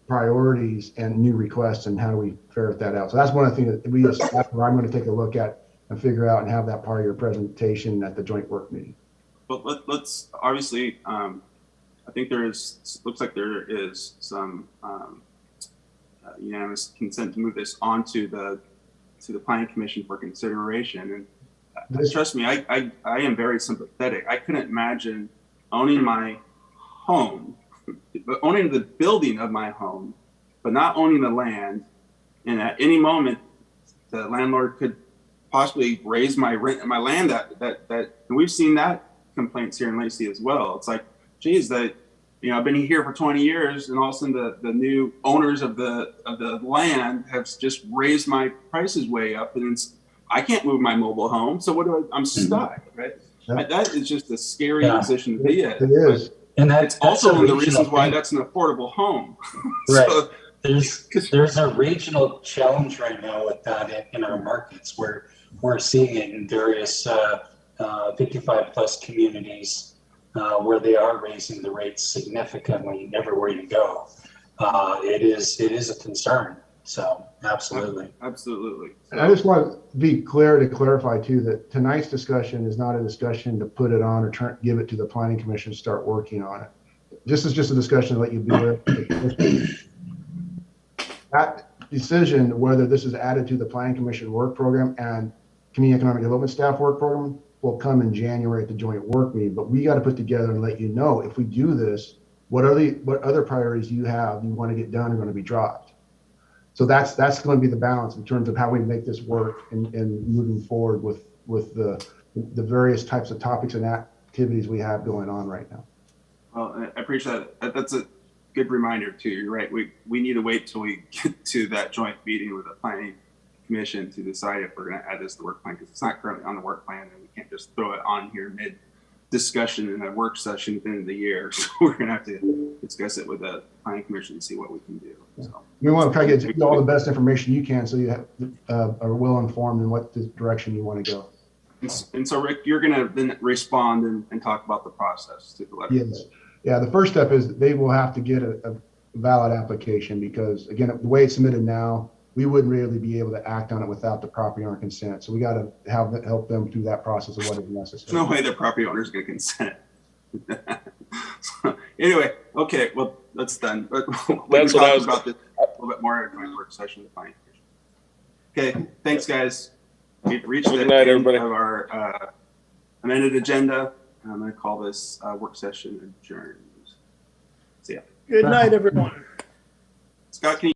Speaker 18: priorities and new requests and how do we ferret that out? So that's one of the things that that's what I'm going to take a look at and figure out and have that part of your presentation at the joint work meeting.
Speaker 1: But let's obviously, I think looks like there is some unanimous consent to move this onto the Planning Commission for consideration. And trust me, I am very sympathetic. I couldn't imagine owning my home, owning the building of my home, but not owning the land. And at any moment, the landlord could possibly raise my rent and my land. And we've seen that complaints here in Lacey as well. It's like, geez, I've been here for 20 years, and all of a sudden the new owners of the land have just raised my prices way up, and I can't move my mobile home. So what do I'm stuck, right? Yeah. That is just a scary position to be in.
Speaker 2: It is, and that's
Speaker 1: also one of the reasons why that's an affordable home.
Speaker 2: Right.
Speaker 1: So,
Speaker 2: there's a regional challenge right now with that in our markets where we're seeing it in various 55 plus communities. Where they are raising the rates significantly everywhere you go. It is a concern. So absolutely.
Speaker 1: Absolutely.
Speaker 18: And I just want to be clear to clarify too, that tonight's discussion is not a discussion to put it on or give it to the Planning Commission to start working on it. This is just a discussion to let you be aware. That decision, whether this is added to the Planning Commission work program and Community Economic Development staff work program, will come in January at the joint work meeting, but we got to put together and let you know if we do this, what other priorities you want to get done are going to be dropped. So that's going to be the balance in terms of how we make this work and moving forward with the various types of topics and activities we have going on right now.
Speaker 1: Well, I appreciate that. That's a good reminder too. You're right. We need to wait till we get to that joint meeting with the Planning Commission to decide if we're going to add this to the work plan, because it's not currently on the work plan, and we can't just throw it on here mid discussion in a work session at the end of the year. So we're going to have to discuss it with the Planning Commission and see what we can do. So
Speaker 18: we want to try to get all the best information you can so you are well informed in what the direction you want to go.
Speaker 1: And so Rick, you're going to then respond and talk about the process to the letter.
Speaker 18: Yes. Yeah. The first step is they will have to get a valid application, because again, the way it's submitted now, we wouldn't really be able to act on it without the property owner consent. So we got to help them through that process of what is necessary.
Speaker 1: There's no way the property owner is going to consent. So, anyway, okay, well, that's done. But
Speaker 3: That's what I was
Speaker 1: about this a little bit more in my work session with the Planning Commission. Okay, thanks, guys. We've reached the end of our amended agenda. I'm going to call this work session adjourned. See ya.
Speaker 5: Good night, everyone.
Speaker 1: Scott, can you